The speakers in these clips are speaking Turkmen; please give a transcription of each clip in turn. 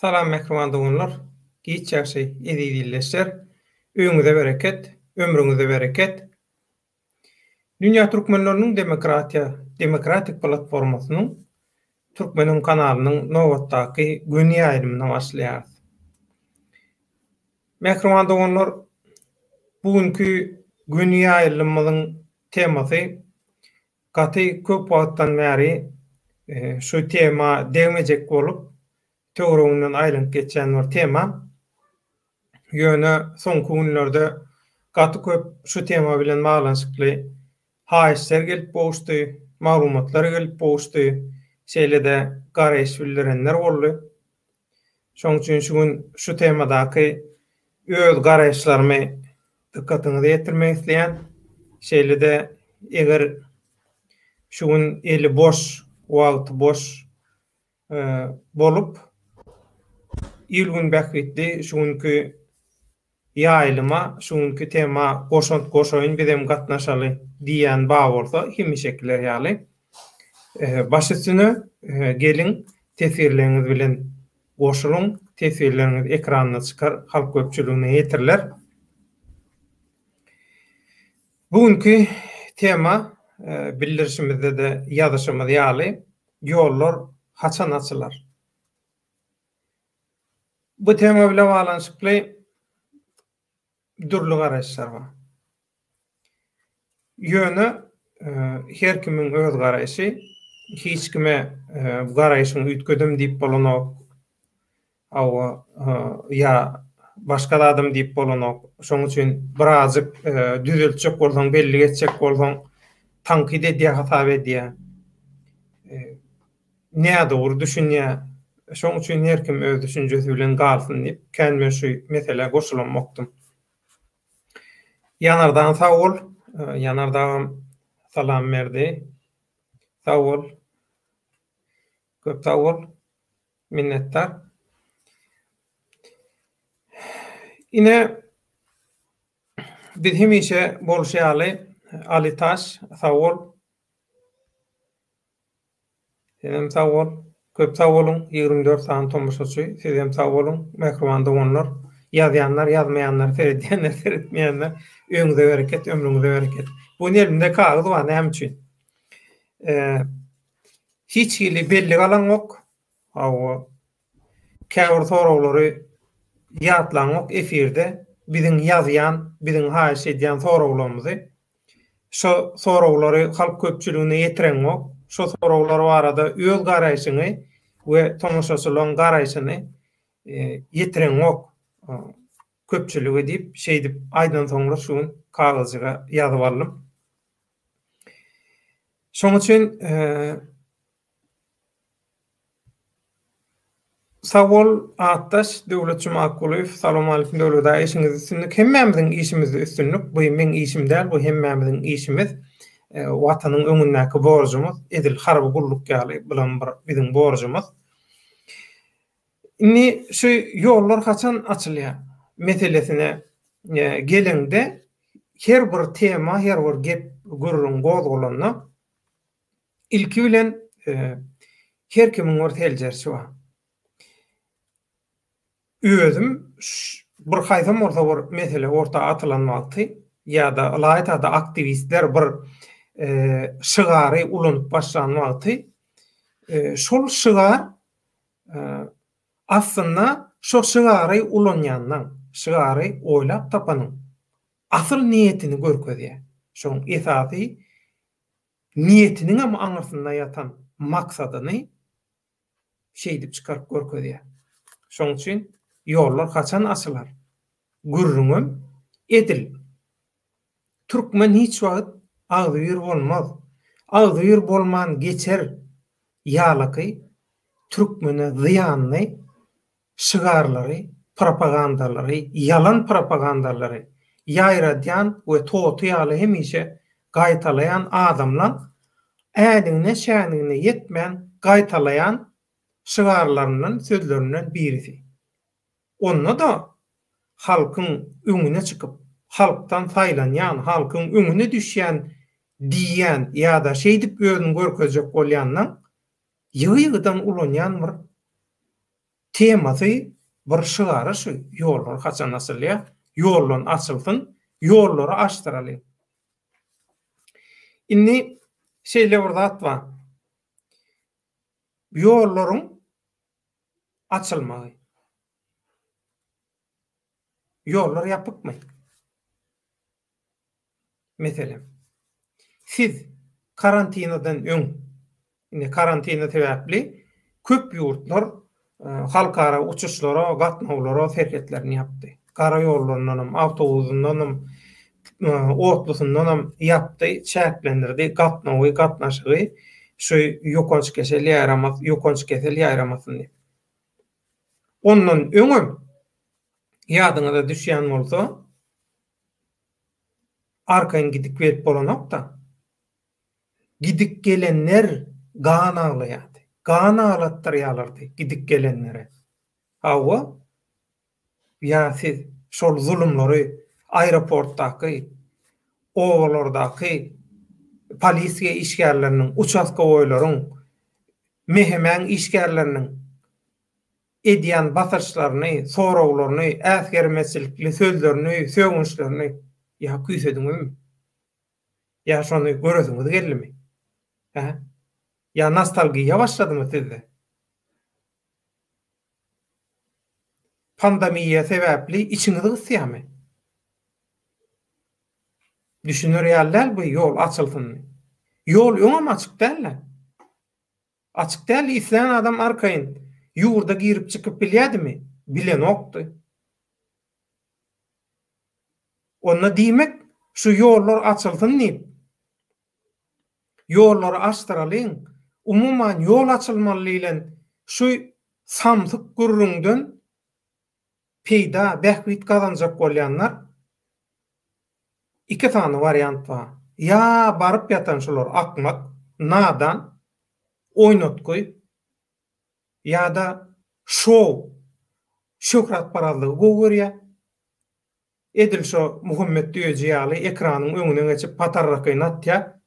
Salam mehriman dogunlar. Giç ýaşy edilýärler. Öňüňize bereket, ömrüňize bereket. Dünýä türkmenläriniň demokratik platformasynyň Türkmenin kanalynyň nowatdaky güni aýrymyna başlaýar. Mehriman dogunlar, bugünkü güni aýrymynyň temasy gaty köp wagtdan bäri şu tema degmejek bolup töweründen aýrylyp geçen bir tema. Ýöne soňky günlerde gaty köp şu tema bilen baglanyşykly haýyslar gelip boşdy, maglumatlar gelip boşdy. Şeýlede garaýş bildirenler boldy. Şoň üçin şu temadaky öz garaýşlarymy dikkatyňize ýetirmek isleýän. Şeýlede eger şu gün eli boş, wagt boş bolup ilgün bäkitli şu günkü ýaýlyma, şu günkü tema goşaýyn bizem gatnaşaly diýen bag bolsa himi şekiller ýaly. Başysyny gelin tesirleriniz bilen goşulyň, tesirleriniz ekranyna çykar, halk köpçüligine ýetirler. Bugünkü tema bildirişimizde de ýazyşymyz ýaly ýollar haçan açylar. Bu tema bilen baglanyşykly durly garaýşlar bar. Ýöne her kimiň öz garaýşy, hiç kime garaýşyny ütkedim diýip bolanok, ýa başga adam diýip bolanok. Şoň üçin birazjyk düzeltjek bolsaň, belli geçjek bolsaň, tankid edýär, hatap edýär. Näde dur düşünýär. Şoň üçin her kim öz düşünjesi bilen galsyn diýip kendime şu mesele goşulanmokdum. Yanardan sağ ol. Yanardan salam berdi. Sağ ol. Köp sağ ol. Minnettar. Ine biz hemişe bolşaýaly Ali Taş, sağ ol. Senem sağ ol. Köp sağ olun. 24 saat tomuşaçy. Sizem sağ olun. Mehriman dogunlar. Ýazýanlar, ýazmaýanlar, seredýänler, seretmeýänler. Öňüňize bereket, ömrüňize bereket. Bu elimde kağıt var näme üçin? Hiç hili belli galan ok. Käwr soraglary ýatlan ok efirde biziň ýazýan, biziň haýyş edýän soraglarymyzy şu soraglary halk köpçüligine ýetiren ok. Şu soraglar barada öz garaýşyny we tomoşaçylaryň garaýşyny ýetiren ok. Köpçüligi diýip şeýdip aýdan soňra şu kagazyga ýazyp aldym. Şoň üçin Sawol Ataş Döwlet Jumakulow, salam alykum döwlet aýyşyňyz üstünlük, hemmämiziň işimizde üstünlük. Bu meň işim däl, bu hemmämiziň işimiz. Watanyň öňündäki borjumuz, edil harby gulluk ýaly bilen biziň borjumuz. Ini şu ýollar haçan açylýar meselesine gelende her bir tema, her bir gep gurrun gozgolanyna ilki bilen her kimiň bir teljersi bar. Özüm bir haýsam orta bir mesele orta atylanmakdy ýa-da alaýta da aktivistler bir şygary ulanyp başlanmakdy. Şol şygar aslında şu şygary ulanýandan, şygary oýlap tapanyň asyl niýetini görkezýär. Şoň esasy niýetiniň hem aňyrsynda ýatan maksadyny şeýdip çykaryp görkezýär. Şoň üçin ýollar haçan açylar? Gürrüňem edil. Türkmen hiç wagt agdyr bolmaz. Agdyr bolman geçer ýalaky Türkmene ziýanly şygarlary, propagandalary, yalan propagandalary ýaýradýan we totuýaly hemişe gaýtalayan adamlar ädiňne şäniňne ýetmän gaýtalayan şygarlarynyň sözlerinden birisi. Onda da halkyň öňüne çykyp, halktan faýlanýan, halkyň öňüne düşýän diýen ýa-da şeýdip özüni görkezjek bolýandan ýygy-ýygydan ulanýan bir temasy bir şygary şu ýollar haçan asylýa, ýollar açylsyn, ýollary açdyraly. Inni şeýle bir zat bar. Ýollaryň açylmagy. Ýollar ýapykmy? Meselem, siz karantinadan öň, karantina sebäpli köp ýurtlar halkara uçuşlara, gatnawlara serhetlerini ýapdy. Gara ýollaryndan, awtobusundan, otlusundan ýapdy, çäklendirdi, gatnawy, gatnaşygy şu ýokanç kesel ýaramasyn. Ondan öňe ýadyňyza düşýän bolsa, arkaň gidik berip bolanokda, gidik gelenler gan aglaýardy. Gan aglatdyrýarlardy gidik gelenlere. Hawa ýa siz şol zulümleri aeroportdaky, owalardaky polisiýa işgärleriniň, uçaska oýlaryň, mehemen işgärleriniň edýän basarçlaryny, sorawlaryny, äsgermesilikli sözlerini, söňüşlerini ýa küýsediňmi? Ýa şonu göresiňiz gelmi? Ýa nostalgiýa başladymy sizde? Pandemiýa sebäpli içiňizi gysýarmy? Düşünürýärler bu ýol açylsyn. Ýol öňem açyk däl. Açyk däl, isleýän adam arkaýyn ýurda girip çykyp bilýärmi? Bilenokdy. Onda diýmek şu ýollar açylsyn diýip. Ýollary açdyralyň, umuman ýol açylmaly bilen şu samsyk gürrüňden peýda bähwit gazanjak bolýanlar iki tane variant var. Ya barıp yatan şolar akmak, nadan, oynatkoy ya da şov, şöhret parazlığı goğurya. Edil şo Muhammed Düýejiýaly ekranın öňüne geçip patarrakyn atya.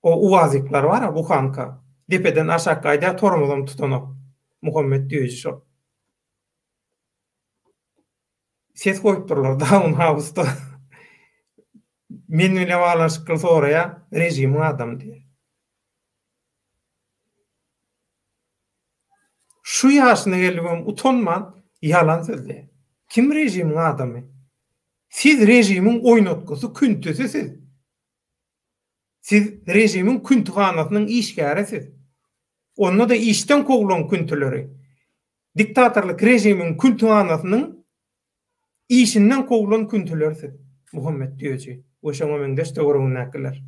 O uvaziklar var ya bu kanka. Depeden aşağı kayda tormozum tutanok. Muhammed Düýeji şo. Ses koyup durlar Down House'da. Men bile bağlanışıklı sonraya rejimin adam diye. Şu yaşına gelibim utanman yalan sözde. Kim rejimin adamı? Siz rejimin oynatkosu, küntüsü siz. Siz rejimin küntühanasının işgâri siz. Onunla da işten kovulan küntüleri. Diktatorluk rejimin küntühanasının işinden kovulan küntüleri siz. Muhammed Düýeji. Oşama meňdeş dogruň näkiller.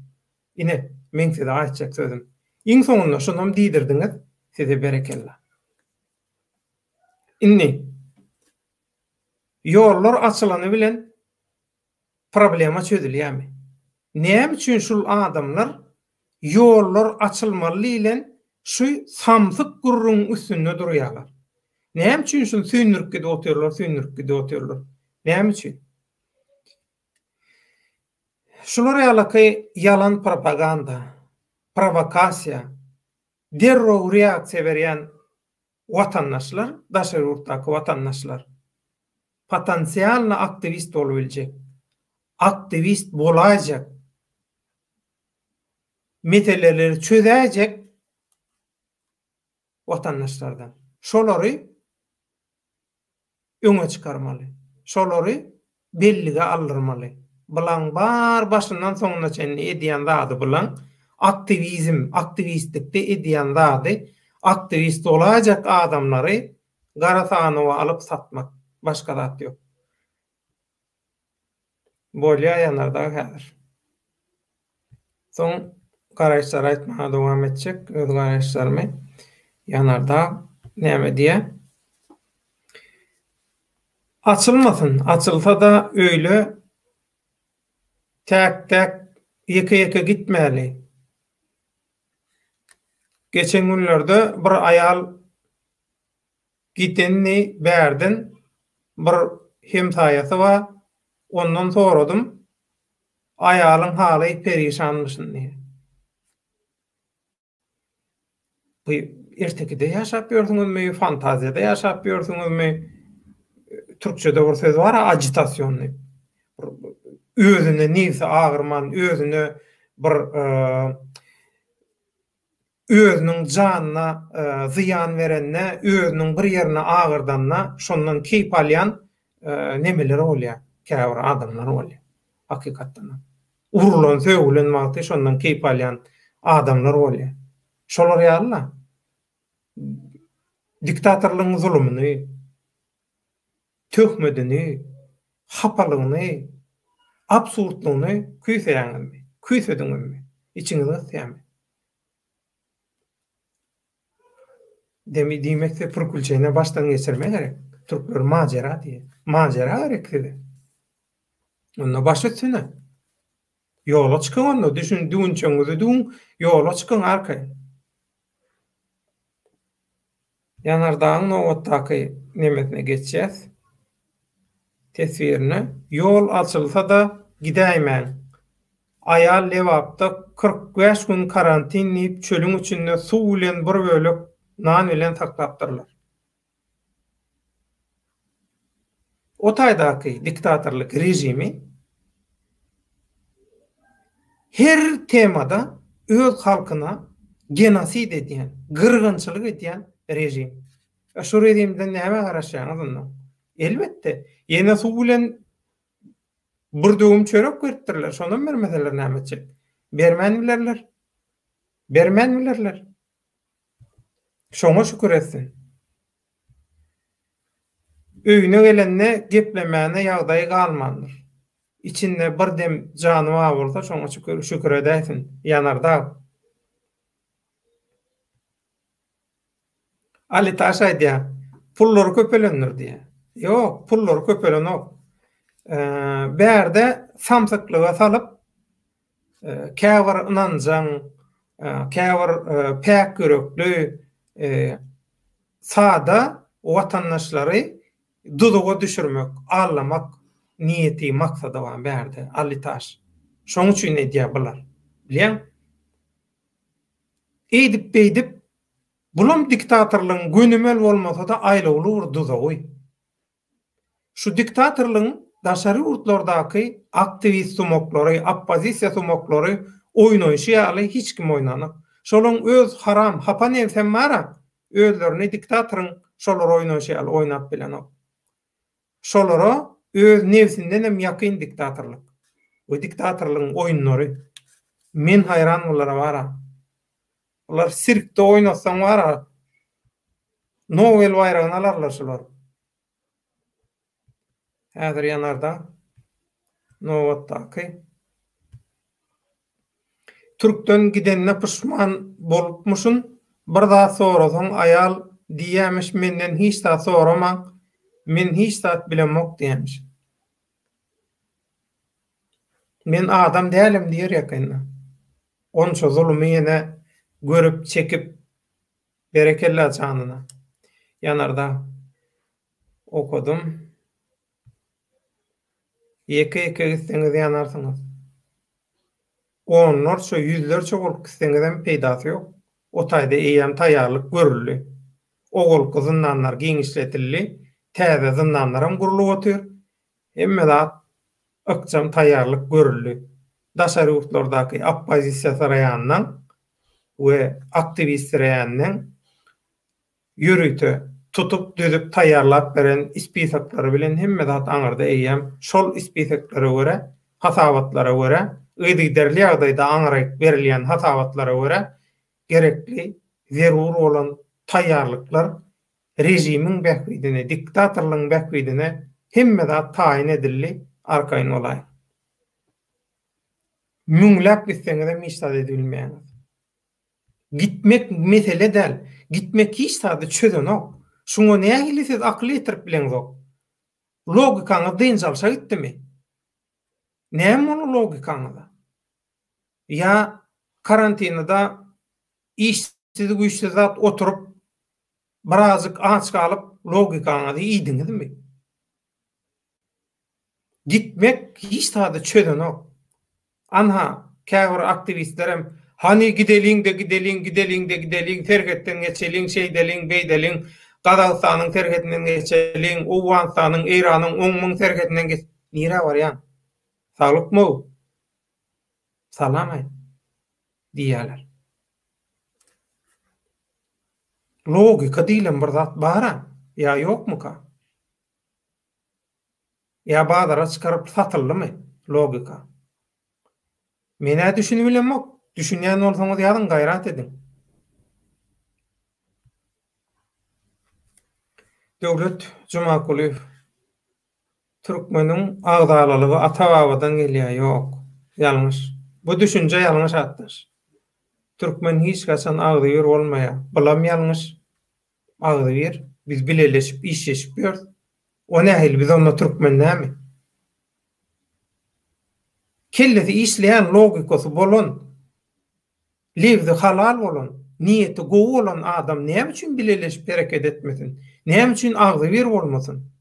Ine men size aýtjak sözüm. Iň soňunda şonam diýdirdiňiz, size berekella. Inni ýollar açylany bilen problema çözülýärmi? Näme üçin şol adamlar ýollar açylmaly bilen şu samsyk gurrun üstünde durýarlar? Näme üçin şol süýnürkde oturýarlar? Näme üçin? Şular ýalaky yalan propaganda, provokasiýa, derrow reaksiýa berýän watandaşlar, daşary ýurtdaky watandaşlar potensialny aktivist bolup biljek, aktivist bolajak, meseleleri çözäjek watandaşlardan. Şolary öňe çykarmaly, şolary bellige aldyrmaly. Bulan bar başından sonuna çenli edýän zady bulan aktivizm, aktivistlikde edýän zady, aktivist olajak adamlary garasanyňa alyp satmak, başga zat ýok. Bolýanlarda häzir. Soň garaşlar aýtmaga dowam etjek, öz garaşlarymy ýanarda näme diýe? Açylmasyn, açylsa da öýle tek ýeke gitmäli. Geçen günlerde bir ayal gitenni bärdin bir hemsaýasy bar. Ondan soradym. Ayalyň haly perişanmyşyn diye. Bu ertekide ýaşap ýördiňizmi, fantaziýada ýaşap ýördiňizmi? Türkçede bir söz var, agitasiyon. Özüne neyse ağırman, özüne bir özünün canına ziyan verenine, özünün bir yerine ağırdanına, şondan keyip alyan nemeleri olya, käbir adamlar olya. Hakikatdan. Urulan, söwülen magty şondan keyip alyan adamlar olya. Şolar ýaly. Diktatorlygyň zulmyny, töhmedini, hapalygyny, absurdlygyny küýseýäňizmi? Küýsediňizmi? İçiňizde tämi? Diýmekde pürkülçeýine başdan geçirmek gerek. Türkler majera diýe. Majera gerekdi. Onda baş ötsene. Yola çıkın onda, düşünçeňizi dün, yola çıkın arkaya. Yanardağın nowatdaky nemetine geçýäs. Tesvirine. Yol açılsa da gidäýmän. Ayal lewapda 45 gün karantinleyip çölüň içinde suw bilen bir bölek nan bilen taklapdyrlar. O taýdaky diktatorlyk rejimi her temada öz halkyna genosid edýän, gyrgynçylyk edýän rejim. Şu rejimden näme garaşýaňyz ondan? Elbette. Ýene suw bilen bir döwüm çörek beripdirler. Şondan bermeseler nämetçilik? Bermändiler. Şoňa şükür etsin. Öýüne gelenne geplemäne ýagdaý galmandyr. İçinde bir dem janyma bolsa şoňa şükür edäsin. Yanardağ. Ali Taş aýdýar, pullar köpelenir diýe. Yok, pullar köpelenok. Berde samsaklyga salyp käbir inanjaň, käbir päk görekli sada watandaşlary duduga düşürmek, allamak niyeti maksady var berde Ali Taş. Şoň üçin edýär bular. Bilýän? Edip bulam diktatorlygyň gönümel bolmasa da aýlawly bir dudugy. Şu diktatorlygyň daşary urtlardaky aktivist sumoklary, oppozisiýa sumoklary oýnaýşy ýaly hiç kim oýnanyp. Şolaryň öz haram, hapan ensem bara, özlerini diktatorun şolar oýnaýşy ýaly oýnap bilenok. Şolara öz nefsinden hem ýakyn diktatorlyk. O diktatorlygyň oýunlary men hayran bolara bara. Olar sirkde oýnasaň bara, Nobel bayragyny alarlar şolar. Häzir yanarda nowatdaky Türkden gidenne pişman bolupmuşun, bir daha sorasaň ayal diýämiş menden hiç da sorama, men hiç da bilemok diýämiş. Men adam dälim diýer ýakynda. Onça zulmy ýene görüp çekip berekelle çanyna. Yanarda okudum. Eke gitseňiz ýanarsyňyz. Onlarça, yüzlerce gol gitseňizden peýdasy ýok. O taýda eýem taýýarlyk görüldi. O gol zyndanlar giňişletildi. Täze zyndanlaram gurulyp otyr. Hemme zat ykjam taýýarlyk görüldi. Daşary urtlardaky oppozisiýa saraýandan we aktivist saraýandan ýürüýte tutup düzüp taýýarlap beren ispisaklary bilen hemme zat aňyrda eýem şol ispisaklary görä, hasabatlara görä, öýdükderli ýagdaýda aňyraýyp berilýän hasabatlara görä gerekli, zerur bolan taýýarlyklar rejimiň bähbidine, diktatorlygyň bähbidine hemme zat taýin edildi, arkaýyn olay. Müňläp gitseňiz iştad edilmeýäňiz. Gitmek mesele del. Gitmek hiç tadı çödenok. Şuna näme hilesiz akly etirip bileňiz. Logikaňyz dynjalşa gitdimi? Näme onu logikaňyzda? Ya karantinada işsiz güýçsiz zat oturup birazcık aç kalıp logikaňyzy iýdiňizmi? Gitmek hiç tadı çödenok. Anha käbir aktivistlerim Hani gideling, terketten geçeling, şeydeling, beydeling, Kazakstan'ın terketinden geçeling, Uganistan'ın, İran'ın, Oňmaň terketinden geç. Nire var ya? Sağlık mı? Salamay diýerler. Logika diýilen bir zat bara, ya ýokmy ka? Ya bazara çykaryp satyldymy logika? Mene düşünüp bilenmek, düşünýän bolsaňyz ýazyn, gaýrat edin. Döwlet Jumakuly Türkmeniň agdalylygy ata-babadan gelýär, ýok. Ýalňyş. Bu düşünje ýalňyş atdyr. Türkmen hiç gaçan agdyr bolmaýar. Bulam ýalňyş. Agdyr, biz bileleşip işleşip ýör. O nähil biz onda türkmen näme? Kellesi işleýän logikasy bolan, lewdi halal bolan, niýeti gowy bolan adam näme üçin bileleşip hereket etmesin? Näme üçin agdyr bolmasyn?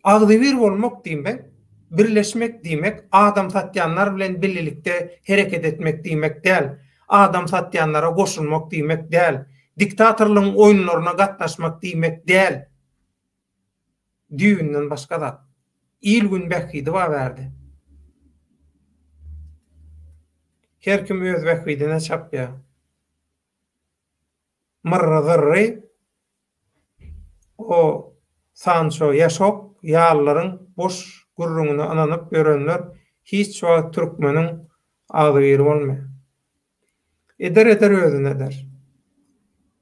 Agdyr bolmak diýmek, birleşmek diýmek, adam satýanlar bilen birlikde hereket etmek diýmek däl. Adam satýanlara goşulmak diýmek däl. Diktatorlygyň oýunlaryna gatnaşmak diýmek däl. Düýünden başga zat. İlgün bähidi wa berdi. Her kim öz bähidine çapýar. Mırrı o sanço ýaşok ýallaryň boş gurrungyny ananyp görenler hiç wagt türkmeniň agdyr bolmaýar. Eder özüne der.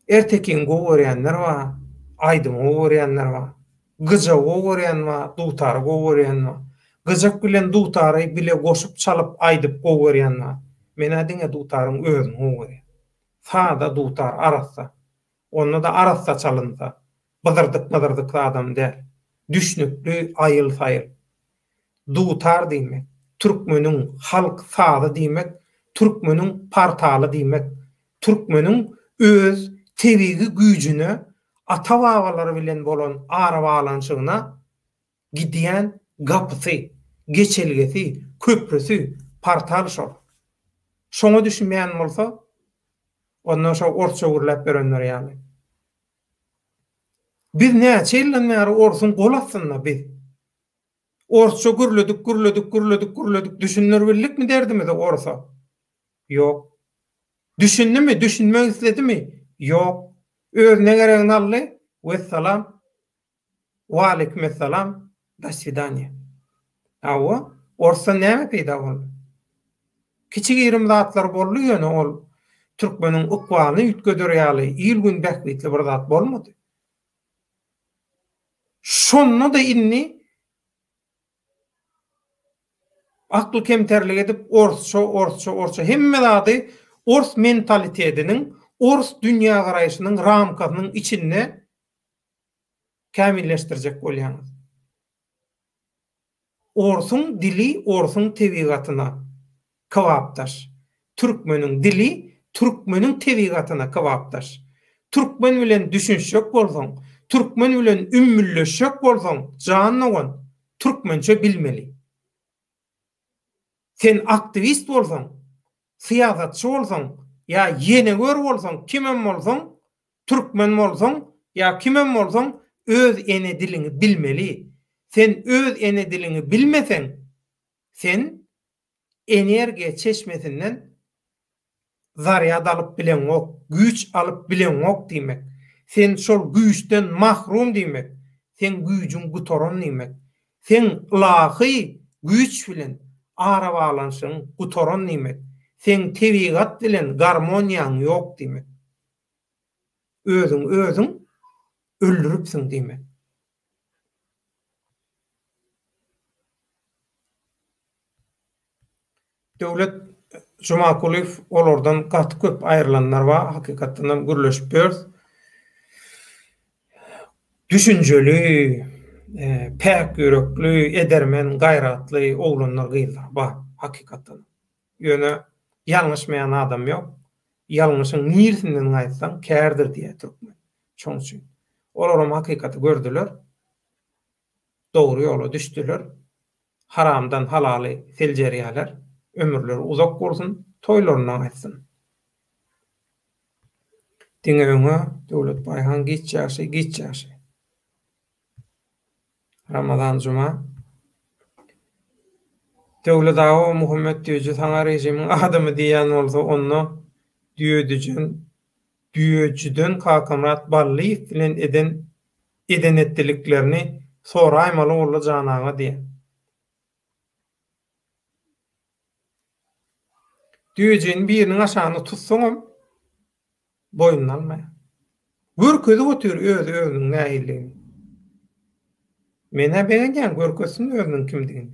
Ertekin gowy var, aýdym gowy var. Gyja gowy var, dutar gowy var. Gyjak bilen dutary bile goşup çalyp aýdyp gowy var. Mene diňe dutaryň özüň gowy. Sada dutar arassa. Onu da arassa çalynsa. Bıdırdık adam der. Düşnüklü ayıl sayıl. Dutar diýmek. Türkmeniň halk sady diýmek. Türkmeniň partaly diýmek. Türkmeniň öz tebigi güýjüni ata-babalary bilen bolan ara balanşygyna gidýän gapysy, geçelgesi, köprüsü, partal şol. Şoňa düşünmeýän bolsa, ondan şo orça gurlap berenler ýaly. Biz näçe ýyldan bäri orsun golasynda biz. Orça gürledik, düşünler billikmi derdimiz orsa? Ýok. Düşündimi, düşünmek isledimi? Ýok. Özüne geregini aldy. Vesselam. Wa aleykümselam. Da svidaniya. Awa, orsa näme peýda boldy? Kiçik ýerim zatlar boldy ýöne ol türkmeniň ukwany ýetgedirýäli, ýylgün bähwitli bir zat bolmady. Şonu da inni akly kemterlik edip orça hemme zady ors mentalitetiniň, ors dünýä garaýşynyň ramkasynyň içinde kämilleşdirjek bolýarys. Orsun dili, orsun tebigatyna kawapdaş. Türkmeniň dili, türkmeniň tebigatyna kawapdaş. Türkmen bilen düşünşek bolsaň, türkmen bilen ümmülleşek bolsaň, janyňy türkmençe bilmeli. Sen aktivist bolsaň, siýasatçy bolsaň, ýa ýeneger bolsaň, kimem bolsaň, türkmen bolsaň, ýa kimem bolsaň, öz ene dilini bilmeli. Sen öz ene dilini bilmeseň, sen energiýa çeşmesinden zaryat alıp bilen ok, güç alıp bilen ok diýmek. Sen şol güýçden mahrum diýmek. Sen güýjüň gutoran diýmek. Sen ilahy güýç bilen ara balanşyň gutoran diýmek. Sen tebigat bilen garmoniýaň ýok diýmek. Özüň öldürüpsiň diýmek. Döwlet Jumakuly olardan gaty köp aýrylanlar bar, hakykatdan gürleşip ber. Düşünjeli, pek yürekli, edermen, gaýratly oglanlar gyýylar bar, hakykatdan. Ýöne ýalňyşmaýan adam ýok. Ýalňyşyň nirsinden gaýtsaň kärdir diýe türkmen. Şoň üçin olaram hakykaty gördüler. Dogry ýola düşdüler. haramdan halaly seljerýärler, ömürleri uzak bolsun, toýlaryna gaýtsyn. Diňeňe döwlet baýhan gitjäşi. Ramazan juma döwlet awa Muhammed diýje saňa rejimiň adamy diýen bolsa onu düýejiden Hakamrat Balliýew bilen eden etdiliklerini soraýmaly bolajanaňa diýen. Düýejin biriniň aşagyny tutsaňam boýundan almaýar. Görkezi götür özüniň nähilligini. Mene beýenýän görkesin özüniň kimdigini.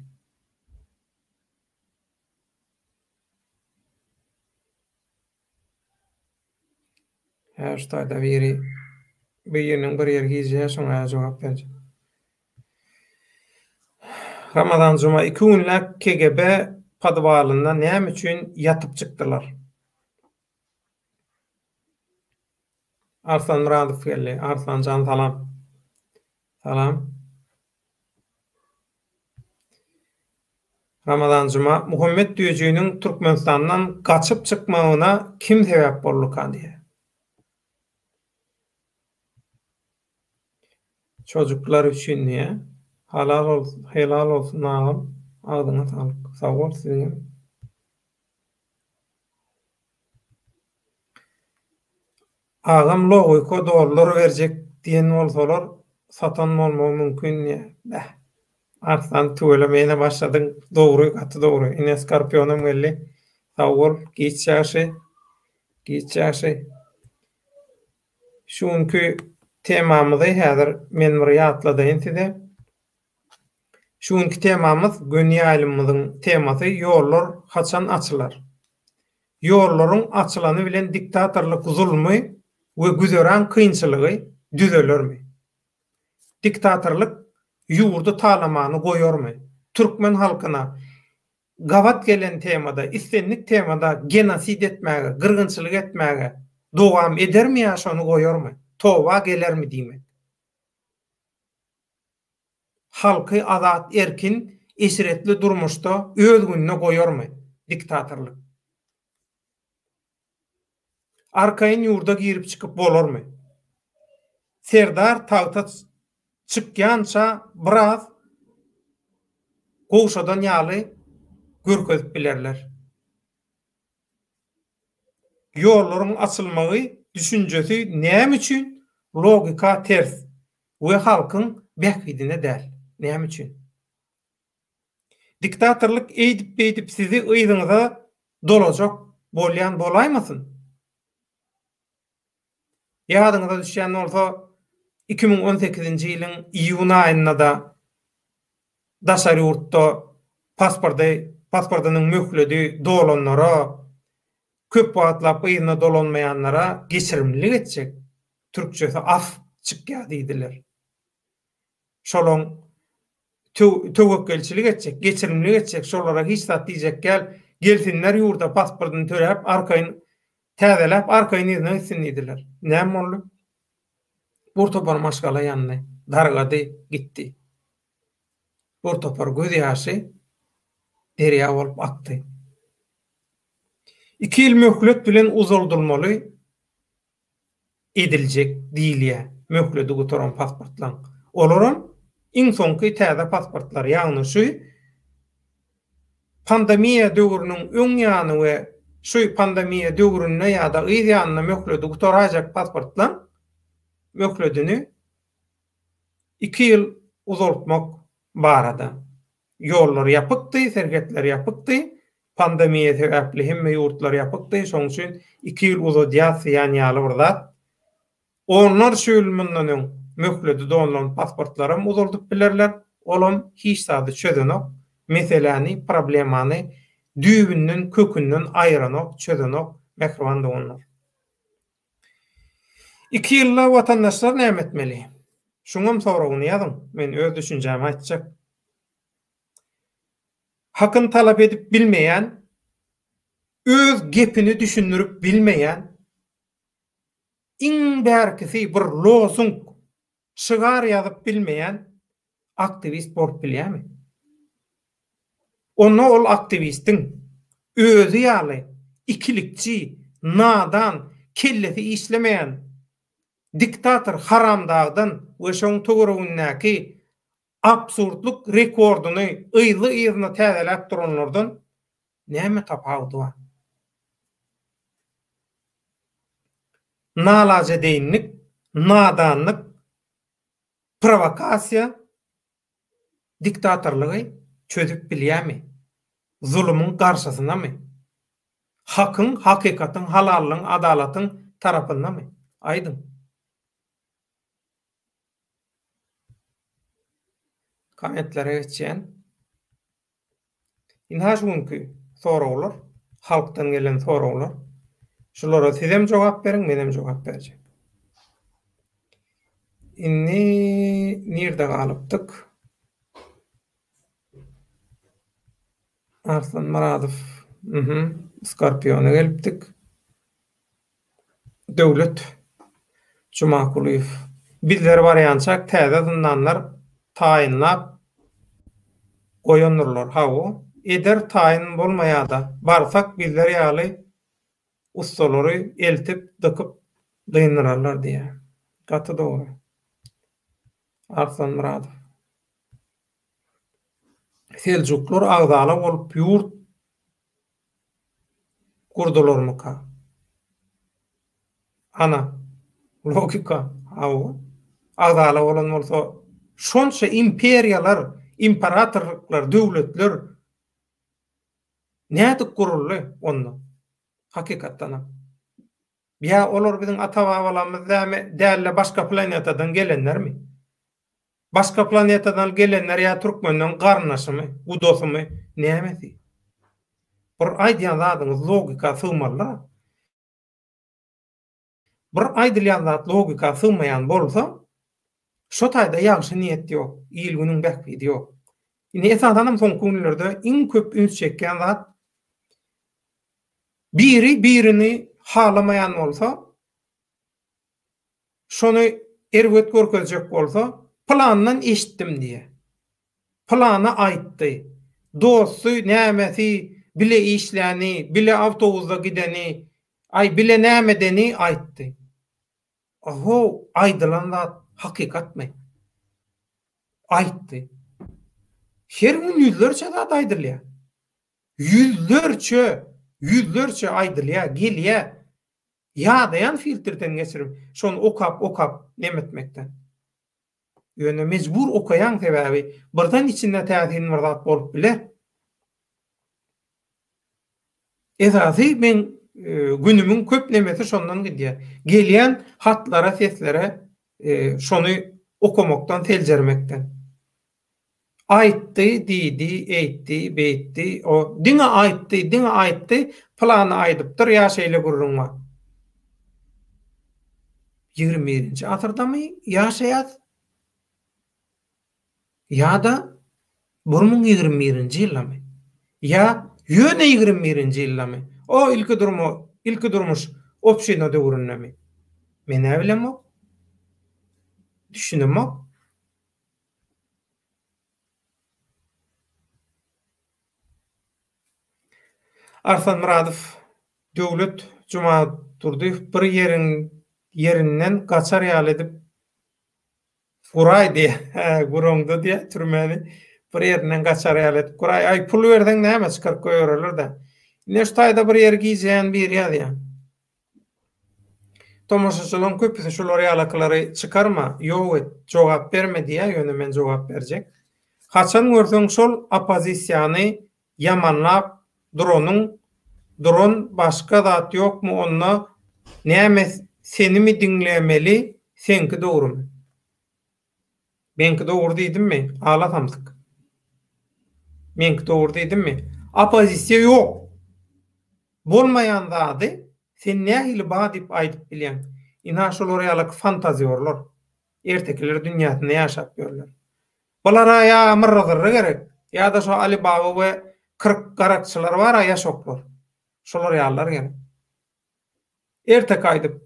Her şaýda biriniň bir ýerge gidýär, şoňa jogap berýär. Ramazan juma 2 günläp KGB padwalynda näme üçin ýatyp çykdylar? Arslan Muradow geldi. Arslanjan salam. Salam. Ramazan juma Muhammed Düýejiniň Türkmenistandan gaçyp çykmagyna kim sebäp bolýar diýe. Çocuklar üçin niye? Helal olsun ağam. Ağzına sağlık. Sağ ol sizin. Ağam logika dolar verecek diyen olsalar satan olmagy mümkin niye? Arslan tüwelemeyene başladın. Doğru, katı doğru. Ine Skorpionum geldi. Sağ ol. Gitçäşi. Şunkü temamyzy häzir men bir ýatladym size. Şunkü temamyz gönýälimiziň temasy ýollar haçan açylar. Ýollaryň açylany bilen diktatorlyk zulmy we güzeren kynçylygy düzelermi? Diktatorlyk ýurdu talamany goýarmy? Türkmen halkyna gawat gelen temada, istenlik temada genosid etmäge, gyrgynçylyk etmäge dowam edermi ýa şonu goýarmy? Towa gelermi diýmek. Halky azat erkin, esretli durmuşda öz gününe goýarmy diktatorlyk? Arkaýyn ýurda girip çykyp bolarmy? Serdar tagta çykýança biraz goşadan ýaly görkezip bilerler. Ýollaryň açylmagy düşünjesi näme üçin? Logika ters we halkyň bähidine däl. Näme üçin? Diktatorlyk eýdip sizi ýygyňyza dolajak bolýan bolaýmasyn? Ýadyňyza düşýän bolsa 2018-nji ýylyň iýun aýynda da daşary ýurtda pasportynyň möhledi dolanlara, köp wagtlap ýygyna dolanmaýanlara geçirimlilik etjek. Türkçesi af çykýar diýdiler. Şolaň tewekkelçilik etjek, geçirimlilik etjek, şolara hiç zat diýjek gelsinler ýurda pasportyny töräp, arkaýyn täzelep, arkaýyn ýerine gitsin diýdiler. Näme boldy? Burtopar maşgala ýanyna dargady, gitdi. Burtopar göz ýaşy derýa bolup akdy. 2 ýyl möhlet bilen uzuldurmaly ediljek diýilýär. Möhledi götüren pasportlaň. Olaram iň soňky täze pasportlar ýagny şu pandemiýa döwrüniň öň ýany we şu pandemiýa döwründe ýa-da ýanyna möhledi göterajak pasportlaň möhledini 2 ýyl uzaltmak barada. Ýollar ýapykdy, sergetler ýapykdy, pandemiýa sebäpli hemme ýurtlar ýapykdy, şoň üçin 2 ýyl uzadýasy ýaly bir zat. Onlar şöylümünden möhledi dolan pasportlarym uzaldyp bilerler. Olam hiç zady çözenok, meseleni, problemany düýbünden, kökünden aýranok, çözenok, mehriban dolanlar. 2 ýylda watandaşlar näme etmeli? Şuňam soragyny ýazyn, men öz düşünjämi aýtjak. Hakyn talap edip bilmeýän, öz gepini düşünürüp bilmeýän, iň bärkisi bir lozung şygar ýazyp bilmeýän aktivist bolup bilýärmi? Onu ol aktivistin özü ýaly ikilikçi, nadan, kellesi işlemeyen diktator haramdagdan we şoň töweregindäki absurdluk rekorduny ýyly täzelep duranlardan näme tapawdy wa? Nalajedeýinlik, nadanlyk, provokasiýa diktatorlygy çözüp bilýärmi? Zulümün garşysynamy? Hakyň, hakikatyň, halallygyň, adalatyň tarapyndamy? Aýdym. Kommentlere geçen. Inhaş günkü soraglar, halktan gelen soraglar. Şulara sizem jogap beriň, menem jogap berjek. Inni nirde galypdyk? Arslan Maradow. Skorpiona gelipdik. Döwlet Jumakuliýew. Bizler barýançak täze zyndanlar taýinlap goýanlarlar. Hawa eder taýin bolmaýada barsak bizler ýaly ustalary eltip dıkyp dynyrarlar diýe. Gaty dogry. Arslan Maradow. Seljuklar agdaly bolup ýurt kurdularmyka? Ana logika hawa agdaly bolan bolsa şonça imperiyalar, imperatorluklar, döwletler näde kuruldy onda? Hakykatdan. Ya olar biziň ata-babalarymyz däle başga planetadan gelenlermi? Başga planetadan gelenler ya Türkmenden garnaşymy, udosymy, nämesi? Bir aýdýan zadyňyz logika sığmarlar. Bir aýdylýan zat logika sığmaýan bolsa, şo taýda ýagşy niýet ýok, ýylgynyň bäkbidi ýok. Ine esadanam soň günlerde iň köp üns çekýän zat birini halamayan bolsa, şonu erwet görkezjek bolsa, plandan eşitdim diye. Plana aýtdy. Dosty, nämesi, bile işläni, bile awtobusda gideni, bile nämedeni aýtdy. Oho, aýdylan zat hakykatmy? Aýtdy. Her gün yüzlerçe zat aýdylýar. Yüzlerçe aýdylýar, gelýär. Ýa-daýan filtrden geçirip, şonu okap nemetmekden. Ýöne mecbur okayan sebäbi birden içinde täsirin bir zat bolup biler. Esasy men günümün köp nemesi şondan gidýär. Gelýän hatlara, seslere şonu okumaktan, teljermekden. Aýtdy, diýdi, eýtdi, beýtdi, o diňe aýtdy, plany aýdypdyr, ýaşaýla gurrunma. 21-nji asırdamy ýaşaýar? Ya da 2021-nji ýyldamy? Ya ýöne 21-nji ýyldamy? O ilki durmuş opşyna döwründämi? Men näbilem o? Düşünem o? Arslan Maradow döwlet Jumaturdy bir yerinden gaçar ýaly edip Guray diye, gurongda diye türmeli bir yerinden gaçar ýaly edip Guray, ay pul berden näme çykaryp goýarlar da. Neştaýda bir yer giýjen bir ýa. Tomaşaçylaryň köpüsi şolar ýalaklary çykarma, ýok et, jogap berme diýe, ýöne men jogap berjek. Haçan görseň şol opozisiýany ýamanlap duron başga zat ýokmu onna näme seni mi dinlemeli, senki dogrumy? Menki dogry diýdimmi? Alatamdyk. Menki dogry diýdimmi? Opozisiýa ýok. Bolmaýan zady sen nähili ba diýip aýdyp bilýän. Ina şolar ýaly fantaziýorlar. Ertekiler dünýäsinde ýaşap görler. Bulara ýa mırrydyrry gerek. Ýa-da şo Ali Baba we 40 garakçylar bar ýaşoklar. Şolar ýalylar gerek. Ertek aýdyp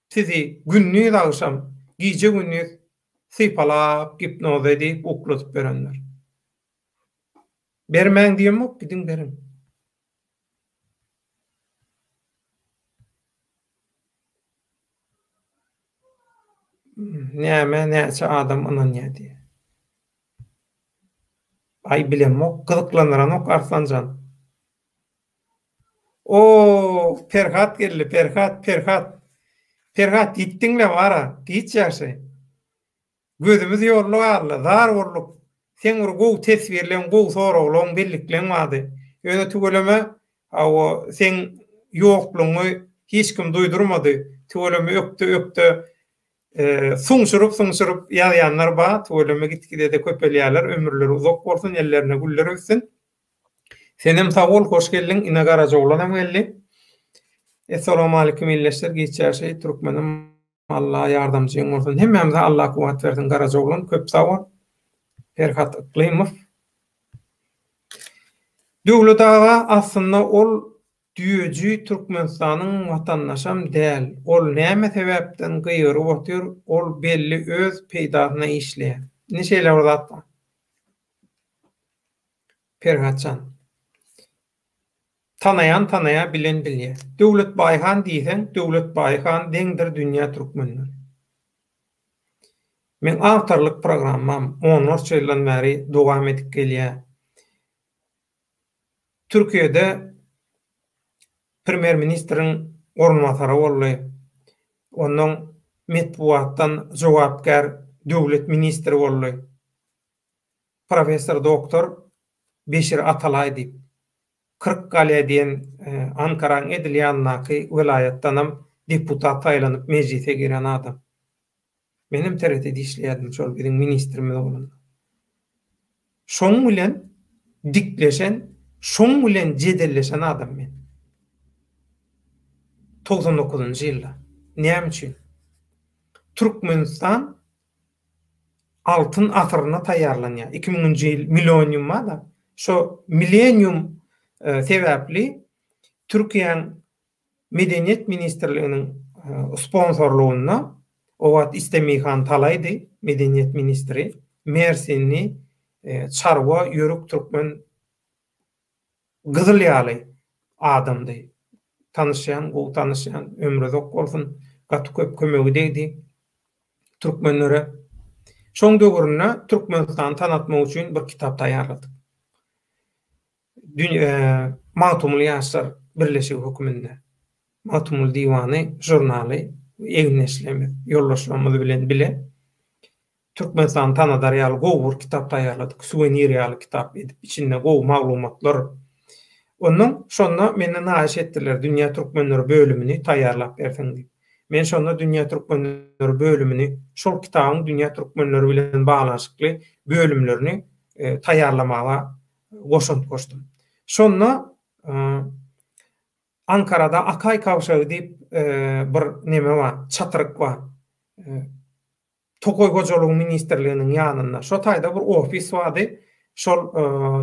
sizi günnüz agşam, giýje günnüz sypalap, gipnoz edip, uklatyp berenler. Bermäň diýemok, gidin berin. Näme näçe adam anan ýa-di. Ay bilemok, gyzyklanýaranok Arslanjan. O, Ferhat geldi, Ferhat. Ferhat gitdiňle bara, git ýaşy. Gözümüz ýorluk aldy, zar urluk. Sen bir gowy tesbirlen, gowy soraglaň bellikleň wady. Öňe tügeleme, o sen ýoklugy hiç kim duýdurmady. Tügeleme öpdi. Suňşurup ýaýanlar ba, tügeleme gitgide köpelýärler, ömürleri uzak bolsun, ellerine güller öpsin. Senem sag bol, hoş geldin. Ine Garajoglanam geldi. Assalamu alaykum illeşler, geçýär Türkmenim. Allah yardımcıň bolsun. Hemmemize Allah kuwat bersin. Garajoglan köp sag bol. Ferhat Yklimov. Döwlet aga aslında ol düýeji Türkmenistanyň watandaşam däl. Ol näme sebäpden gyýyry otýar? Ol belli öz peýdasyna işleýär. Neşeler zatda? Ferhatcan. Tanaya bilen bilýär. Döwlet Baýhan diýsen, Döwlet Baýhan deňdir dünýä türkmenleri. Men awtarlyk programmam 10 ýyldan beri dowam edip gelýär. Türkiýede Premier Ministriň ornwatary boldy. Onuň metbuatdan jogapkar döwlet ministri boldy. Professor doktor Beşir Atalay diýip 40 galä diýen Ankaraň Edilýannaky welayatdanam deputat taýlanyp mejlise giren adam. Benim TRT'de işleýärdim şol biziň ministrimiz bolan. Şoň bilen dikleşen, şoň bilen jedelleşen adam men. 99-njy ýylda. Näme üçin? Türkmenistan altın asyryna taýýarlanýar. 2000-nji ýyl milleniumma da şo millenium sebäpli Türkiýanyň Medeniyet Ministrliginiň sponsorlugyna o wagt Istemixan Talaydy, Medeniyet Ministri, Mersinli çarwa ýörük türkmen gyzylýaly adamdy. Tanışýan, ömrü zok bolsun, gaty köp kömegi degdi türkmenlere. Şoň döwründe Türkmenistany tanatmak üçin bir kitap taýýarladyk. Matumul Ýaşlar Birleşigi höküminde. Matumul Diwany jurnaly egneşlemi, ýollaşmamyzy bilen bile Türkmenistan tanadar ýaly gowy kitap taýýarladyk. Suvenir ýaly kitap edip, içinde gowy maglumatlar. Onuň şonda meni naýyş etdiler, Dünýä Türkmenleri bölümini taýýarlap berdiň diýip. Men şonda Dünýä Türkmenleri bölümini, şol kitabyň Dünýä Türkmenleri bilen baglanşykly bölümlerini taýýarlamaga goşdum. Şonda Ankara'da Akay Kawşagy diýip bir neme var, çatyryk var. Tokoy Gojalygy ministrliginiň ýanynda. Şo taýda bir ofis bardy. Şol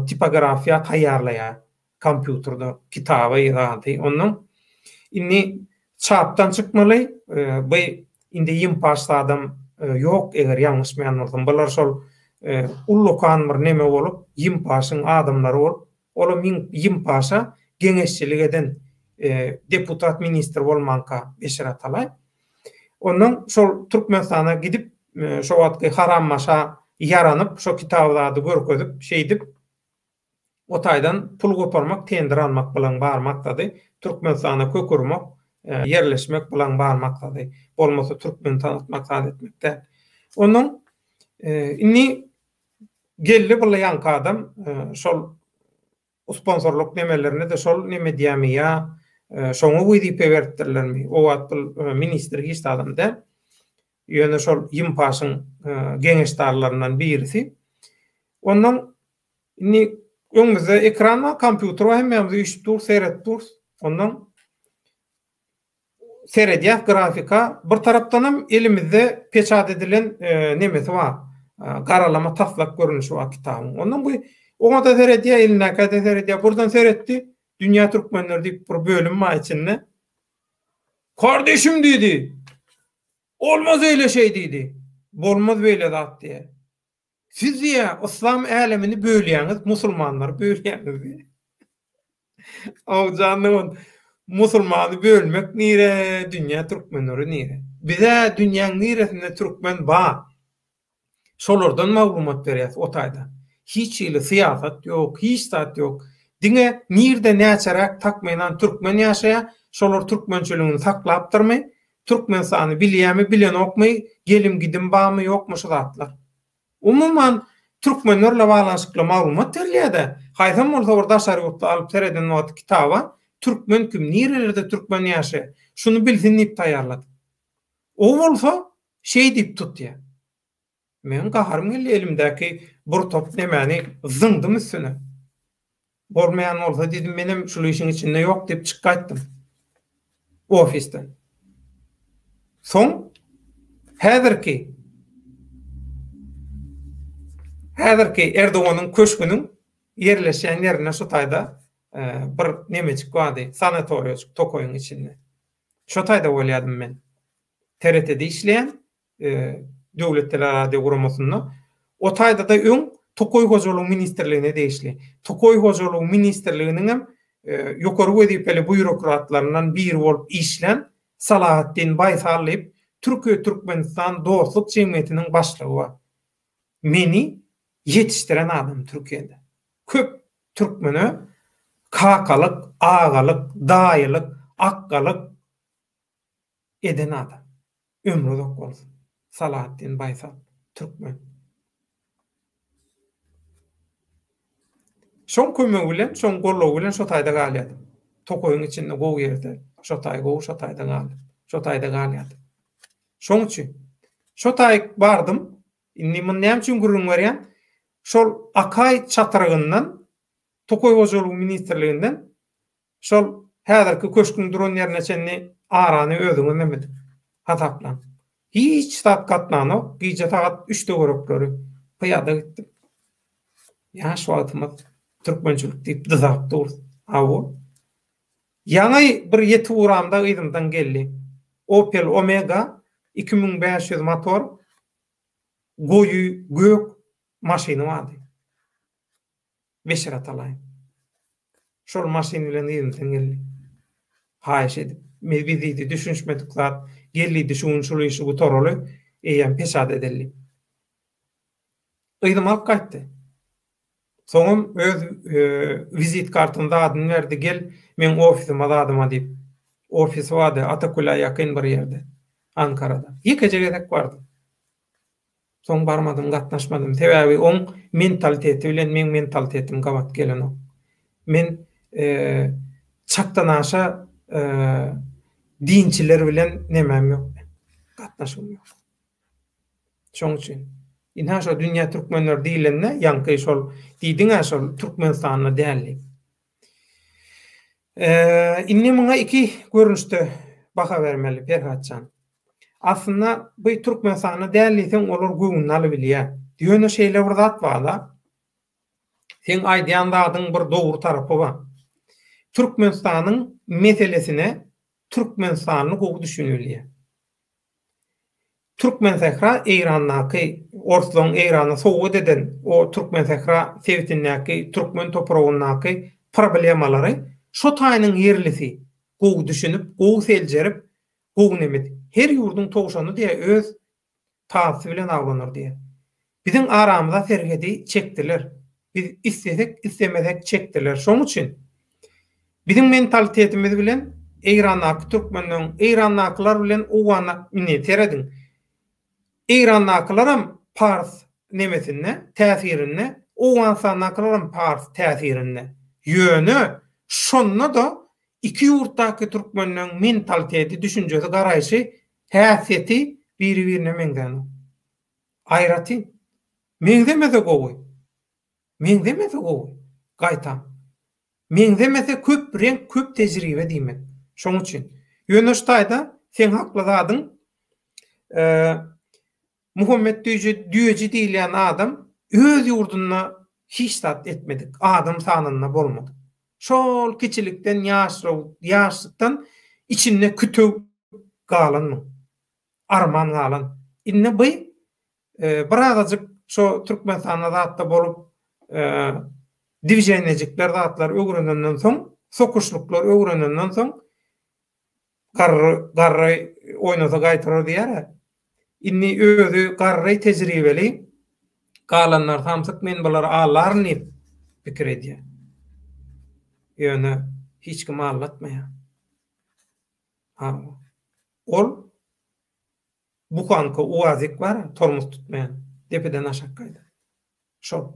tipografiýa taýýarlaýar. Kompýuterda kitaba ýazdy. Onuň inni çapdan çykmaly. Bu indi ýympaşda adam ýok, eger ýalňyşmaýan bolsam. Bular şol ullukan bir neme bolup, ýympaşyň adamlary bolup, ola ýympaşa geňeşçilik eden deputat ministr bolmanka Beşir Atalay. Onuň şol Türkmenistana gidip şo wagtky harammaşa ýaranyp, şo kitablary görkezip, şeýdip o taýdan pul goparmak, tendir almak bilen barmaktady. Türkmenistana kökürmek, yerleşmek bilen barmaktady. Bolmasa Türkmen tanıtmak etmekde. Onuň inni geldi buly ýanky adam şol sponsorluk nemelerine de şol neme diýýärmi, şoňa wedipe berdirlermi? O wagt ministri hiç adamda. Ýöne şol ýympaşyň geňeşdarlaryndan birisi. Ondan inni öňümizde ekranma, kompýuter we hemmemiz işdir, seretdir. Ondan seredýär grafika. Bir tarapdanam elimizde peçat edilen nemesi var. Garalama taslak görünüşi var kitabyň. Ondan bu ona da seredýär, eline kada seredýär. Buradan seretdi. Dünýä Türkmenleri diýip bir bölüm var içinde. Kardeşim dedi. Olmaz öyle şey dedi. Bolmaz böyle zat diye. Siz ya İslam alemini bölýäňiz, musulmanlar bölýäňiz. O canlymın musulmany bölmek nire, dünýä türkmenleri nire. Bize dünýäň niresinde türkmen ba. Şolardan maglumat berýär o taýda. Hiç ýyly syýasat ýok, hiç zat ýok. Diňe nirde näçerak takmaýan türkmen ýaşaýar, şolar türkmençiligini saklap durmy, türkmen sany bilýärmi, bilen okmy, gelim gidim bamy ýokmy şu zatlar. Umumyň türkmenlerle baglanşykly maglumat berýär-de. Haýsam bolsa orda şaryatda alyp tereden wagt kitaba türkmen kim nirelerde türkmen ýaşaýar, şunu bilsin diýip taýýarlady. O bolsa şey diýip tutýar. Men gaharym geldi elimdäki bir top nemeni zyngdym üstüne. Bolmayan bolsa dedim menem şu işin içinde yok diýip çykaýtdym. Ofisten. Soň häzirki Erdoganyň köşküniň yerleşen ýerine şu taýda bir nemecik wady, sanatoriýa Tokoýuň içinde. Şu taýda bolýardym men. TRT-de işleýän Döwletler Radio Guramasynda. O taýda da öň Tokoy Hojalygy Ministrligine değişli. Tokoy Hojalygy Ministrliginiň hem ýokary wezipeli bürokratlaryndan biri bolup işlen Salahattin Baysallyp Türkiýe-Türkmenistan dostluk jemgyýetiniň başlygy bar. Meni yetiştiren adam Türkiýede. Köp türkmeni kakalyk, agalyk, daýylyk, akkalyk eden adam. Ömrü dok bolsun. Salahattin Baysal, türkmen. Şoň kömegi bilen, şoň gorlagy bilen şo taýda galýady. Tokoýuň içinde gowy ýerde, şo taýda galýady. Şo taýda galýady. Şoň üçin şo taýy bardym. Inni men näme üçin gurrun berýän? Şol Akay çatyrygyndan Tokoy Hojalygy Ministrliginden şol häzirki köşküň duran ýerine çenni arany özüňe nemedim. Hataplan. Hiç stat katnano, gece tagat 3'te görüpleri piyada gittim. Ya şu atımız Türkmençilik deyip dızak dur. Avu. Yanay bir yeti uğramda ıydımdan geldi. Opel Omega 2500 motor goyu gök maşini vardı. Beşerat alayım. Şol maşini bilen ıydımdan geldi. Haýyş edip. Mevbidiydi, düşünşmedikler, gelliydi şu unçuluyuşu bu torolu, eýen peşad edelli. Iýdym alyp gaýtdy. Soňum öz vizit kartynda adyny berdi, gel, men ofisime dadyma diýip. Ofis wady Atakula ýakyn bir ýerde, Ankara'da. Ýekece gerek bardy. Soň barmadym, gatnaşmadym. Sebäbi oň mentaliteti bilen men mentalitetim gabat gelen o. Men çakdan aşa dinçiler bilen nemem yok. Gatnaşym yok. Şoň üçin inha şo dünýä türkmenler diýilende ýanky şol diýdiňä şol Türkmenistanyna däli. Inni muňa iki görnüşde baha bermeli Ferhatcan. Aslında bu Türkmenistanyna däliseň olar göwüni alyp bilýär. Diýene şeýle bir zat barda. Sen aýdýan zadyň bir dogry tarapy bar. Türkmenistanyň meselesine Türkmenistanyny gowy düşünýärler. Türkmen sehra Eýrandaky Orslon Eýrany soğuk eden o Türkmen sehra Sewitindäki Türkmen toprağyndaky problemalary şo taýynyň ýerlisi gowy düşünüp, gowy seljerip, gowy nemet. Her ýurdun togşany diýe öz taýsy bilen aglanır diýe. Biziň aramyzda serhedi çekdiler. Biz istesek, istemesek çekdiler. Şoň üçin biziň mentalitetimiz bilen Eýrandaky türkmenleriň Eýrandaklar bilen ugana mine teredin. Eýrandaklar pars nemetine, täsirini, ugansannaklar pars täsirini. Ýöne şonda da iki ýurtdaky türkmenleriň mentaliteti, düşünjesi, garaýşy, häsiýeti biri-birine meňden. Aýraty. Meňdemese gowy. Meňdemese gowy. Gaýtam. Meňdemese köp renk, köp tejribe diýmek. Şoň üçin ýöne şu taýda sen hakly zadyň Muhammed Düýeci diýilen adam öz ýurduna hiç tat etmedik. Adam sanyna bolmady. Şol kiçilikden ýaşlykdan içinde kütüp galanmy? Arman galan. Inne bir azajyk Şo Türkmenistan'da zatda bolup divijenejikler zatlar öwrenenden soň, sokuşluklar öwrenenden soň garry oýnasa gaýtyrar diýär. Inni özü garry tejribeli galanlar hamsyk men bular alarny pikir edýär. Ýöne hiç kim anlatmaýar. Ol bu kanka uwazyk bar, tormuz tutmayan. Depeden aşak gaýdy. Şo.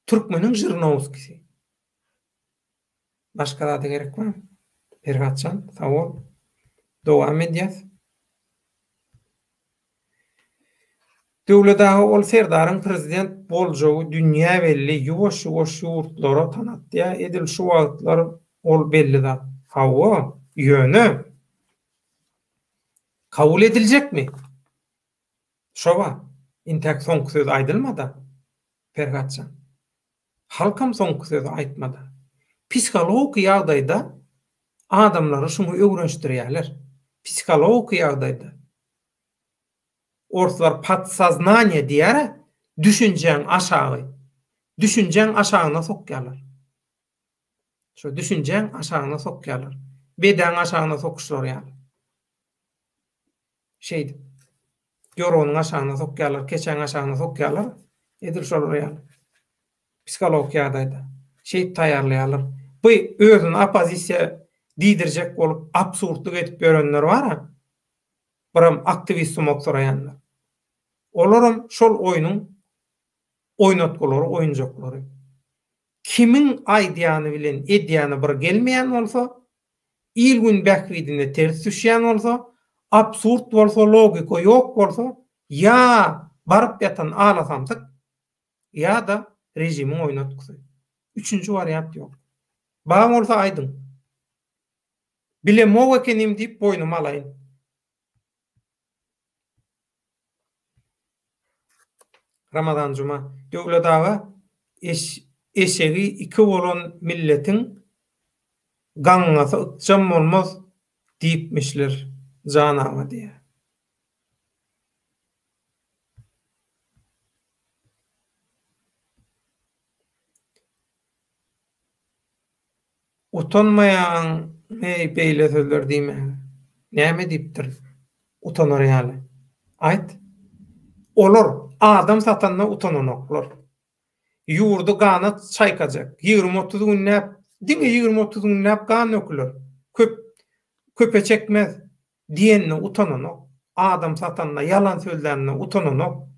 Türkmeniň Jyrnowskisi. Başka da gerek var. Perhatcan, sağ ol. Dowam edýäs. Döwletdagy ol serdaryň prezident boljagy dünýä belli ýuwaş-ýuwaş ýurtlara tanatdy. Edil şu wagtlar ol belli zat. Hawa ýöne kabul ediljekmi? Şowa intak soňky söz aýdylmada. Perhatcan. Halkam soňky söz aýtmada. Psikologik ýagdaýda adamlary şunu öwrenşdirýärler. Psikologik ýagdaýda. Ortalar подсознание diýär, düşünjeň aşagy. Düşünjeň aşagyna sokýarlar. Şo düşünjeň aşagyna sokýarlar. Beden aşagyna sokuşlar ýaly. Şeýdi. Ýoronyň aşagyna sokýarlar, keçeň aşagyna sokýarlar. Edil şolar ýaly. Psikologik ýagdaýda. Şeýit taýýarlaýarlar. Bu özüni opozisiýa diýdirjek bolup absurdlyk edip görenler bar. Biram aktivist olmak sorayanlar. Olaram şol oýnyň oýnatgulary, oýunjaklary. Kimin aýdýany bilen edýany bir gelmeýän bolsa, ilgün bähwidine ters düşýän bolsa, absurd bolsa, logika ýok bolsa, ýa baryp ýatan alasamsyk, ýa da rejimiň oýnatgusy. Üçüncü variant ýok. Baň bolsa aýdyn. Bilemok ekenim diýip boýnuma alaýyn. Ramazan Cuma döwletdagy eşegi iki bolan milletin gaňyňa ıkjam bolmaz diýipmişler janaga diýär. Utanmayan beýle sözler diýme. Näme diýipdir? Utanar ýaly. Aýt. Olar adam satanna utananoklar. Ýurdu gana çaýkajak. 20-30 günnäp, diňe 20-30 günnäp gana öküler. Köpe çekmez diýenne utananok. Adam satanna yalan sözlerine utananok.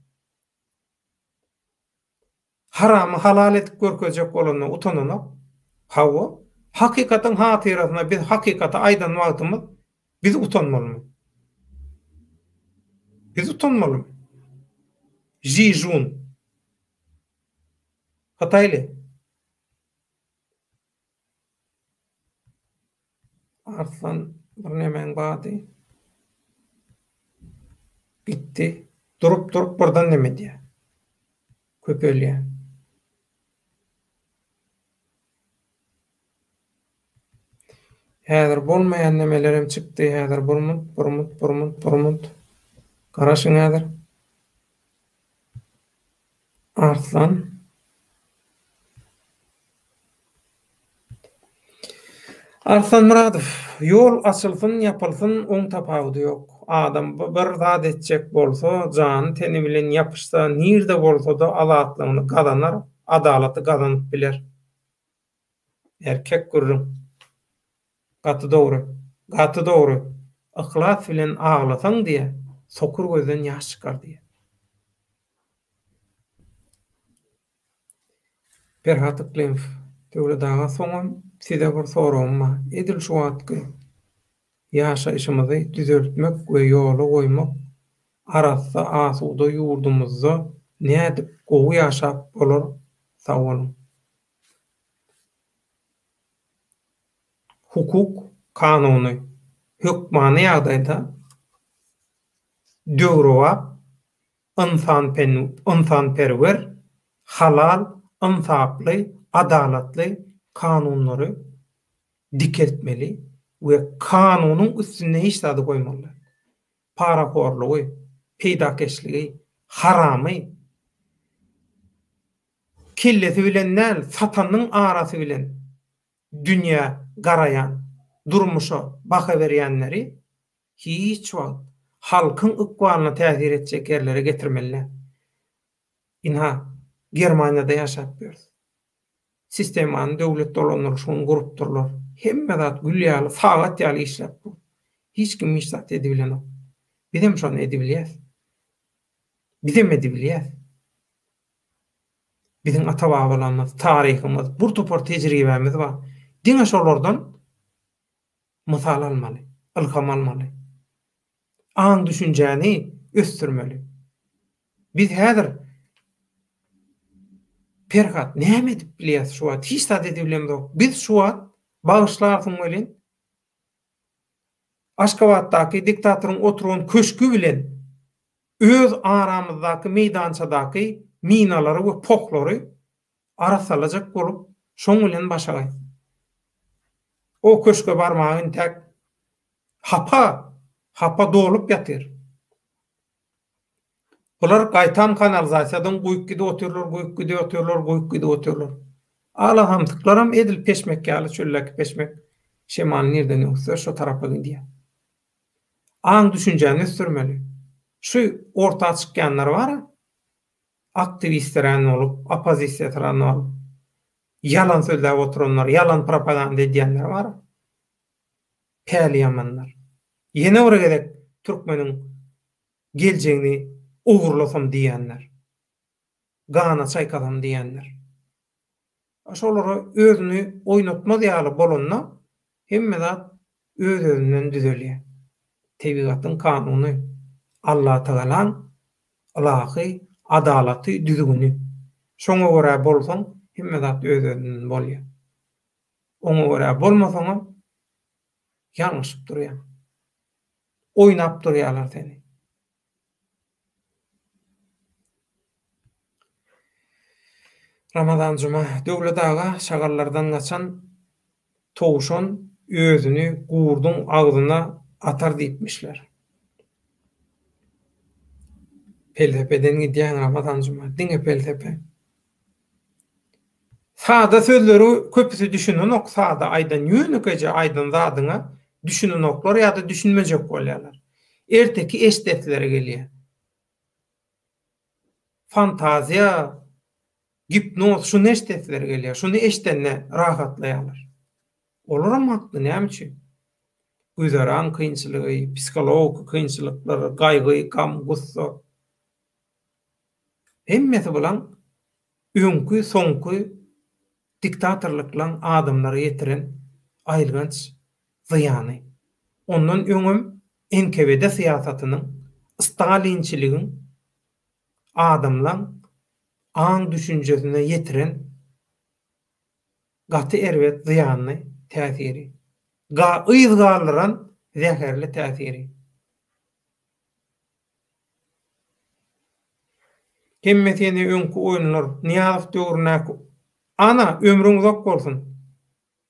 Haramy halal etip görkezek bolanyna utananok. Hawa hakikaten hatyrasına biz hakikata aýdan wagtymyz biz utanmalymy. Biz utanmalymy. Ji Jun. Hataylı. Arslan bir nemen bady. Gitti. Durup buradan demedi. Köpelýär. Häzir bolmaýan nemelerim çykdy. Häzir burmut. Garaşyň häzir. Arslan. Arslan Muradow. Yol açylsyn, ýapylsyn, oň tapawdy ýok. Adam bir zat etjek bolsa, jan teni bilen ýapyşsa, nirde bolsa da azatlygyny gazanar, adalaty gazanyp biler. Erkek gürrüň. Gaty dogry. Ihlas bilen aglasaň diýe, sokur gözden ýaş çykar diýe. Perhatyk Klimf, döwletdagy soňam size bir soragym bar. Edil şu wagtky ýaşaýyşymyzy düzeltmek we ýola goýmak arasda asuda ýurdumyzda nädip gowy ýaşap bolar? Sag bolun. Hukuk kanuny hükmany ýagdaýda döwrewap insan-perwer, halal, insaply, adalatly kanunlary dikeltmeli we kanunyň üstüne hiç zady goýmaly. Parakorlugy, peýdakeşligi, haramy kellesi bilen näl, satanyň arasy bilen dünýä garayan, durmuşa baka berýänleri hiç wagt halkyň ykbalyna täsir etjek yerlere getirmeliler. Inha Germaniýada ýaşap ýörüz. Sistemany döwlet dolanlar şonu grupdurlar. Hemme zat gülýäli, sagat ýaly işläp dur. Hiç kim iş zat edibilen ok. Bizem şonu edibilýäs. Bizem edibilýäs. Bizim ata-babalarymyz, taryhymyz, bir topar tejribemiz bar. Diňe şolardan mysal almaly, ilham almaly. Aň düşünjäni ösdürmeli. Biz häzir Perhat näme edip bilýäs şu wagt? Hiç zat edibilemdi ok. Biz şu wagt bagyşlarsyň bilen Aşgabatdaky diktatoryň oturan köşkü bilen öz aramyzdaky meýdançadaky minalary we poklary arasalajak bolup şoň bilen başagay. O köşke barmagyn tek hapa dolup ýatyr. Bular gaýtan kanalizasiýadan goýup gidip oturlar. Alaham tıklaram edil peşmek ýaly çölleki peşmek. Şemal nerden ýoksa şo tarapa gidýär. Aň düşünjäni sürmeli. Şu orta çykýanlar bar. Aktivistler olup, opozisiýalar olup, yalan sözläp oturanlar, yalan propaganda edýänler bar. Päli ýamanlar. Ýene bir gerek türkmeniň geljegini ugurlasam diýenler. Gana çaýkadam diýenler. Şolary özüni oýnatmaz ýaly bolanna hemme zat öz-özünden düzelýär. Tebigatyň kanuny, Allah Taalaň ahlaky, adalaty düzgünü. Şoňa görä bolsaň hemme zat öz-özünden bolýar. Oňa görä bolmasaň ýalňyşyp durýar. Oýnap durýarlar seni. Ramazan juma döwlet aga şagallardan gaçan towşan özüni gurduň agzyna atar diýipmişler. Peltepeden gidýän Ramazan juma diňe peltepe. Sada sözleri köpüsi düşünen ok sada aýdan ýönükece aýdan zadyňa düşünen oklar ýa-da düşünmejek bolýarlar. Erteki eşdetlere gelýär. Fantaziýa, gipnoz şu eşdetlere gelýär. Şunu eşdenle rahatlaýarlar. Olaram hakly näme? Güzaran kynçylygy, psikologik kynçylyklar, gaýgy, gam, gussa. Hemmesi bilen öňkü, soňky diktatorlyklan adamlary ýetiren aýlganç zyany. Ondan öňüm NKVD siýasatynyň, Stalinçiligiň adamlaň aň düşünjesine ýetiren gaty erwet zyany täsiri. Ýyzgarlaran zäherli täsiri. Hemmetini öňkü oýunlar, Niýazow döwrüne ana ömrüň uzak bolsun.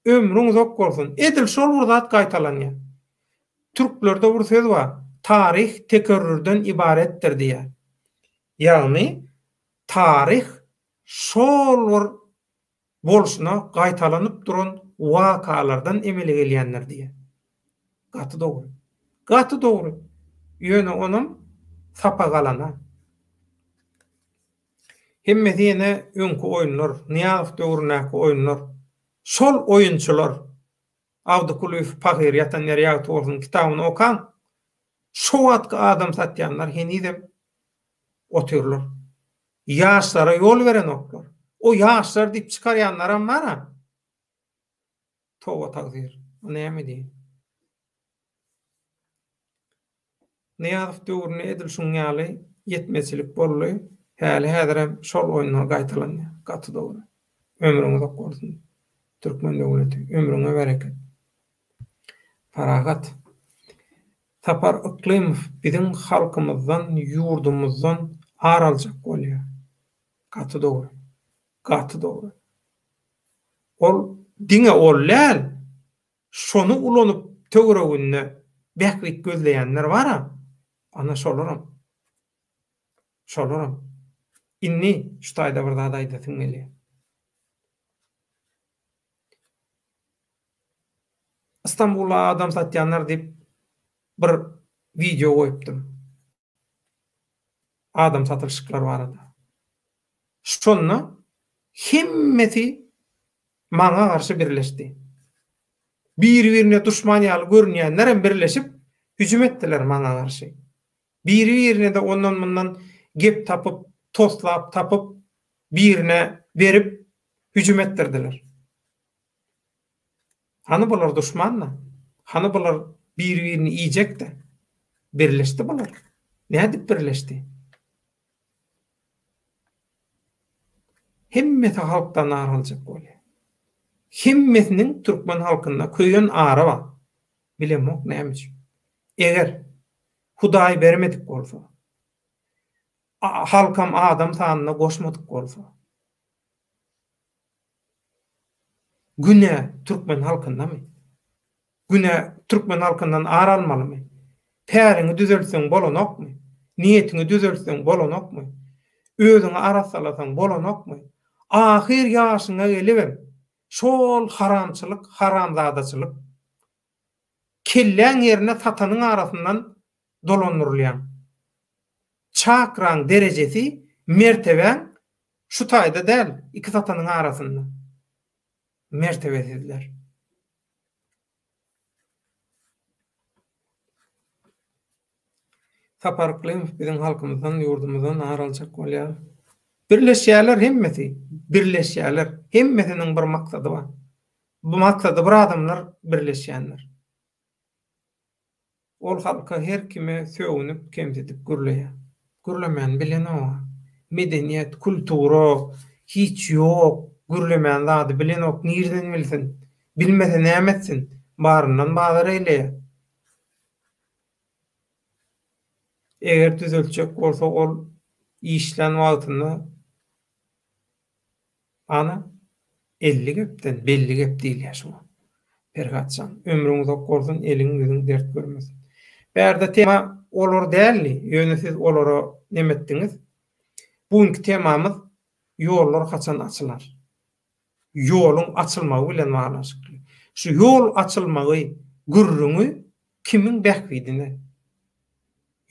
Ömrüň uzak bolsun. Edil şol bir zat gaýtalanýar. Türklerde bir söz bar. Tarih tekerrürden ibaretdir diýär. Ýagny tarih şol bir bolşuna gaýtalanyp duran wakalardan emele gelýänler diýär. Gaty dogry. Gaty dogry. Ýöne onum sapa galana. Hemmesi ýene öňkü oýunlar, Niýazow döwründäki oýunlar. Şol oýunçylar Awdukulýew Pahyr ýatan ýerýä toýgyň kitabyny okan. Şo wagtky adam satýanlar henizem oturlar. Ýaşlara ýol beren oklar. O ýaşlar diýip çykarýanlar mara. Towa tagzir. Näme diýin? Niýazow döwrüne edil şuňaly ýetmeçilik bolly. Häzirem şol oýunlar gaýtalanýar. Gaty dogry. Ömrüň uzak bolsun. Türkmen döwleti, ömrüňe bereket. Faragat. Tapar Iklimov biziň halkymyzdan, ýurdumyzdan araljak bolýar. Gaty dogry. Gaty dogry. Ol diňe ollal şonu ulanyp töwereginde bäkwit gözleýänler bara. Ana şolaram. Inni şu taýda bir zat aýdasyň gelýär. İstanbul'a adam satyanlar diýip bir video goýupdym. Adam satylşyklar barada. Şonu hemmeti maňa garşy birleşdi. Bir-birine düşman ýaly görünýänler birleşip hüjüm etdiler maňa garşy. Bir-birine de ondan bundan gep tapyp, toslap tapyp birine berip hüjüm etdirdiler. Hani bular düşmanla? Hani bular bir-birini iyicek de birleşdi bular. Nädip birleşdi? Hemmeti halkdan araljak bolýar. Hemmetiniň türkmen halkynda köýen ara bar. Bilemok näme? Eger Hudaý bermedik bolsa, halkam adam sanyna goşmadyk bolsa, güne türkmen halkynda mı? Güne türkmen halkyndan aralmalymy? Päriňi düzeltseň bolanokmy? Niýetiňi düzeltseň bolanokmy? Özüňi arasalasaň bolanokmy? Ahir ýaşyňa gelibem şol haramçylyk, haramzadaçylyk kelläň ýerine satanyň arasyndan dolanyrylýan. Çakraň derejesi, merteben şu taýda däl, iki satanyň arasynda. Mertebesizler. Saparklym biziň halkymyzdan, ýurdumyzdan araljak bolýar. Birleşýärler hemmeti, birleşýärler. Hemmetiniň bir maksady bar. Bu maksady bir adamlar birleşýänler. Ol halka her kime söýünip kemsetip gürleýär. Gürlemän bilen o. Medeniýet, kultura hiç ýok. Gürlemän zady bilen ok, nirden bilsin. Bilmese näme etsin? Baryndan bazar eýleýär. Eger düzeltjek bolsa ol işlen wagtynda ana 50 gepden belli gep diýil ýaşa. Pergatsan ömrüňiz ok bolsun, eliňiziň dert görmesin. Bärde tema olar däldi. Ýöne siz olara näme etdiňiz? Buňky temamyz ýollar haçan açylar. Ýoluň açylmagy bilen baglanşykly. Şu ýol açylmagy gürrüňi kimiň bähbidine?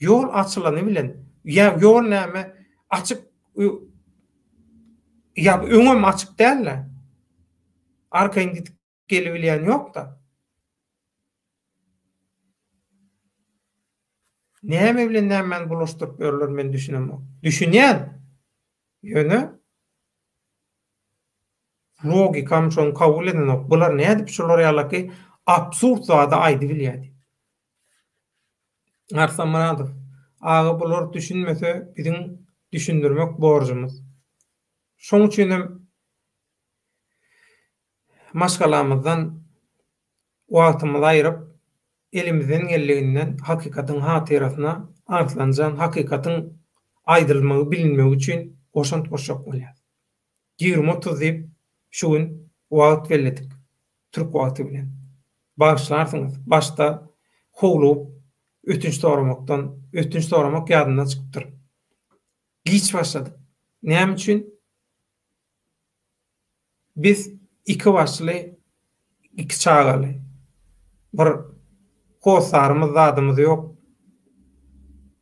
Ýol açylany bilen, ýa ýol näme açyk ýa öňem açyk däl. Arkaň gidip gelip bilýän ýok da. Näme bilen näme bulaşdyryp berler men düşünemem. Düşünýän ýöne logikam şoň kabul edenok. Bular nädip şolar ýalaky absurd zada aýdy bilýär. Arslan Muradow, aga bular düşünmese biziň düşündirmek borjumyz. Şoň üçin hem maşgalamyzdan wagtymyzy aýryp elimizden geldiginden hakikatyň hatyrasyna artlanjan hakikatyň aýdylmagy bilinmegi üçin goşant goşak bolýar. 20-30 diýip şu gün wagt belledik. Türk wagty bilen. Başlarsyňyz. Başta howlup ötünç soramak ýadyndan çykypdyr. Giç başladyk. Näme üçin? Biz iki başly, iki çağaly. Bir kosarymyz zadymyz ýok.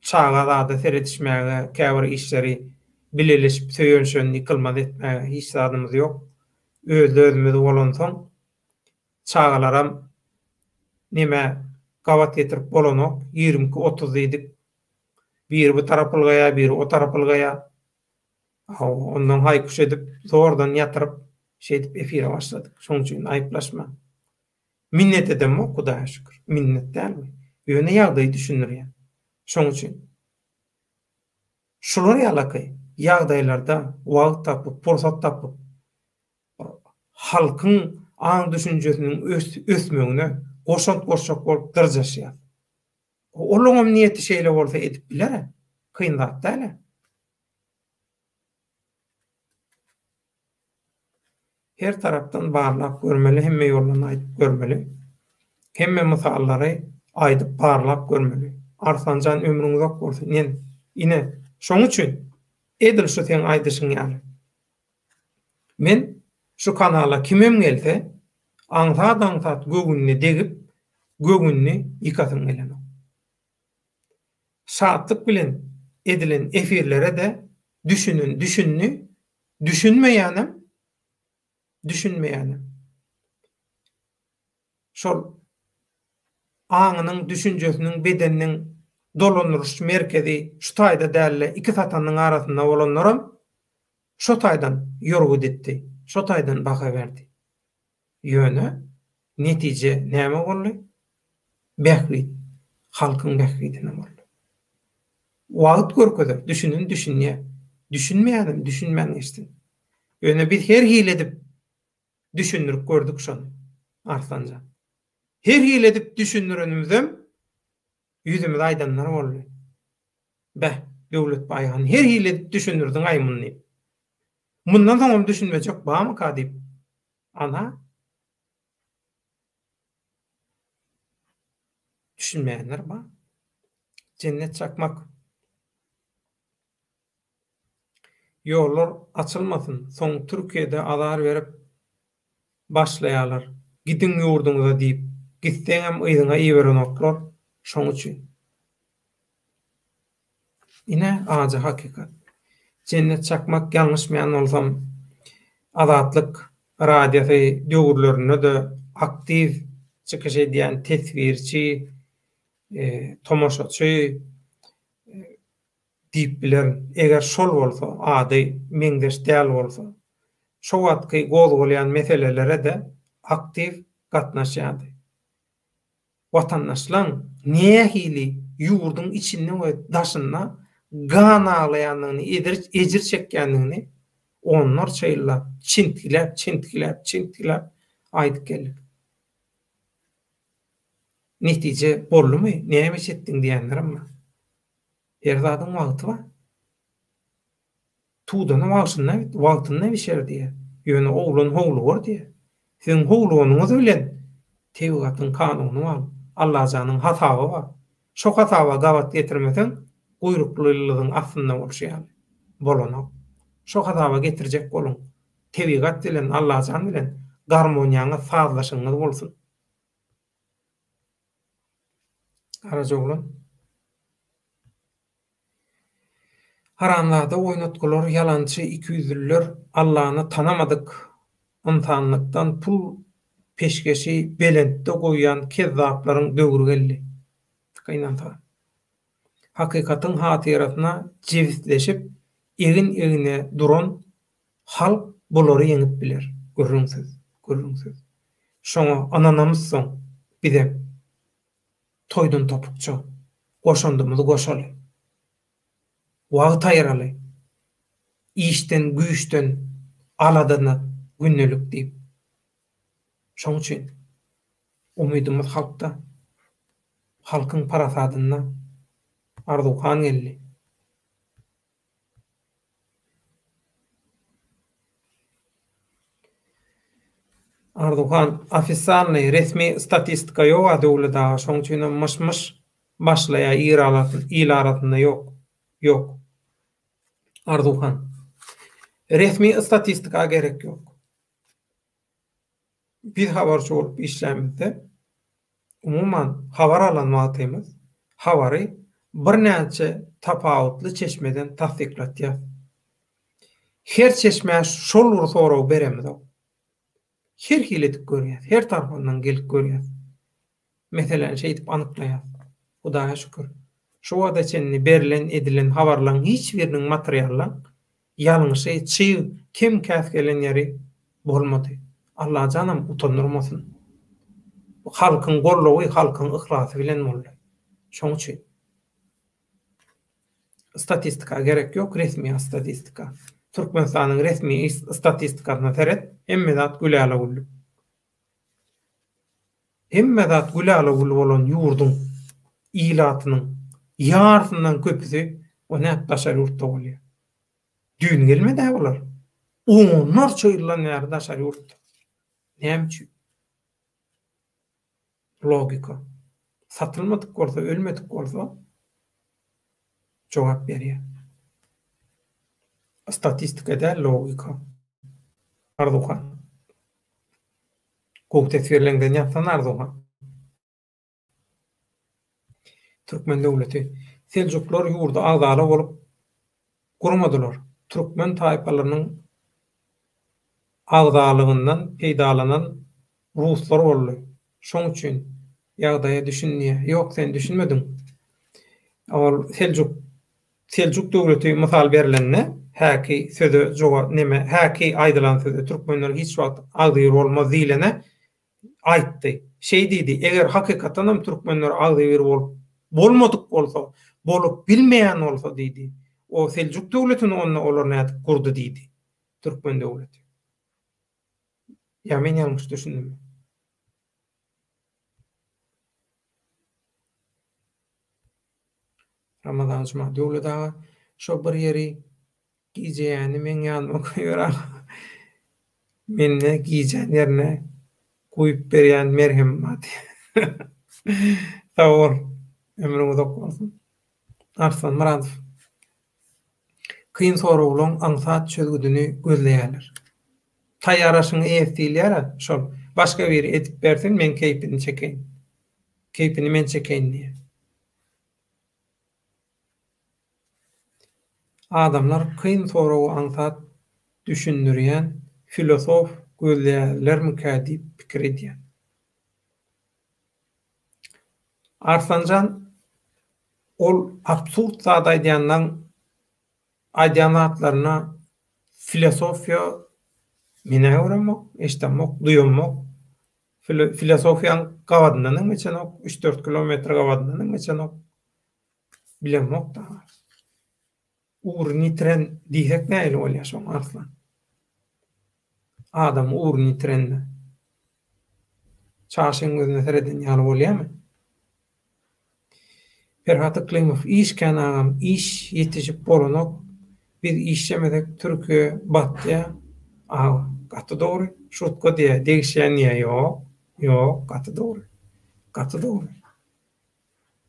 Çağa zada seretişmäge, käbir işleri bileleşip söýönşönni kılmaz etmäge hiç zadymyz ýok. Özümizde bolan soň çağalaram nime gabat getirip bolanok 20-30 diýdik. Bir bu tarapylgaya, bir o tarapylgaya. Ondan haýkuş edip, zordan ýatyryp, şeýdip efire başladyk. Şoň üçin aýplaşma. Minnet edem o, Hudaýa şükür. Minnet dälmi? Ýöne ýagdaýy düşünürýär. Şoň üçin. Şular ýalaky ýagdaýlarda wagt tapyp, pursat tapyp, halkyň aň düşünjesiniň ösmegine goşant goşak bolup dyrjaşýar. Olaňam niýeti şeýle bolsa edip biler. Kyndat däl. Her tarapdan barlap görmeli, hemme ýollarny aýdyp görmeli. Hemme mysallary aýdyp barlap görmeli. Arslanjan ömrüňiz ok bolsa, ine şoň üçin edil şu sen aýdyşyň ýaly. Men şu kanala kimem gelse Aňsat gögünni degip, gögünni ýykasyň gelen. Şatlyk bilen edilen efirlere de düşünni, düşünmeýänem. Şol aňynyň, düşünjesiniň, bedeniniň dolanýaryş merkezi şu taýda dälle iki satanyň arasynda bolanlaram şu taýdan ýorgu ditdi. Şu taýdan baka berdi. Ýöne netije näme boldy? Bähri, halkyň bähridine boldy. Wagt görkezler, düşünýär. Düşünmeýänim, düşünmän geçdim. Ýöne biz her hile edip düşünürük gördük şonu. Arslanca. Her hile edip düşünürünümizem yüzümüz aýdanlar boldy. Döwlet baýhan her hile edip düşünürdüň aýmyny. Mundan soň düşünme jok barmy ka diýip. Ana düşünmeýänler bar. Cennet çakmak. Ýollar açylmasyn. Soň Türkiýede azar berip başlaýarlar. Gidin ýurduňyza diýip, gitseňem ýygyňa ýeberen oklar şoň üçin. Ine aja hakikat. Cennet çakmak ýalňyşmaýan bolsam, Azatlyk radiosy döwürlerine de aktiv çykyş edýän tesvirçi, tomoşaçy diýip bilen, eger şol bolsa, ady meňdeş däl bolsa, şo wagtky gozgolýan meselelere de aktiv gatnaşýardy. Watandaşlaryň nähili ýurduň içinde we daşynda gan aglaýanlygyny, ejir çekýänligini onlar çaýlap, çintkilep aýdyp gelip. Netije boldumy? Näme etdiň diýenlerim. Her zadyň wagty bar. Tuğdana wagtyna bişer diýe. Ýöne oğlun howlu bor diýe. Sen howlugyňyz bilen Tewgatyň kanuny bar. Allah janyň hataby bar. Şo hataby gawat getirmesen, guýruklylygyň aslynda bolşýar. Bolanok. Şo hataby getirjek bolun. Tewgat bilen Allah jan bilen garmoniýaňyz fazlaşyňyz bolsun. Arajoglan haramlarda oýnatgylar, ýalançy, ikiyüzlüler, Allahny tanamadyk, insanlykdan pul peşkeşi belentde goýan kezzaplaryň döwrü geldi. Kynanta. Hakikatyň hatyratyna jewitleşip, egin-egine duran halk bulary ýeňip biler. Görüňsiz. Şoňa ananamyzsyň, bize toýdun topukça, goşandymyzy goşaly. Wagt aýraly. İşden, güýçden aladyny günnelik diýip. Şoň üçin umydymyz halkda, halkyň parasadyna arzukan geldi. Arduhan ofisalny resmi statistika ýok döwlete, şoň üçin myş başlaýa ýylaratynda ýok. Arduhan resmi statistika gerek ýok. Biz habarçy bolup işlemizde umumyň habar alan wagtymyz habary bir näçe tapawutly çeşmeden tasdiklatýar. Her çeşme şol soraw beremez. Her hilet görýär, her tarapyndan gelip görýär. Meselen şeýdip anyklaýar. Hudaýa şükür. Şu wagtda çenni berilen edilen habarlaryň hiç biriniň materiallaryň ýalňyşy, kim käsgelen ýeri bolmady. Allah janam utanyrmasyn. Bu halkyň gollawy, halkyň ihlasy bilen boldy. Şoň üçin statistika gerek ýok, resmi statistika. Türkmenistanyň resmi statistikasyna teret hemme zat güläle bolan ýurdun ilatynyň ýartyndan köpüsi o näpdaşar ýurtda bolýar. Düýün gelmedi bolar. Onlarça ýyllar näpdaşar ýurtda. Näme üçin? Logika. Satylmadyk bolsa, ölmedik bolsa jogap berýär. Statistikada logika. Arduhan. Gowuk tesbirlengden ýatsan arzuga. Türkmen döwleti Seljuklar ýurda agzala bolup gurmadylar. Türkmen taýpalarynyň agzalygyndan peýdalanan ruslar boldy. Şoň üçin ýagdaýa düşünýär. Ýok, sen düşünmediň. Ol Seljuk döwleti mysal berilende häki söze jogap neme häki aýdylan söze türkmenler hiç wagt agdyr bolmaz diýlene aýtdy. Şey diýdi, eger hakykatan hem türkmenler agdyr bolmadyk bolsa, bolup bilmeýän bolsa diýdi. O Seljuk döwletini olar näde kurdy diýdi. Türkmen döwleti. Ya men ýalňyş düşündüm. Ramazan Cuma döwleti şo bir ýeri giýjäni men ýanyma koýar. Menne giýjän ýerine koýup berýän merhemat. Sag ol, ömrüň uzak bolsun. Arslan Muradow. Kıyın soraglaryň aňsat çözgüdüni gözleýärler. Taýyaraşyňy esdiler, şol başga biri edip bersin, men keypini çekeýin. Keypini men çekeýin diýe. Adamlar kıyın soragy aňsat düşündürýän filosof gözleýärler mükadip pikir edýär. Arslanjan ol absurd zat aýdýandan aýdýanatlaryna filosofiýa mene öwrenmek, eşitmek, duýmak. Filosofiýanyň gawadynyň içine 3-4 kilometr gawadynyň içine bilenmek da. Urnitren diýsek näle bolýar şoň arslan? Adam urnitrenle. Çarşyň gözüne sereden ýaly bolýarmy? Ferhat Klimov işken agam iş yetişip bolanok bir işlemedek Türkiye batya katı doğru şutko diye değişen niye yok katı doğru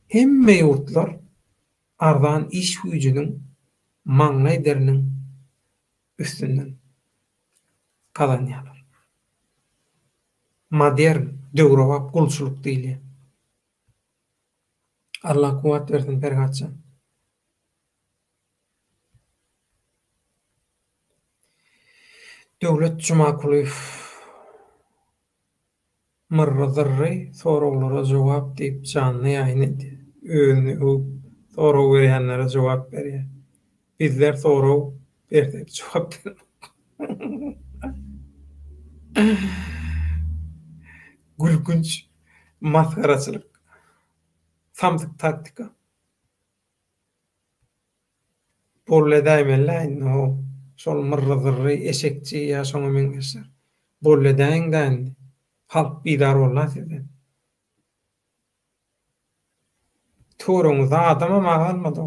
hemme yurtlar ardan iş gücünün maňly derinin üstünden kalanýarlar. Modern döwrewap gulçuluk diýilýär. Allah kuwat versin Ferhatcan. Döwlet Jumakuliýew Mırrızırry soraglara jogap diýip canly ýaýyn etdi. Özüni sorag berýänlere jogap berýär. Bizler sorag bersek jogap gülkünç maskaraçylyk. Samdyk taktika. Bolle daýmella no şol mırrızırry eşekçi ýa şoňa meňzeşler. Bolle daýyndan halk bidar bollar sizden. Toruňyza adama magalmady.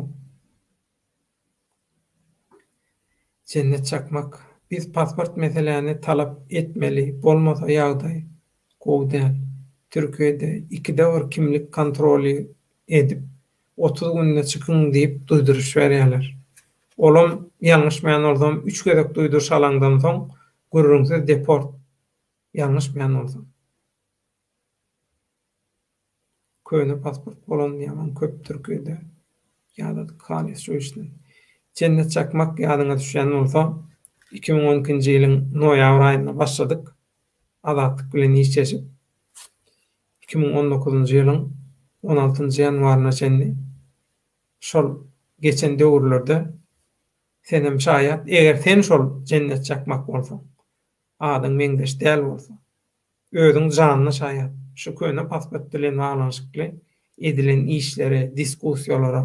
Cennet çakmak. Biz pasport meselelerini talap etmeli. Bolmasa ýagdaý gowdan. Türkiýede 2 däwr kimlik kontroli edip 30 günde çıkın diýip duýduruş berýärler. Olam ýalňyş meýan oldum 3 gezek duýduruş alangdan soň görüňse deport. Ýalňyş meýan oldum. Köýne pasport bolan ýaman köp Türkiýede ýa-da kalis şu işden. Cennet çakmak ýadyňa düşýän bolsa 2012-nji ýylyň noýabr aýynda başladyk. Azatlyk bilen iş çeşip 2019-njy ýylyň 16-njy ýanwaryna çenli şol geçen döwürlerde senem şaýat eger sen şol cennet çakmak bolsaň adyň meňdeş däl bolsa özüň janyny şaýat şu köýne pasport bilen baglanşykly edilen işlere, diskussiýalara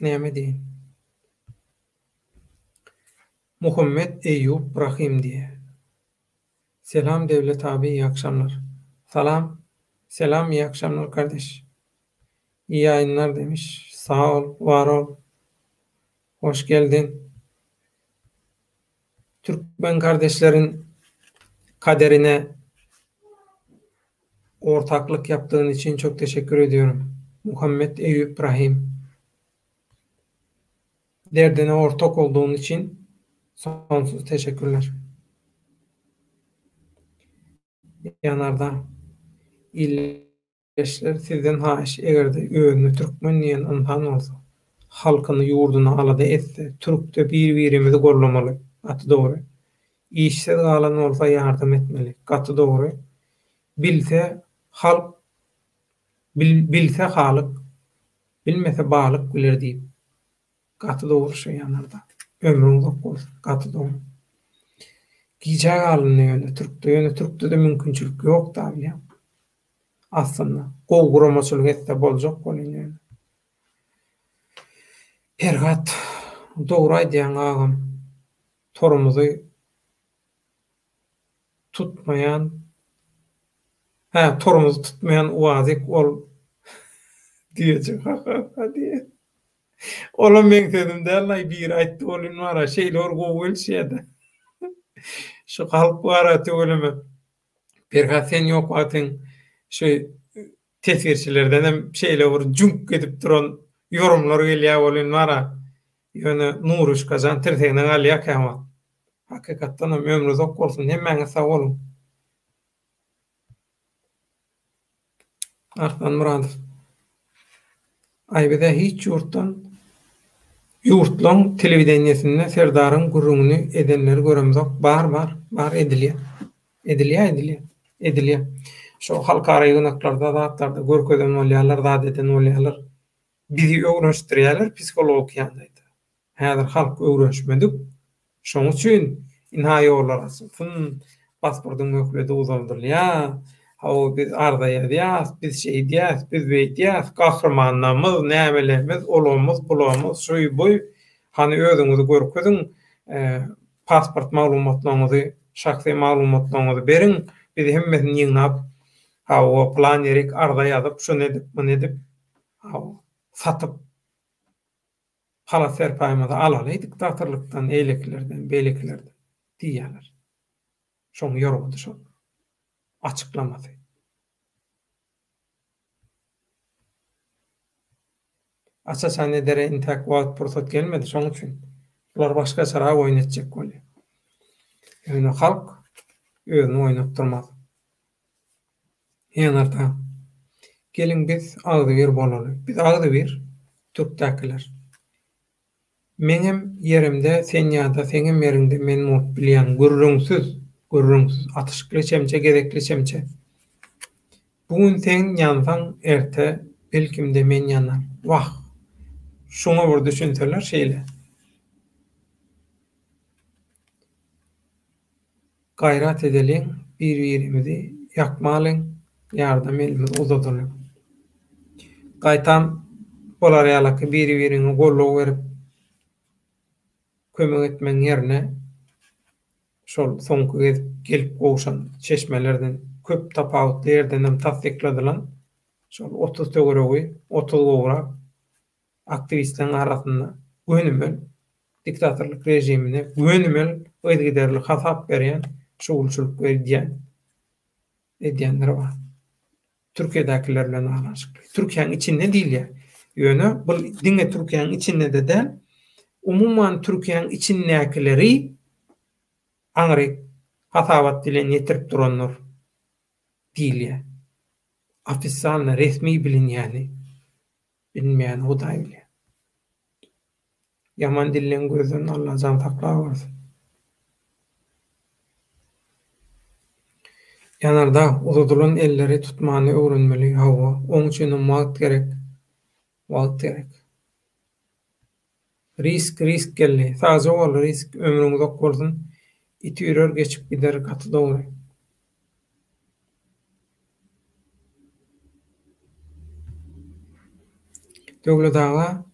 näme diýin? Muhammed Eyyub Brahim diye. Selam Devlet abi, iyi akşamlar. Selam, iyi akşamlar kardeş. İyi yayınlar demiş. Sağ ol, var ol. Hoş geldin. Türkmen kardeşlerin kaderine ortaklık yaptığın için çok teşekkür ediyorum. Muhammed Eyyub Brahim. Derdine ortak olduğun için Sonsuz teşekkürler. Yanarda illeşler sizden haş egerde öňüne türkmen diýen ynhan bolsa, halkyny ýurduna alada etse, türkde bir-birimizi gorlamaly. Gaty dogry. İşsiz galan bolsa ýardam etmeli. Gaty dogry. Bilse halk, bilse halyk, bilmese balyk biler diýip. Gaty dogry şu ýanarda. Ömrüň uzak bolsun. Gaty dogry. Giýje galyny ýöne türkde de mümkinçilik ýok da bilýän. Aslında gowguramaçylyk etse boljak bolýan. Herhat dogry aýdýan agam torumuzy tutmayan, torumuzy tutmayan uwazyk ol diýecek. Hadi. Ola men dedim däl bir aýtdy bolyn wara şeýler gowy gelşýärdi. Şu halk wara tögeleme. Herhat sen ýok atyn şu tesirçilerden hem şeýle bir junk edip duran yorumlar gelýär bolyn wara. Ýöne Nuruş kazan tirtegine galýar käma. Hakykatdan hem ömrü uzak bolsun. Hemmeňe sag bolun. Artan Muradov. Aýbede hiç ýurtlaň telewideniyesinde serdaryň gurrungyny edenleri göremzok. Bar edilýär. Şo halkara ýygnaklarda zatlarda görkezden bolýarlar, zat eden bolýarlar. Bizi öwrenişdirýärler psikolog ýandaýda. Häzir halk öwrenişmedik. Şoň üçin inha ýollar asyn. Pasportyň möhürledi uzaldyrylýar. Hawa biz ardaýar, biz şeýdýär, biz beýdýär, gahrymannamyz, nämelerimiz, olamyz, bulamyz, şuý bu. Hani özüňizi görkezin, pasport maglumatlaryňyzy, şahsy maglumatlaryňyzy beriň, biz hemmesini ýygnap, hawa plan ýerik arda ýazyp, şunu edip, bunu edip, satyp hala serpaýmada alaly diktatorlukdan, eýleklerden, beýleklerden diýýärler. Şoň ýorgady şo. Açıklaması. Asasan edere intak wagt pursat gelmedi şoň üçin. Bular başga çara oýnatjak bolýar. Ýöne halk özüni oýnap durmaz. Ýanarda gelin biz agdyr bolaly. Biz agdyr türkdäkiler. Meňem ýerimde sen ýa-da seňem ýerinde men mut bilýän gurrunsyz atışykly çemçe, gerekli çemçe. Bugün sen yansan erte belkimde men yanar. Vah! Şuna bir düşünseler şeýle. Gayrat edelim, bir-birimizi ýakmalyň, ýardam elimizi uzadylyň. Gaýtam bolar ýalyky bir-birini gollap berip kömek etmeň ýerine şol soňky gelip gowşan çeşmelerden köp tapawutly ýerden hem tasdikladylan şol 30 töwereği 30 gowrak aktivistleriň arasynda gönümel diktatorluk rejimine gönümel öýgiderli hasap berýän şowulçuluk edýänler bar. Türkiýedäkiler bilen araşyk. Türkiýanyň içinde diýilýär. Ýöne bu diňe Türkiýanyň içinde de umumyň Türkiýanyň içindekileri Angry hasabat dilen yetirip duranlar diýilýär. Ofisialny resmi bilinýäni bilmeýän hudaý bilýär. Yaman dillen gözden Allah jan saklap bolsun. Ýanarda uzadylan elleri tutmany öwrenmeli hawa. Oň üçin wagt gerek. Risk geldi. Sazy ol risk ömrüňiz uzak bolsun. İtürer geçip gider gaty dogry. Döwletaga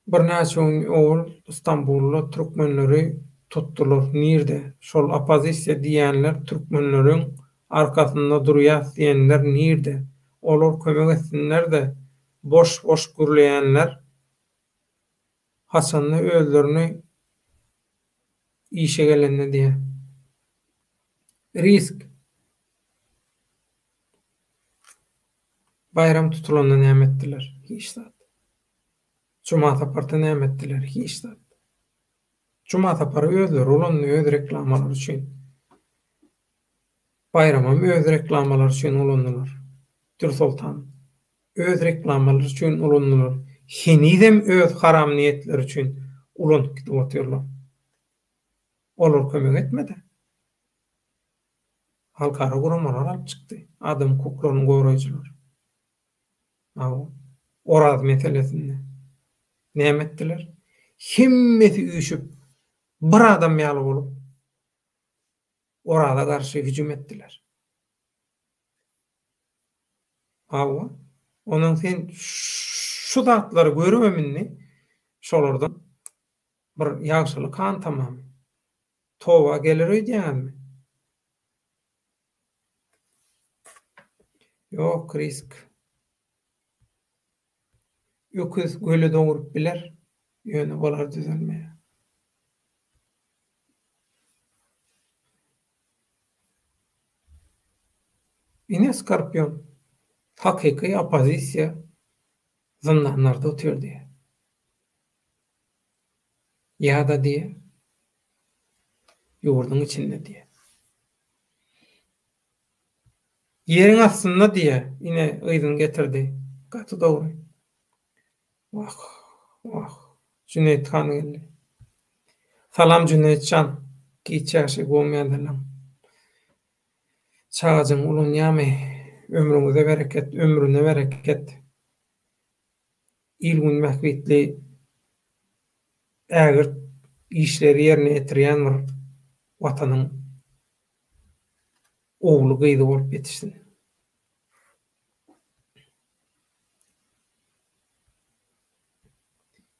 bir näçe ol İstanbulda türkmenleri tutdular. Nirde? Şol opozisiýa diýenler türkmenleriň arkasynda durýar diýenler nirde? Olar kömek etsinler de boş gürleýänler Hasanly özlerini işe gelende diye. Risk. Bayram tutulanda näme etdiler? Hiç zat. Cuma taparta näme etdiler? Hiç zat. Cuma tapary özleri ulan öz reklamalar üçin. Bayramam öz reklamalar üçin ulandylar. Dür Sultan öz reklamalar üçin ulandylar. Hinidem öz haram niyetler üçin ulan gidip otyrlar. Olar kömek etmedi. Halkara guramalar alıp çykdy. Adam hukuklaryny goraýjylar. Oraz meselesinde. Näme etdiler? Himmeti üýüşüp bir adam ýaly bolup orada garşy hüjüm etdiler. Onuň sen şu zatlary görmeminni şolardan bir ýagşylyk kan tamam. Towa gelir öýdýänmi? Ýok, risk. Ýöküz göle doňurup biler, ýöne bolar düzelmeýär. Ine Skorpion hakyky opozisiýa zyndanlarda otyrdy. Ýa-da diýe, ýurdun içinde diýe. Ýeriň astynda diýe, ine ýygyny getirdi. Gaty dogry. Wah. Cüneyt Han geldi. Salam Cüneytcan. Giçäşi bolmaýandylar. Çağajyň ulun ýamy, ömrüňize bereket, ömrüne bereket. İlgün mähbetli ägir işleri ýerine ýetirýän bir watanyň ogly gyýdy bolup ýetişsin.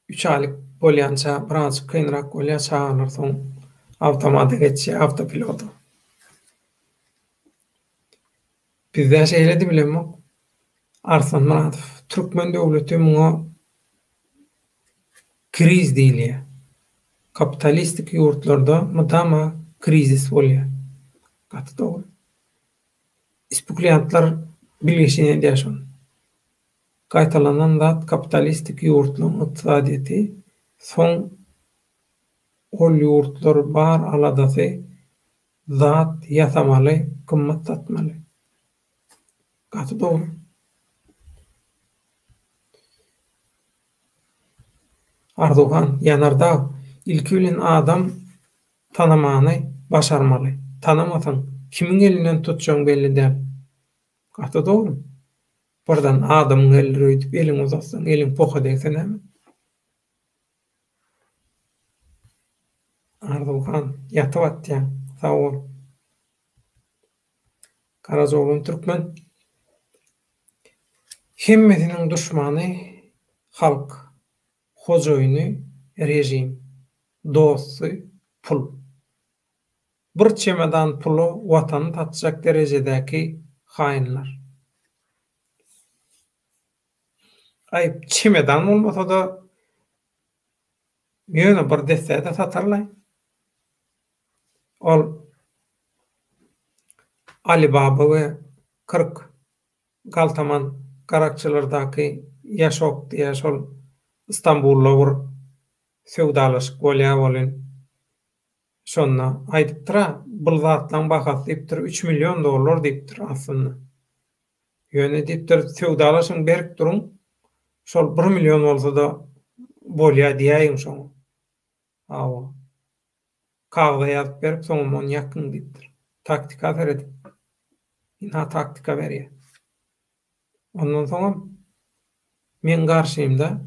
Üç aylyk bolýança biraz kynrak bolýar çağlar soň awtomatik geçýär, awtopilotu. Bizde şeýledi bilenmi? Arslan Muradow, Türkmen döwleti muňa kriz diýilýär. Kapitalistik ýurtlarda mudama krizis bolýar. Gaty dogry. Spekuliantlar bilgeşine diýýär. Gaýtalanan zat kapitalistik ýurtlaryň ykdysadyety soň ol ýurtlar bar aladasy zat ýasamaly, kymmat satmaly. Gaty dogry. Ardogan ýanarda ilki bilen adam tanamany başarmaly. Tanamasaň kimiň elinden tutjaň belli däl. Gaty dogry. Birden adam gelir öýdüp eliň uzatsaň, eliň poha degsen näme? Ardogan ýatyp atýan, sag bol. Karazoglun Türkmen hemmetiniň duşmany halk, hojaýyny rejim, dosty pul. Bir çemedan pulu watan tatjak derejedäki haýynlar. Aýyp çemedan bolmasa da ýöne bir destede satarlar. Ol Ali Baba we 40 Galtaman karakçylardaky ýaşok diýär şol İstanbul'la bir sewdalaşyk bolýar bolan. Şonna aýdypdyr, bu zatlaň bahasy diýipdir $3 milyon diýipdir aslynda. Ýöne diýipdir, sewdalaşyň berip duruň, şol 1 milyon bolsa da bolýar diýäýin şoň. Kagda ýazyp berip soňam onu ýakyn diýipdir. Taktika berdi. Ina taktika berýär. Ondan soň men garşymda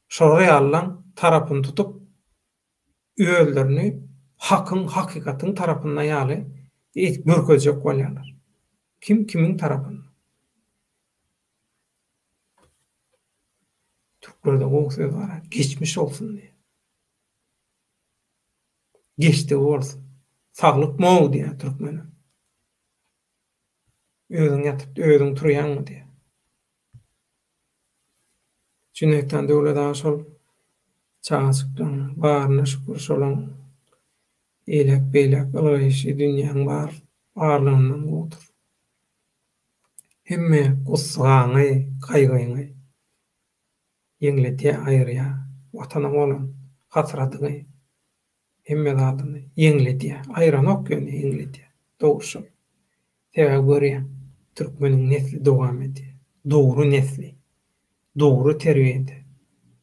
şo reallaň tarapyny tutup öýlerini hakykatyň tarapyna ýaly görkezjek bolýarlar. Kim kimiň tarapyna? Türklerde goň söz bar, geçmiş olsun diýe. Geçdi bolsun. Saglyk mow diýär türkmen. Özüň ýatyp, özüň turýanmy diýär. Cüneytden döwlet şol çağçykdan baryna şükür şolaň elek belek ýaşy dünýäň barlygyndan goýdur. Hemme gusgaňy, gaýgyňy ýeňlete aýrýa, watana bolan hasratyny Hemme zadyny ýeňlediýär. Aýran okýany ýeňlediýär. Doguşy. Sebäp görýär. Türkmeniň nesli dowam edýär. Dogry nesli. Dogry terbiýede.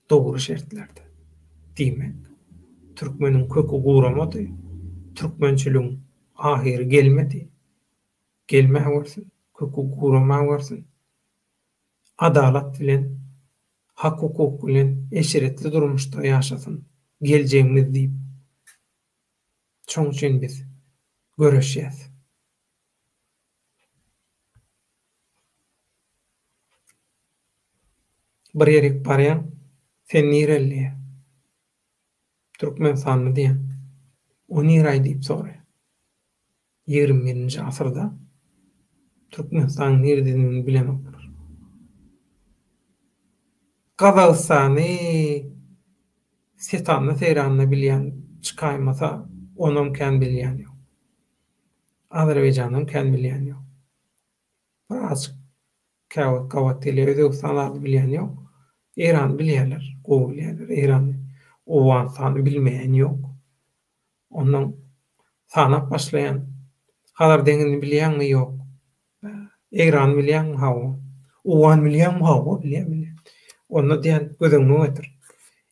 Dogry şertlerde. Diýmek. Türkmeniň kökü guramady. Türkmençiligiň ahyry gelmedi. Gelmäge bolsun. Kökü guramagy bolsun. Adalat bilen, hak hukuk bilen eşeretli durmuşda ýaşasyn. Geljeğimiz diýip. Çoň üçin biz göreşýäs. Bir ýerek barýan, sen nirelliýe? Türkmen sanly diýen. O niräý diýip soraýar. 21-nji asyrda Türkmenistan nerediğini bilen olur. Kazakstany setanly seyranly bilýän çykaýmasa, onam kän bilýän ýok. Azerbaýjanyň kän bilýän ýok. Biraz kawat Özbekistanly bilýän ýok. Iran bilýärler, gowy bilýärler. Iran owan sany bilmeýän ýok. Ondan sanap başlayan Hazar deňini bilýänmi ýok. Iran bilýänmi hawa. Owan bilýänmi hawa bilýän. Onda diýen gözüňi öter.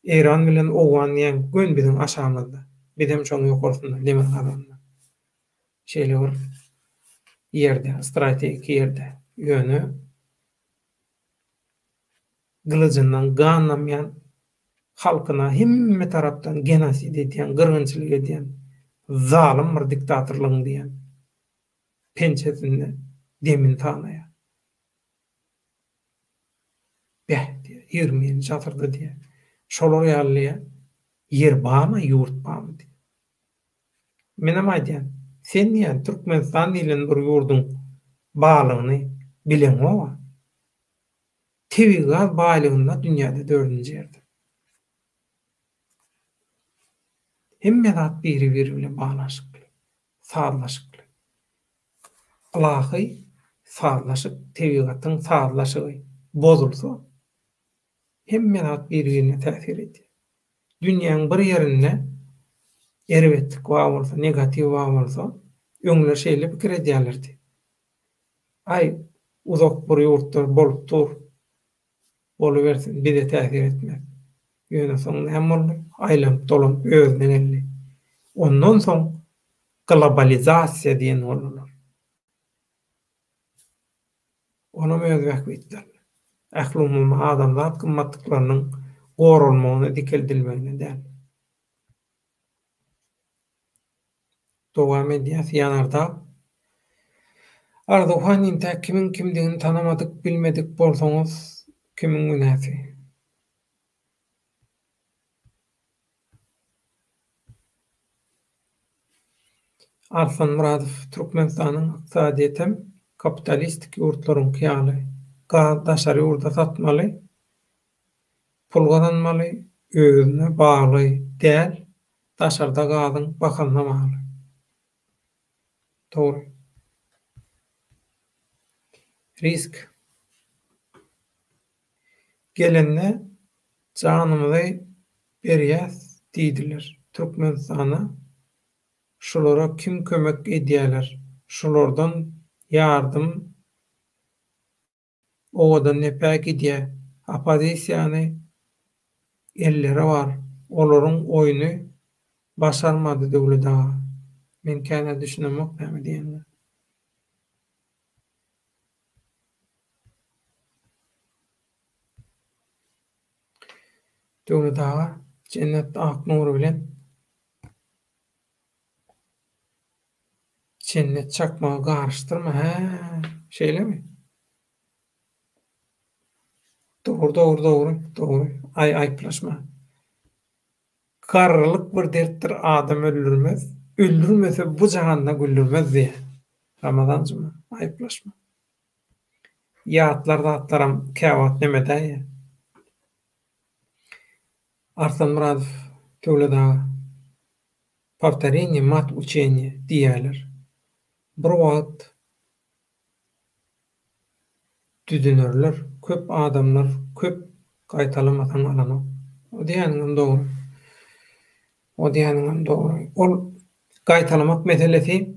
Iran bilen owan ýan gün biziň aşamyzda. Bizem çoň ýokarsynda demek adamlar. Şeýle bir ýerde, strategik ýerde ýöne gylyjyndan ganamyan halkyna hemme tarapdan genosid edýän, gyrgynçylyk edýän, zalim bir diktatorlyk diýen pençesinde demin tanaýar. Bäh, 20-nji asyrda diýer. Şolar ýalyýar. Yer barmy, ýurt barmy diýer. Menem aýdýan, sen ýa Türkmenistan diýilen bir ýurdun baglygyny bilenmi? Tebiga baýlygynda dünýäde 4-nji ýerde. Hemme zat biri-biri bilen baglaşyk, sazlaşyk. Alaky sazlaşyk, tebigatyň sazlaşygy bozulsa, hemme zat biri-birine täsir edýär. Dünýäň bir ýerinde erebetlik bar bolsa, negativ bar bolsa, öňler şeýle pikir edýärlerdi. Ay, uzak bir ýurtda bolup dur, boluversin, bize täsir etmez. Ýöne soň näme boldy? Aýlanyp dolanyp özüne geldi. Ondan soň globalizasiýa diýen bolýar. Ona özbek bitler. Ählumyň adamlar kymmatlyklarynyň gorulmagyna dikeldilmegine däl. Dowam edýär ýanarda. Arda hanynta kimin kimdigini tanamadyk, bilmedik bolsaňyz, kimin günäsi? Arslan Muradow Türkmenistanyň ykdysadyýetem kapitalistik ýurtlaryň kyýaly. Gaz daşary ýurda satmaly, pul gazanmaly, özüne bagly däl, daşarda gazyň bakanlamaly. Tory. Risk. Gelenne canymyzy berýäs diýdiler. Türkmenistana şolara kim kömek edýärler? Şolardan ýardym owadan nepä gidýär. Opozisiýany elleri var. Olaryň oýuny başarmady döwlet ağa. Men käne düşünemek näme diýenler. Döwlet ağa cennet ak nuru bilen cennet çakmagy garşdyrma, şeýlemi? Doğru. Ayplaşma. Kararlyk bir dertdir, adam öldürmez. Öldürmese bu jahanda güldürmez diye. Ramazanjyma, ayplaşma. Ýatlarda atlaram käwat nemedäýe. Arslan Muradow döwlet ağa. Повторение мат учение diýerler. Bir wagt düdünerler, köp adamlar, köp gaýtalamadan alany. O diýeniň dogry. O diýeniňem dogry. Ol gaýtalamak meselesi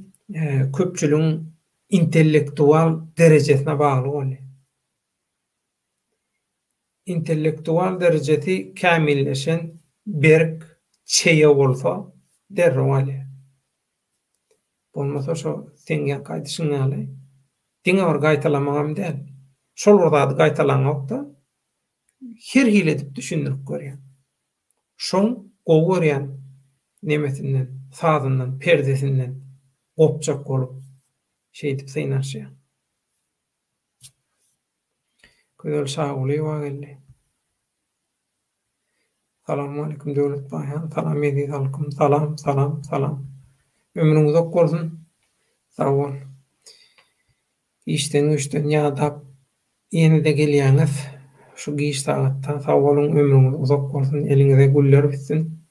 köpçüligiň intellektual derejesine bagly bolýar. Intellektual derejesi kämilleşen berk çeýe bolsa derre bolýar. Bolmasa şo seňe gaýdyşyň ýaly. Diňe bir gaýtalamagam däl. Şol zady gaýtalanok da her hil edip düşündirip görýär. Şoň gowurýan nemesinden, sazından, perdesinden gopjak bolup şeýdip synaşýar. Gözel şaguly wa geldi. Salamu alaykum döwlet baýan. Salam edýär halkym. Salam. Ömrüňiz uzak bolsun. Sag bol. İşden güçden ýadap ýene-de gelýäňiz. Şu giş sagatdan sag bolun, ömrüňiz uzak bolsun, eliňize güller bitsin.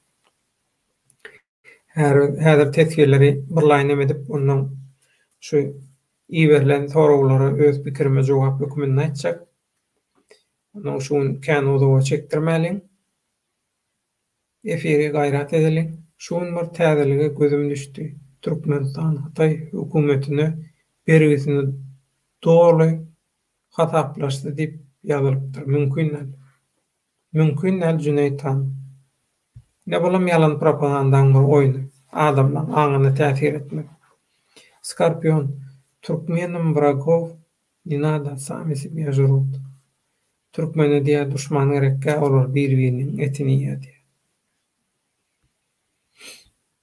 Häzir tesirleri birlaýan edip, ondan şu iýerilen soraglary öz pikirime jogap hökmünde aýtjak. Ondan şuň kän odawa çekdirmäliň. Efiri gaýrat edeliň. Şuň bir täzelige gözüm düşdi. Türkmenistan Hatay hökümetine bergisini doly hataplaşdy diýip ýazylypdyr. Mümkin näl Cüneytan. Ne bolam yalan propagandaň bir oýny. Adamlaryň aňyna täsir etmek. Skorpion. Türkmenim wragov не надо sami себе жрут. Türkmene diýär duşman gerekkä olar bir-biriniň etini ýedi.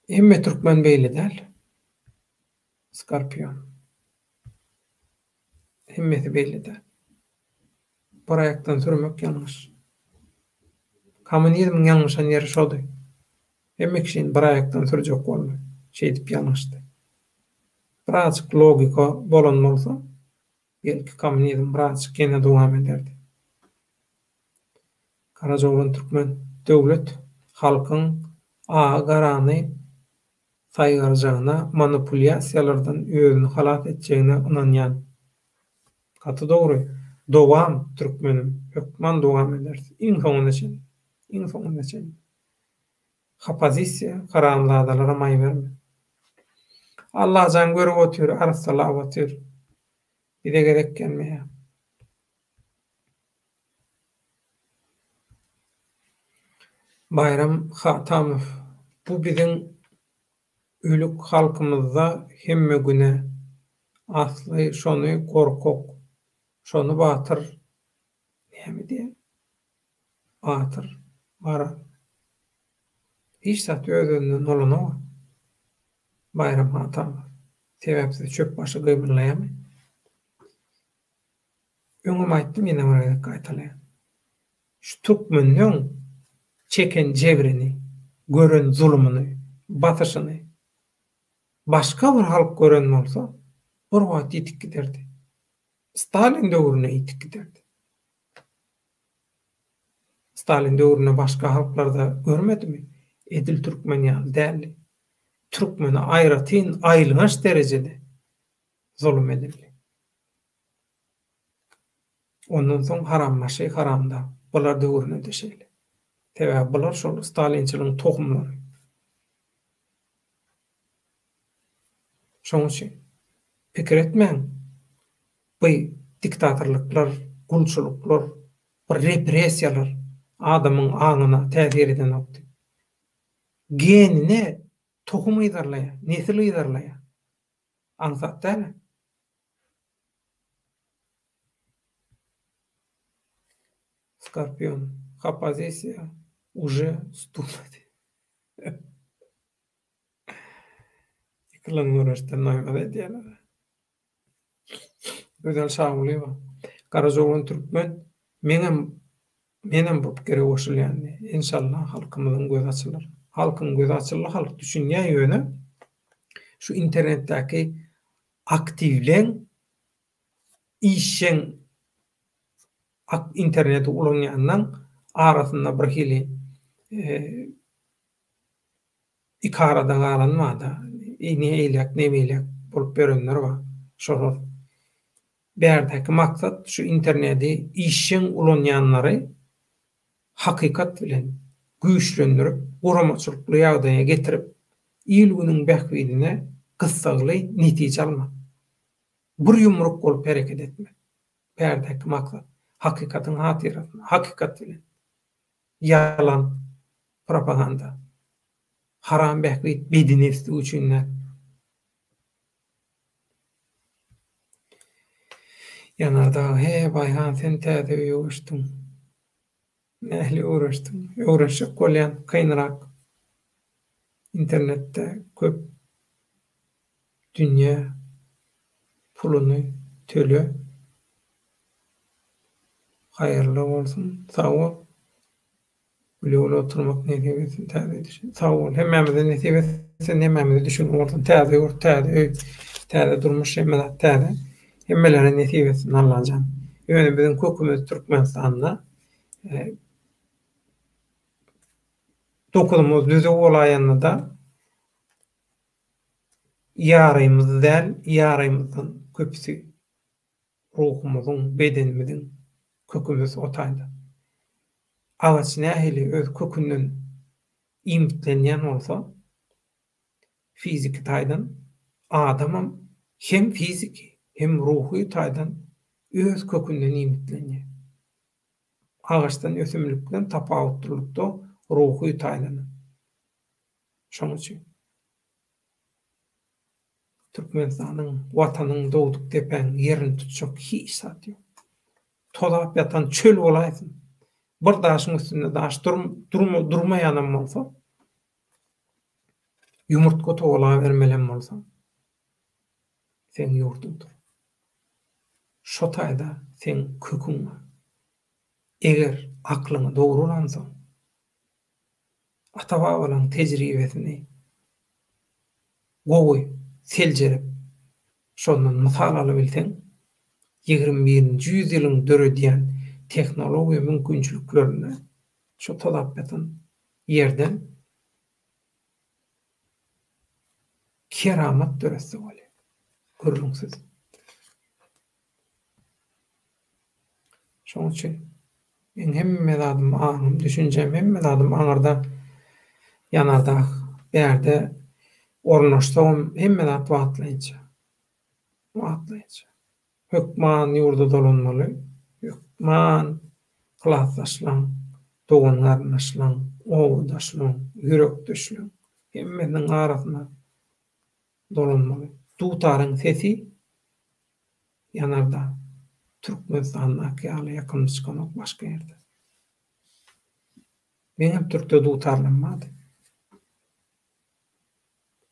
Emme Türkmen beýle däl. Skorpion. Emmesi beýle däl. Bir aýakdan sürmek ýalňyş. Kommunizm ýalňyşan ýeri şody. Emme kişiň bir aýakdan sürjek bolmaly. Şeýdip ýalňyşdy. Birazcık logika bolan bolsa, belki kommunizm birazcık gene dowam ederdi. Karajoğlan Türkmen döwlet halkyň garany saýgarjagyna manipulýasiýalardan özüni halat etjegine inanýan. Gaty dogry. Dowam Türkmenim, hökman dowam eder. Iň soňuna çyn. Opozisiýa karanladalara maý berme. Allah jan görüp otur, arsalap otur. Bide gerek gelmeýär. Bayram Hatamow. Bu biziň ölük halkymyzda hemme güne asly şonu korkok, şonu batyr. Näme diýär? Batyr, bara. Hiç zat özünden olanawa. Bayram Hatamow. Sebäpsiz çöp başı gymyrlaýarmy? Öňüm aýtdym, ýene bir gaýtalýar. Şu Türkmeniň çeken jebrini, gören zulmyny, batyşyny başga bir halk gören bolsa, bir wagt ýetip giderdi. Stalin döwrüne ýetip giderdi. Stalin döwrüne başga halklarda görmedimi? Edil Türkmen ýaly däli. Türkmeni aýratyn aýlygaç derejede zulm edildi. Ondan soň harammaşy haramda. Bular döwrüne deşeli. Tebe bular şol Stalinçiliň tohumlary. Şoň üçin pikir etmeň. Bu diktatorluklar, gulçuluklar, repressiýalar adamyň aňyna täsir eden okdy. Genine tohum ýydarlaýar, nesil ýydarlaýar. Anzatda. Skorpion. Оппозиция уже ступает. Yıkılan uğraştan naymada diýerler. Gözel şaguly ba. Karajoğlan Türkmen menem bu pikire goşulýandy. İnşallah halkymyzyň gözi açylar. Halkyň gözi açylar, halk düşünýän ýöne şu internetdäki aktivlen işen interneti ulanýandan arasynda bir hili ikarada galanmada. Ne eýlek, ne beýlek bolup berenler bar. Şol berdäki maksat şu interneti işin ulanýanlary hakykat bilen güýçlendirip, goramaçylykly ýagdaýa getirip, ilginiň bähbidine gyssaly netije almak. Bir yumruk bolup hereket etmek. Perdeki maksat. Hakikatyň hatyratmak. Hakikat bilen. Yalan, propaganda. Haram bähbid, bedinesti üçinler. Yanarda, he bayhan sen täze öýüşdüň. Nähli uğraşdym. Uğraşyp bolýan kynrak. İnternette köp dünýä puluny tölü. Haýyrly bolsun. Sag bol. Bilýän oturmak näme etsin täze düşün. Sag bol. Hemmemize nesip etsin, hemmemize düşün bolsun. Täze ýurt, täze durmuş hemme täze. Hemmelere nesip etsin Allahyň jan. Ýöne biziň kökümüz Türkmenistanda dokudumuz düzü olaýanyda ýarymyz däl, ýarymyzyň köpüsi ruhumyzyň, bedenimiziň kökümüz otaýdy. Agaç nähili öz kökünden imitlenýän bolsa, fiziki taýdan adamam hem fiziki hem ruhy taýdan öz kökünden imitlenýär. Agaçdan ösümlikden tapawutlukda ruhy taýdan. Şoň üçin Türkmenistanyň watanyň dowduk depäň ýerini tutjak hiç zat ýok. Tolap ýatan çöl bolaýsyn. Bir daşyň üstünde daş durmaýanym bolsa, ýumurtga togala bermelen bolsa, sen ýurtdyňdyr. Şo taýda sen köküň bar. Eger aklyňy dogry ulansaň, ata-babalarnyň tejribesini gowy seljerip şondan mysal alabilseň, 21-nji ýüzylyň döredýän teknologiýa mümkinçiliklerini şo talap eden ýerden keramat döresi bolýar. Görüňsiz. Şoň üçin men hemme adam aňym, düşünjem hemme adam aňarda ýanarda berde ornaşsam hemme zat wagtlanýa. Hökman ýurda dolanmaly. Hökman klaslaşlaň, doganlarnaşlaň, owdaşlaň, ýürekdeşlaň hemmeniň arasyna dolanmaly. Dutaryň sesi ýanarda Türkmenistanyň ýaly ýakyn çykan başga ýerde. Men hem Türkde dutarlanmady.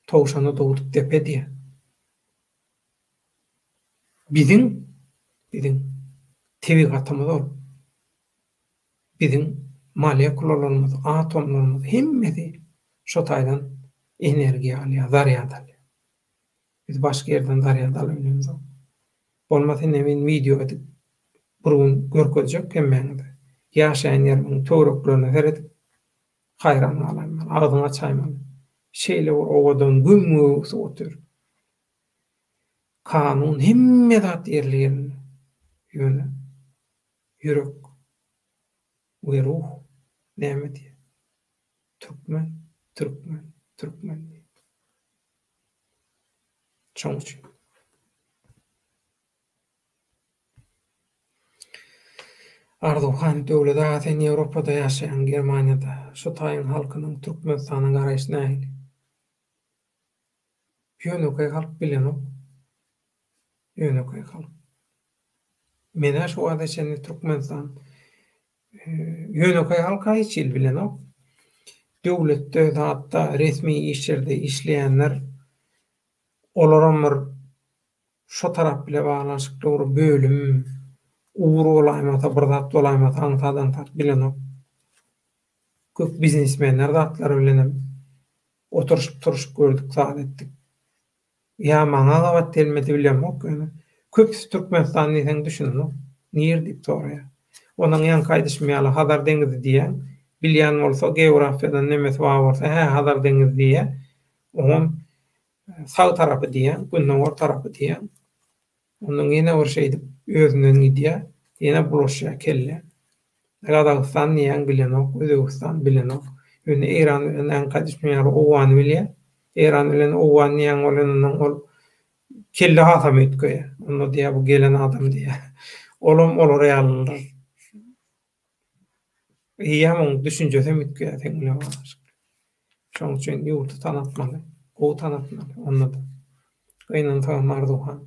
Towşana dowduk depedi. Biziň tebigatymyz ol. Biziň molekulalarymyz, atomlarymyz hemmesi şo taýdan energiýa alýar, zaryat alýar. Biz başga ýerden zaryat alýarmyz. Bolmasa men video edip burun görkezjek hemmeňde. Ýaşaýan ýerimiň töwereklerini seredip haýran alanman, agzyny açaýman. Şeýle owadan gümüs otur. Kanun hemme zat ýerlerini ýöne ýürek we ruh näme diýer? Türkmen. Şoň üçin Arduhan döwleti aten Ýewropada ýaşaýan Germaniýada şo taýyň halkynyň Türkmenistanyň garaýşy nähili? Ýönökay halk bilenok. Ýönökay halk. Mene şu wada şeňi Türkmenistan ýönökay halka hiç il bilenok. Döwletde hatda resmi işlerde işleýänler olaramyr şo tarap bile baglanşykly bölüm uğru olaýmasa, bir zat olaýmasa, aňtadan tat bilenok. Köp biznesmenler zatlary bilenem. Oturuşup gördük, saat etdik. Ya maňa gawat gelmedi bilemok. Köp Türkmenistan diýsen düşünün. Niýer diýip soraýar. Onuň ýan kaýdyşmaýaly Hazar deňizi diýen, bilýän bolsa geografiýadan nemesi bar bolsa, Hazar deňizi diýen. Onuň sağ tarapy diýen, gündüň or tarapy diýen. Onuň ýene bir şey diýip özünden gidiyor. Yine bulaşıyor kelle. Kazakstan diyen bilenok, Özbekistan bilenok. Ýöne Eran bilen enka düşmeýär owany bilýär. Eran bilen owan ýan bolanyň ol kelle hasam etkeýär. Onu diýär bu gelen adam diýär. Olam olar ýalylar. Ýa-da düşünjesi mitkeýär teňle bar. Şoň üçin ýurty tanatmaly, gowy tanatmaly. Onu da. Gynany tanmardygan.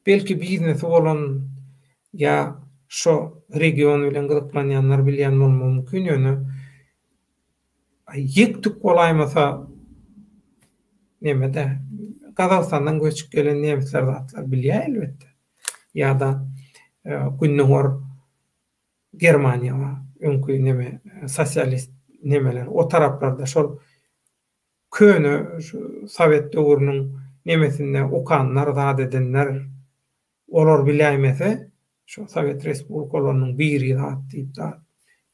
Belki biznesi bolan ýa şo region bilen gyzyklanýanlar bilýän bolmagy mümkin ýöne ýekdik bolaýmasa nemede Kazakstandan göçüp gelen nemisler zatlar bilýär elbetde. Ýa-da günnüňor Germaniýa we öňkü neme sosialist nemeler o taraplarda şol köne Sowet döwrüniň nemesinde okanlar, zat edenler olar bilýärmese şu Sowet respublikalarynyň biri zat diýip da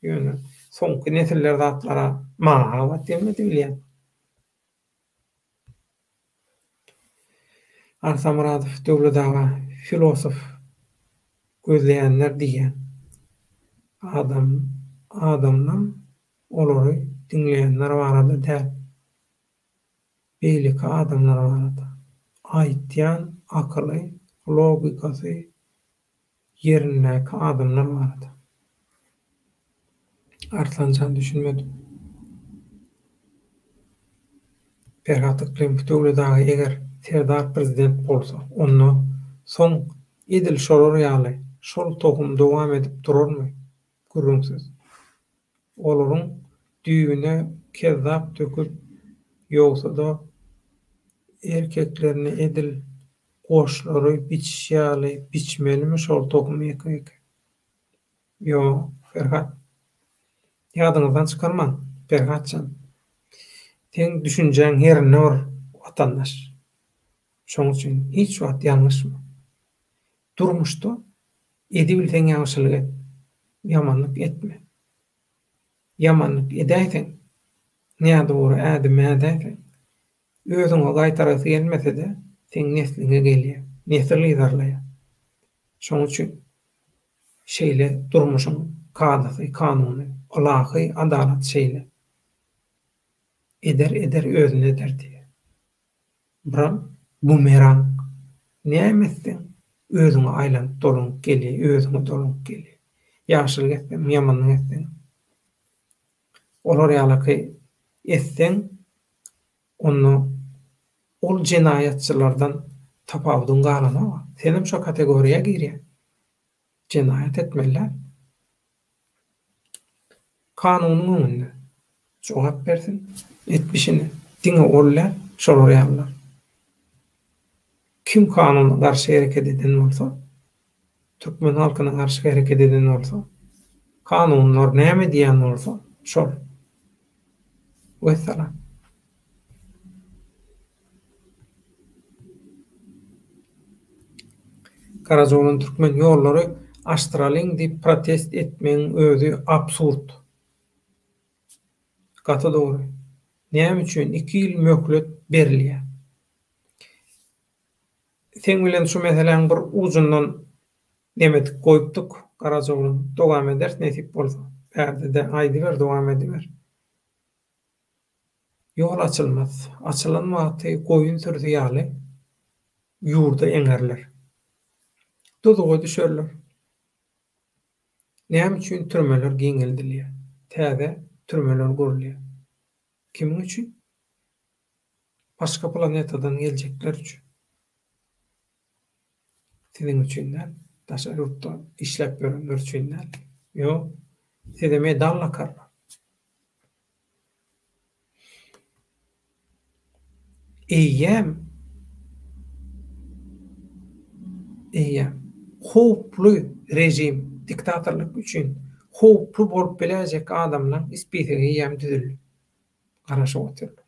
ýöne soňky nesiller zatlara maňa demedi bilýär. Arsamuradov döwletaga filosof gözleýänler diýen adamdan olary dinleýänler barada däl. Beýleki adamlar barada. Aýtýan akyly, logikasy ýerindäki adamlar barada. Arslanjan düşünmedi. Ferhat Aklim döwletaga eger Serdar prezident bolsa, onu soň edil şolar ýaly, şol tohum dowam edip durarmy? Gürrüňsiz. Olaryň düýüne kezzap töküp ýogsa da erkeklerini edil goşlary biçýäli, biçmelimi şol tohum ekmek? Yo, Ferhat. Ýadyňyzdan çykarmaň, Ferhatjan. Teň düşünjäň herine bar, watandaş. Şoň üçin hiç wagt ýalňyşmy? Durmuşda edi bilseň ýagşylyk et, ýamanlyk etme. Ýamanlyk edäýseň, näme dogry ädim edäýseň, özüňe gaýtarasy gelmese de seň nesline gelýär, nesil ýarlaýar. Şoň üçin şeýle durmuşyň kadasy, kanuny, ahlaky, adalat şeýle eder özüne eder diýär. Biram bumerang nämesin özüňe aýlanyp dolunyp gelýär, özüňe dolunyp gelýär. Ýagşylyk etsen, ýamanlyk etsen. Olar ýalyky etsen, onu ol jinayatçylardan tapawdyň galana bar. Senim şo kategoriýa girýär. Jinayat etmeler. Kanunyň önünde jogap bersin, etmişini. Diňe ollar, şolar ýalylar. Kim kanunyna garşy hereket eden bolsa, türkmen halkyna garşy hereket eden bolsa, kanunlar näme diýen bolsa, şol. Wessalam. Karazoğlu'nun türkmen ýollary aşdyralyň diýip protest etmeň özü absurd. Gaty dogry. Näme üçin 2 ýyl möhlet berilýär? Sen bilen şu meseleň bir uzundan nemedik goýupdyk. Karazoğlu'nun dowam eder, nesip bolsa. Bärde de aýdyber, dowam ediber. Ýol açylmaz. Açylan wagty goýun sürdi ýaly ýurda eňerler. Dozuga düşerler. Näme üçin türmeler giňeldilýär? Täze türmeler gurulýar. Kimin üçin? Başga planetadan geljekler üçin. Senin üçin-däl, daşa ýurtda işläp görenler üçin-däl. Ýok, sede medal lakarlar. Eýem howply rejim, diktatorlyk üçin howply bolup biläjek adamlar ispitege eýem düzüldi. Garaşyp oturdy.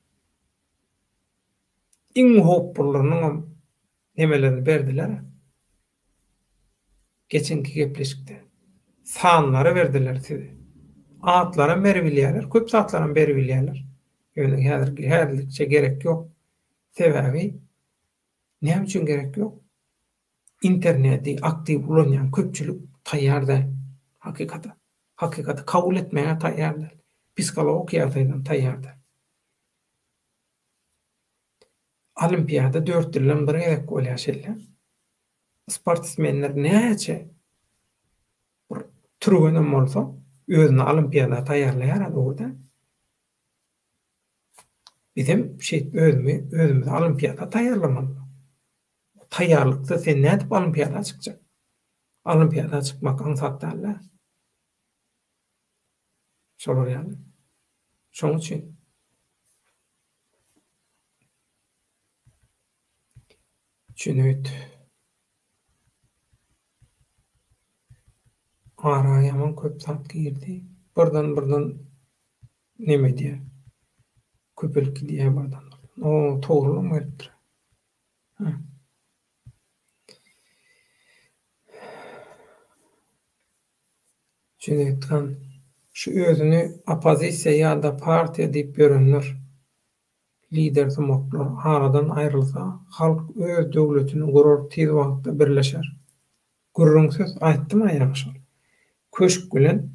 Iň howplulynyň nemelerini berdiler. Geçenki gepleşikde. Sanlary berdiler size. Atlara beri bilýärler, köp zatlaryň beri bilýärler. Ýöne häzirlikçe gerek ýok. Sebebi näme üçin gerek ýok? Interneti aktiw bolanýan köpçülik taýýarda hakykata. hakykati kabul etmeye taýýardyr. Psikolog ýagdaýdan taýýardyr. Olimpiada 4 ýyldan bir gerek bolýar şeýle. Sportsmenler näçe bir türgenen bolsa, özüni olimpiada taýýarlaýar adamda. Bizim özümüzi olimpiada taýýarlamaly. Taýýarlykda sen nädip olimpiada çykjak? Olimpiada çykmak aňsat däl. Şolar ýaly. Şoň üçin Çünüt. Ara yaman köp zat girdi. Birden neme diýär? Köpelik diýär birden. O toğruluk etdir. Çünütkan şu özünü opozisiýa ýa-da partiýa diýip görenler. Lider demoklar aradan aýrylsa, halk öz döwletini gurar, tez wagtda birleşer. Gurrun söz aýtdym aýaşar. Köşk bilen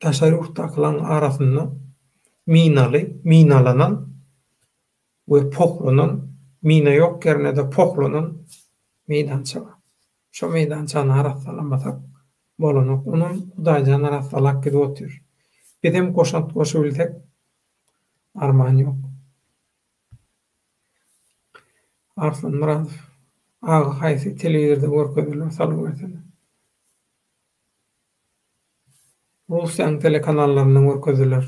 taşary urtaklaryň arasynda minalanan we poklanan, mina ýok ýerine poklanan meýdança bar. Şo meýdançany arasylamasak bolanok, onun Hudaýdan arasalak gidip otyr. Bizim goşant goşubilsek arman ýok. Arslan Muradow agy haýsy telewizorda görkezler salyp berseler. Russiýanyň telekanallaryny görkezler.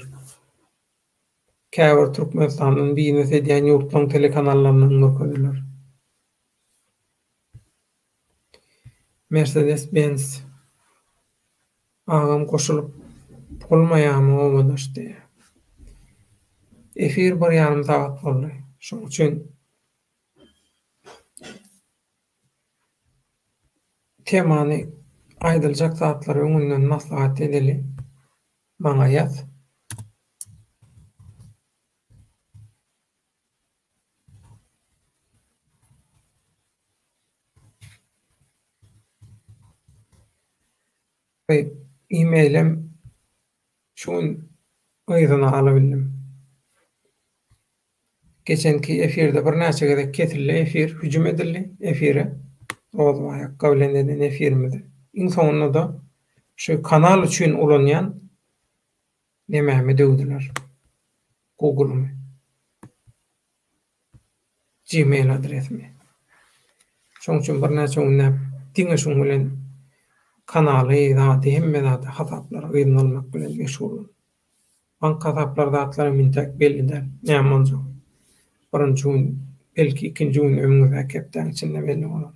Käbir Türkmenistanyň biňnesi edýän ýurtlaryň telekanallaryny görkezler. Mercedes-Benz agam koşulup bolmaýarmy omadaşdy. Efir bir ýarym saat boldy. Şoň üçin temany aýdyljak zatlary öňünden maslahat edeli. Maňa ýaz. E-mailim şuň ýygyny alabildim. Geçenki efirde bir näçe gerek kesildi, efir hüjüm edildi, efire. Rozmaýak kabul eden efirimiz. Iň soňunda da şu kanal üçin ulanýan nemämi döwdiler. Google'my. Gmail adresimi. Şoň üçin bir näçe unnap, diňe şoň bilen kanaly da hemme da hasaplara gynalmak bilen meşgul. Bank hasaplarda atlara mintek belliler. Näme bolsa. Birinji gün, belki ikinji gün ömrüňizde kepden içinde belli bolar.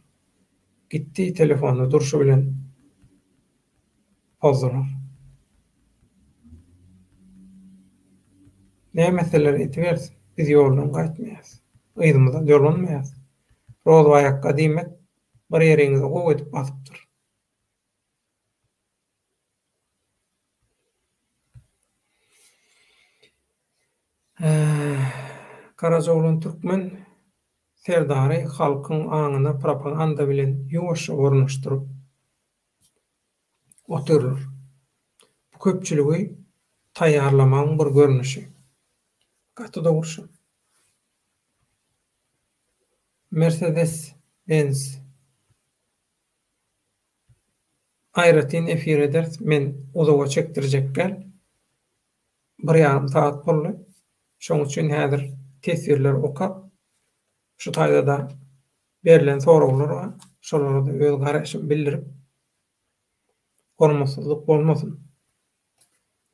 Gitti telefonu duruşu bilen pozdular. Ne meseleler etibers, biz ýoldan gaýtmaýas. Ýzymyza ýollanmaýas. Roz aýakka diýmek, bir ýeriňizi gowy edip basypdyr. Karajoglan Türkmen serdary halkyň aňyna propaganda bilen ýuwaşça ornaşdyryp oturur. Bu köpçüligi taýýarlamagyň bir görnüşi. Gatyda urşun. Mercedes-Benz aýratyn efir eder, men uzağa çekdirjek gel. Bir ýarym saat boldy. Şoň üçin häzir tesirler okap, şu taýda berilen soraglar bar. Şolara da öz garaşymy bildirip, gormaslyk bolmasyn.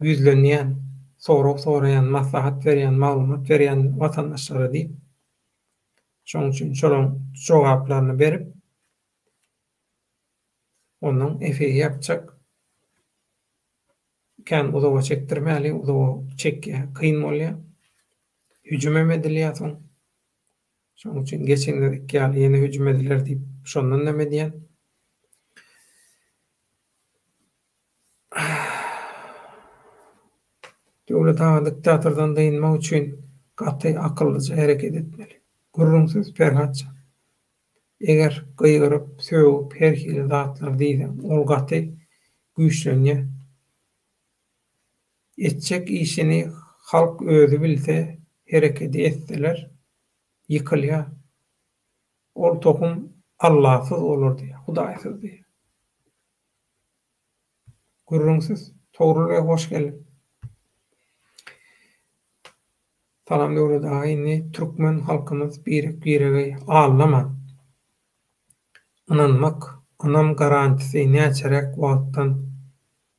Yüzlenýän, soraýan, maslahat berýän, maglumat berýän watandaşlara diýip, şoň üçin şolaryň jogaplaryny berip, onuň efir ýapjak. Kän uzağa çekdirmäli, uzağa çekýä, kyn bolýar. Hüjüm edilýär soň. Şoň üçin geçende ýaly ýene hüjüm ediler diýip şondan näme diýen. Döwlet diktatordan daýynmak üçin gaty akyllyja hereket etmeli. Gurrunsyz perhatça. Eger gyýryp, söwüp, her hili zatlar diýsem, ol gaty güýçlenýär. Etjek işini halk özü bilse, hereket etseler, ýykylýar. Ol tohum Allahsyz olur diýär, Hudaýsyz diýär. Gürrüňsiz, Togruly hoş gelin. Salam döwlet aýyny türkmen halkymyz birege ağlama. Ananmak, anam garantisi näçerek wagtdan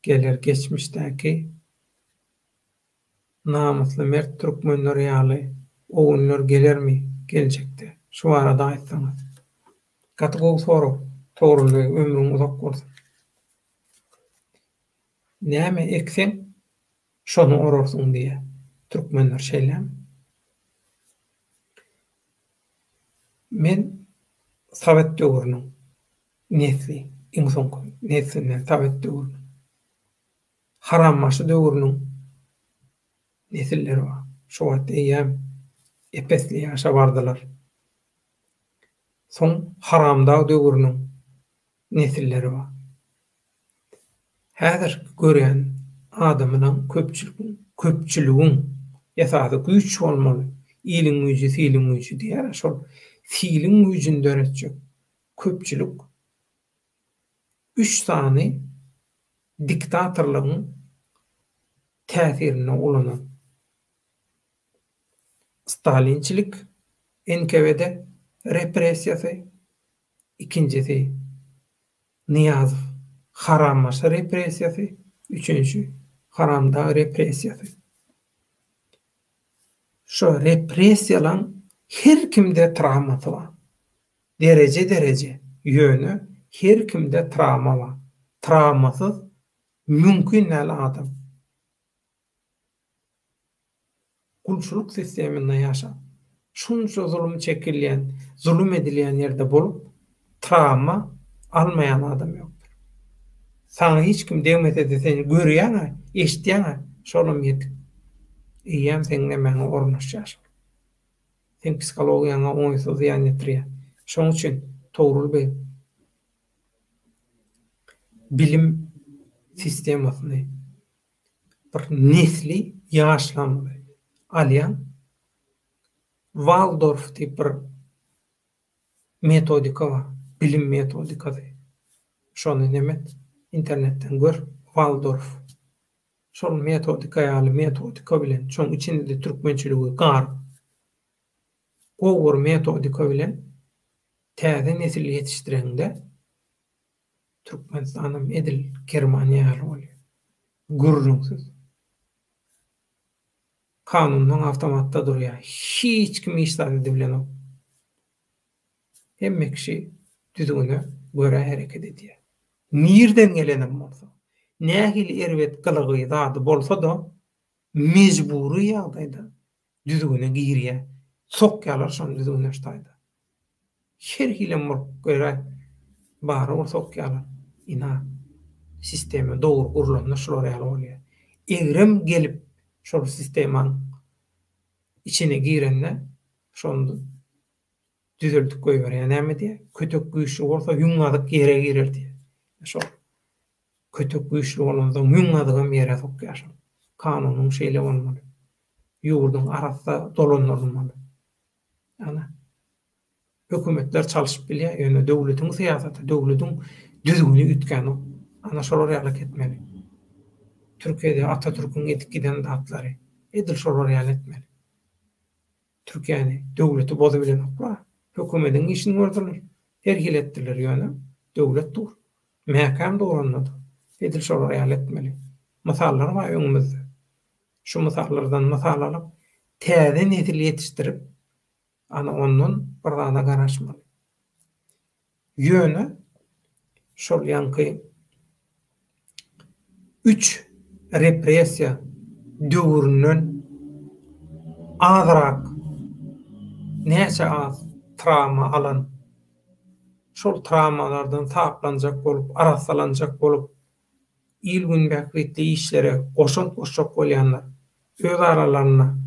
gelir geçmişdäki namusly mert türkmenler ýaly ogunlar gelermi geljekde? Şu arada aýtsaňyz. Gaty soru, togruly ömrüň uzak bolsun. Näme ekseň, şonu orarsyň diýe. Türkmenler şeýlem. Men Sovet döwrüniň nesli, iň soňky neslinden Sovet döwrüniň harammaşy döwrüniň nesilleri bar. Şu wagtda ýa epesli ýaşa bardylar. Soň haramda döwrüniň nesilleri bar. Häzir görýän adamynyň köpçüligiň ýasady güýç bolmaly. Iliň güýji, siliň güýji diýär. Şol siliň güýjini döretjek köpçülik 3 sany diktatorlygyň täsirine ulanan. Stalinçilik, NKVD repressiýasy, ikincisi Niýazow harammaşy repressiýasy, üçüncü haramda repressiýasy. Şo repressiýalaň her kimde travmasy bar. Derece ýöne her kimde travma bar. Travmasyz mümkin näle adam. Kulçuluk sisteminde ýaşap, şunça zulüm çekilýän, zulüm edilýän ýerde bolup, travma almayan adam ýokdur. Sana hiç kim degmese de seni görýän, eşitýän, şolum ýetik. Ýem seňle meni ornaşýar. Sen psikologiýaňa oňsuz ýan ýetirýär. Şoň üçin Togruly bilim sistemasyny bir nesli ýaşlamaly. Alyan Waldorf diýip bir metodika bar, bilim metodikasy. Şonu nemet internetden gör, Waldorf. Şol metodika ýaly metodika bilen, şoň içinde türkmençiligi gar. Gowur metodika bilen täze nesil ýetişdirende Türkmenistanym edil Germaniýa bolýar. Gürrüňsiz. Kanundan avtomatda durýar. Hiç kim işlady bilen. Hemme kişi düzgüne göre hereket edýär. Nirden gelenem bolsa, nähili erwet kılıgy zady bolsa da mejburi ýagdaýda düzgüne girýär. Sokýalar şonu düzgüne iştaýda. Her hilem göre bar ol sokýalar. Ina sistemi dogry gurulanda şolar ýaly bolýar. Egrem gelip şol sistemaň içine girende şonu düzeltip goýberýär. Näme diýär? Kötek güýçli bolsa ýuňadyk ýere girer diýär. Şol kötek güýçli bolanda ýuňadygam ýere sokýar. Kanunyň şeýle bolmaly. Ýurdun arasynda dolanmaly. Ana hökümetler çalışyp bilýär, ýöne döwletiň syýasaty, döwletiň düzgüni ütgeni ana şolar ýaly etmeli. Türkiýede Atatürk'ün edip giden datlary edil şolar ýaly etmeli. Türkiýany döwleti bozabilen oklar, hökümetiň işini gördiler. Her hil etdiler ýöne döwlet dur. Mähkem dolandy. Edil şolar ýaly etmeli. Masallar bar öňümizde. Şu masallardan masal alyp täze nesil ýetişdirip ana ondan bir dana garaşmaly. Ýöne şol ýanky 3 repressiýa döwründen azrak näçe az travma alan şol travmalardan taplanjak bolup, arasalanjak bolup il gün bäkretli işlere goşak bolýanlar öz aralaryna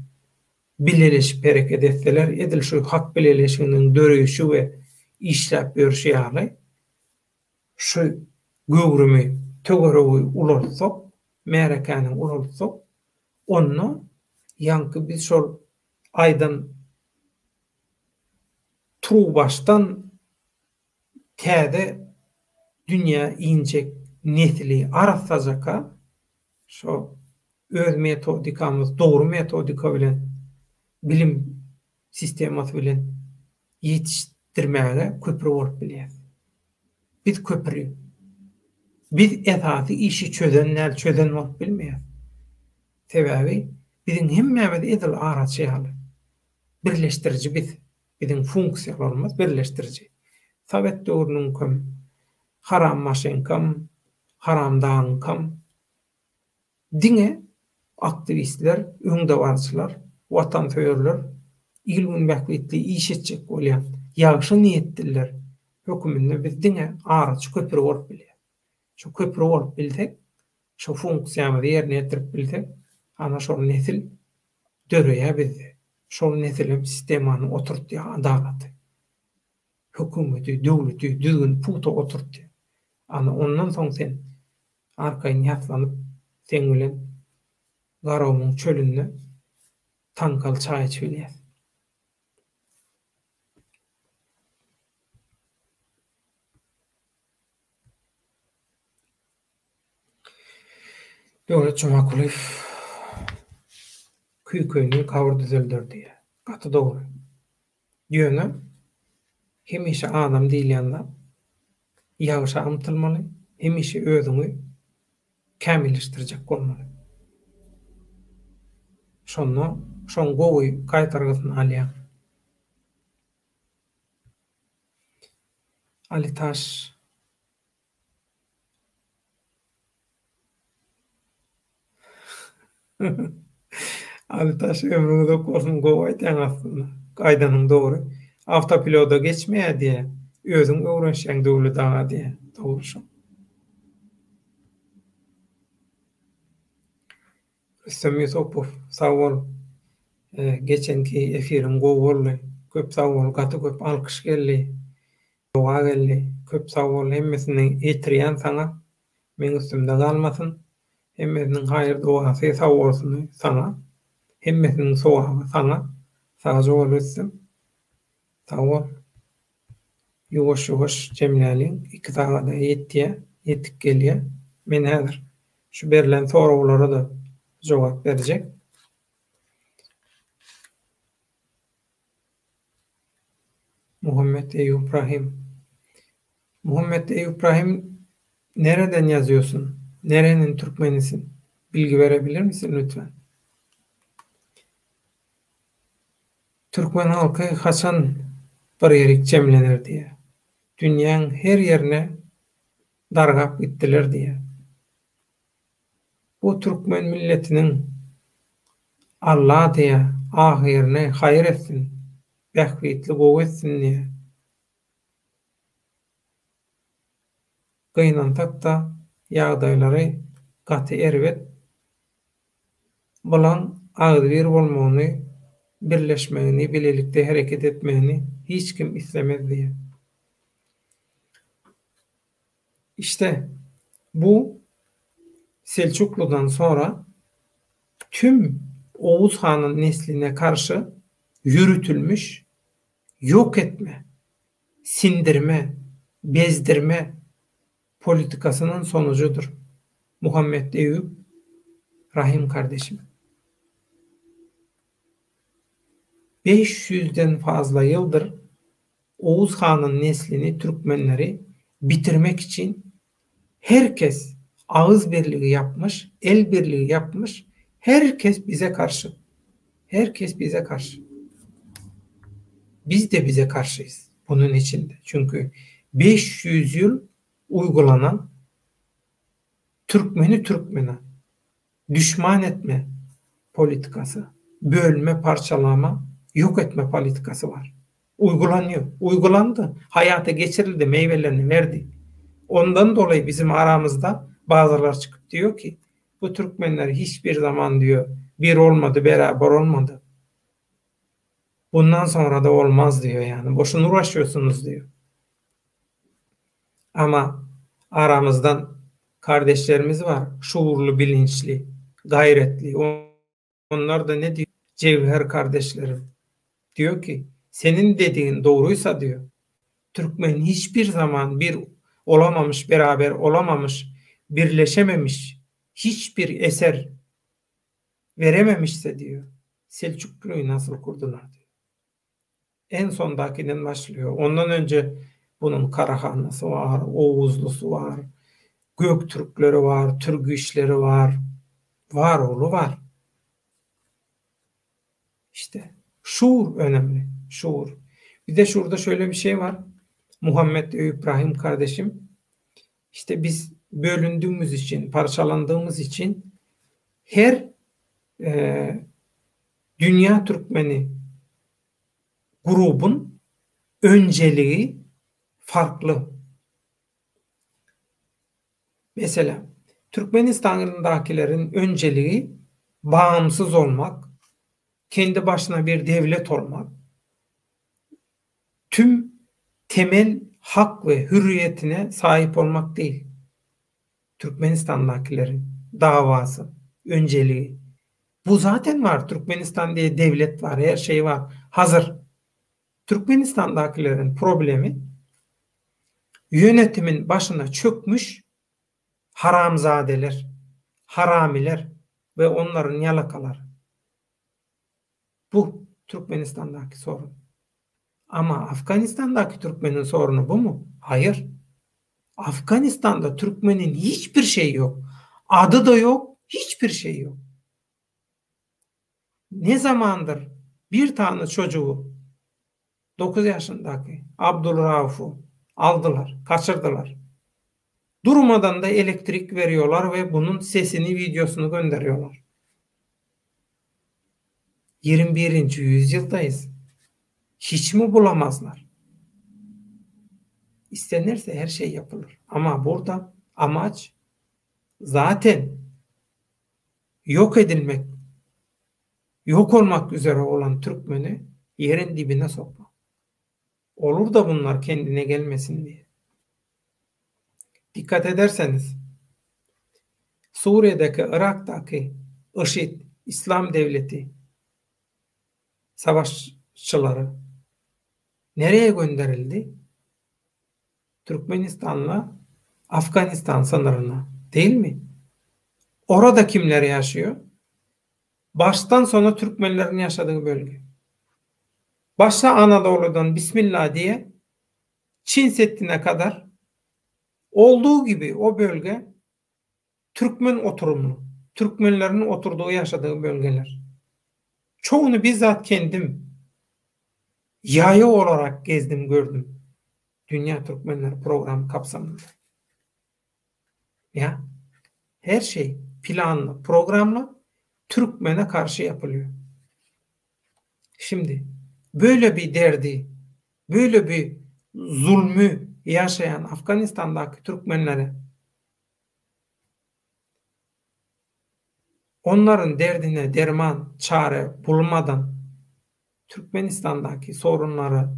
bileleşip hereket etseler, edil şu hak bileleşiginiň döreýüşi we işläp berişi ýaly şu göwrümi tögereği ularsak, merekanyň ularsak, onu ýanky biz şol aýdan turu baştan täze dünýä injek nesli arasajaka şo öz metodikamyz, dogry metodika bilen, bilim sistemasy bilen ýetişdirmäge köpüri bolup bilýär. Biz köpüri, biz esasy işi çözen bolup bilmeýär. Sebäbi biziň hemmämiz edil araçy birleşdirici biz. Biziň funksiýalarymyz birleşdirici. Sowet döwrüniň kam, haram maşynkam, haram dağınkam, diňe aktivistler, öňdebarçylar, watanperwerler ilmin bähbetli iş etjek bolýan, ýagşy niýetliler höküminde biz diňe araçy köpüri bolup bilýär. Şu köpüri bolup bilsek, şu funksiýamy ýerine ýetirip bilsek, ana şol nesil döreýär bizi. Şol nesilim sistemany oturtýar, adalaty. Hökümeti, döwleti düzgün puta oturtdy. Ana ondan soň sen arkaýyn ýatlanyp sen bilen garawmyň çölünde tankal çaý içip bilýär. Döwlet Jumakuliýew küýküni kabur düzeldirdi. Gaty dogry. Ýöne hemişe adam diýilýände ýagşa amtylmaly, hemişe özüňi kämilleşdirjek bolmaly. Şonu, şoň gowy gaýtargysyny alýar. Ali Taş Ali Taş ömrüňde koşum gowy aýtýan aslında. Gaýdanyň dogry. Awtopilota geçmeýär diýe, özüň öwrenşäň döwlet daňa diýe. Dogry şo. Rüstem Ýusupow, sag bol. Geçenki efirim gowy boldy. Köp sag bol, gaty köp alkyş geldi. Doga geldi. Köp sag bol, hemmesini etirýän saňa. Men üstümde galmasyn. Hemmesiniň haýyr dogasy sag bolsun saňa. Hemmesiniň sowaby saňa. Saga jogap etsem. Sag bol. Ýuwaş-ýuwaş jemläliň iki saga da ýetip gelýär. Men häzir şu berilen soraglara da jogap berjek. Muhammed Eyüp Rahim. Muhammed Eyüp Rahim, nereden yazıyorsun? Nerenin Türkmenisin? Bilgi verebilir misin lütfen? Türkmen halkı haçan bir yerik cemlenir diye. Dünyanın her yerine dargap gittiler diye. Bu Türkmen milletinin Allah diye ahirine hayır etsin, bähbetli gowy etsin diye. Gynantak da ýagdaýlary gaty erbet bolan agdyr bolmagyny, birleşmegini, bilelikde hereket etmegini hiç kim islemez diye. İşte bu Selçuklu'dan sonra tüm Oğuz Han'ın nesline karşı yürütülmüş yok etme, sindirme, bezdirme politikasının sonucudur. Muhammed Eyüp Rahim kardeşim. 500'den fazla yıldır Oğuz Han'ın neslini, Türkmenleri bitirmek için herkes ağız birliği yapmış, el birliği yapmış. Herkes bize karşı. Herkes bize karşı. Biz de bize karşıyız bunun içinde. Çünkü 500 yıl uygulanan Türkmeni Türkmene düşman etme politikası, bölme, parçalama, yok etme politikası var. Uygulanıyor. Uygulandı. Hayata geçirildi. Meyvelerini verdi. Ondan dolayı bizim aramızda bazılar çıkıp diyor ki bu Türkmenler hiçbir zaman diyor bir olmadı, beraber olmadı. Bundan sonra da olmaz diyor yani. Boşuna uğraşıyorsunuz diyor. Ama aramızdan kardeşlerimiz var. Şuurlu, bilinçli, gayretli. Onlar da ne diyor? Cevher kardeşlerim. Diyor ki senin dediğin doğruysa diyor. Türkmen hiçbir zaman bir olamamış, beraber olamamış, birleşememiş, hiçbir eser verememişse diyor. Selçuklu'yu nasıl kurdular diyor. En sondakinin başlıyor. Ondan önce bunun Karahanlısı var, Oğuzlusu var, Göktürkleri var, Türgüşleri var. Var oğlu var. İşte şuur önemli. Şuur. Bir de şurada şöyle bir şey var. Muhammed İbrahim kardeşim. İşte biz bölündüğümüz için, parçalandığımız için her Dünya Türkmeni grubun önceliği farklı. Mesela Türkmenistan'dakilerin önceliği bağımsız olmak, kendi başına bir devlet olmak, tüm temel hak ve hürriyetine sahip olmak değil. Türkmenistan'dakilerin davası, önceliği. Bu zaten var. Türkmenistan diye devlet var, her şey var. Hazır. Türkmenistan'dakilerin problemi yönetimin başına çökmüş haramzadeler, haramiler ve onların yalakaları. Bu Türkmenistan'daki sorun. Ama Afganistan'daki Türkmenin sorunu bu mu? Hayır. Afganistan'da Türkmenin hiçbir şey yok. Adı da yok, hiçbir şey yok. Ne zamandır bir tane çocuğu 9 yaşındaki Abdülrauf'u aldılar, kaçırdılar. Durmadan da elektrik veriyorlar ve bunun sesini, videosunu gönderiyorlar. 21. yüzyıldayız. Hiç mi bulamazlar? İstenirse her şey yapılır. Ama burada amaç zaten yok edilmek, yok olmak üzere olan Türkmeni yerin dibine sokmak. Olur da bunlar kendine gelmesin diye. Dikkat ederseniz Suriye'deki, Irak'taki IŞİD, İslam Devleti savaşçıları nereye gönderildi? Türkmenistan'la Afganistan sınırına, değil mi? Orada kimler yaşıyor? Baştan sona Türkmenlerin yaşadığı bölge. Başta Anadolu'dan Bismillah diye Çin Seddi'ne kadar olduğu gibi o bölge Türkmen oturumlu. Türkmenlerin oturduğu, yaşadığı bölgeler. Çoğunu bizzat kendim yayı olarak gezdim, gördüm. Dünya Türkmenleri programı kapsamında. Ya her şey planlı, programlı Türkmen'e karşı yapılıyor. Şimdi böyle bir derdi, böyle bir zulmü yaşayan Afganistan'daki Türkmenlere, onların derdine derman, çare bulmadan Türkmenistan'daki sorunları,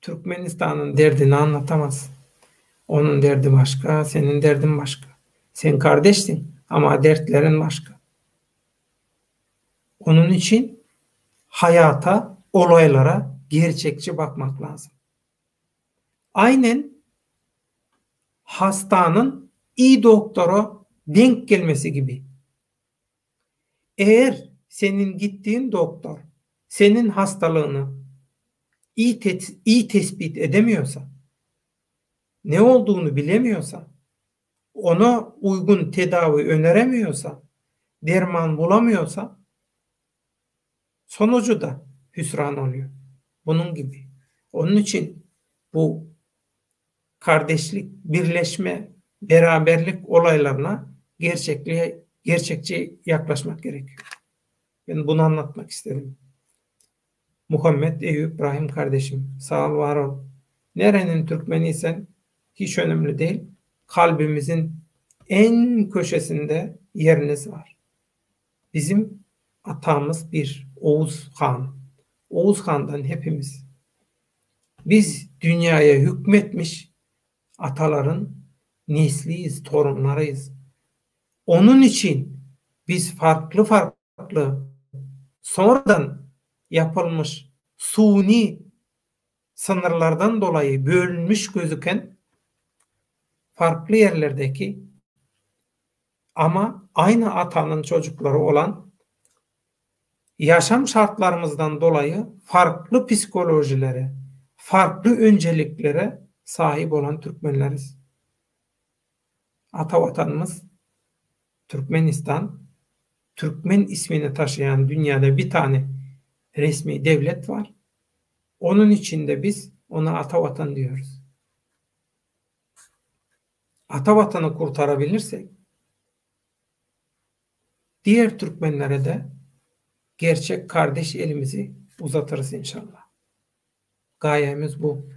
Türkmenistan'ın derdini anlatamaz. Onun derdi başka, senin derdin başka. Sen kardeşsin ama dertlerin başka. Onun için hayata, olaylara gerçekçi bakmak lazım. Aynen hastanın iyi doktora denk gelmesi gibi. Eğer senin gittiğin doktor senin hastalığını iyi tespit edemiyorsa, ne olduğunu bilemiyorsa, ona uygun tedavi öneremiyorsa, derman bulamıyorsa, sonucu da hüsran oluyor. Bunun gibi. Onun için bu kardeşlik, birleşme, beraberlik olaylarına gerçekçi yaklaşmak gerekiyor. Ben bunu anlatmak istedim. Muhammed İbrahim kardeşim, sağ ol, var ol. Nerenin Türkmeniysen hiç önemli değil. Kalbimizin en köşesinde yeriniz var. Bizim atamız bir Oğuz Han. Oğuz Han'dan hepimiz. Biz dünyaya hükmetmiş ataların nesliyiz, torunlarıyız. Onun için biz farklı sonradan yapılmış suni sınırlardan dolayı bölünmüş gözüken farklı yerlerdeki ama aynı atanın çocukları olan yaşam şartlarımızdan dolayı farklı psikolojilere, farklı önceliklere sahip olan Türkmenleriz. Ata vatanımız Türkmenistan. Türkmen ismini taşıyan dünyada bir tane resmi devlet var. Onun içinde biz ona ata vatan diyoruz. Ata vatanı kurtarabilirsek diğer Türkmenlere de gerçek kardeş elimizi uzatırız inşallah. Gayemiz bu.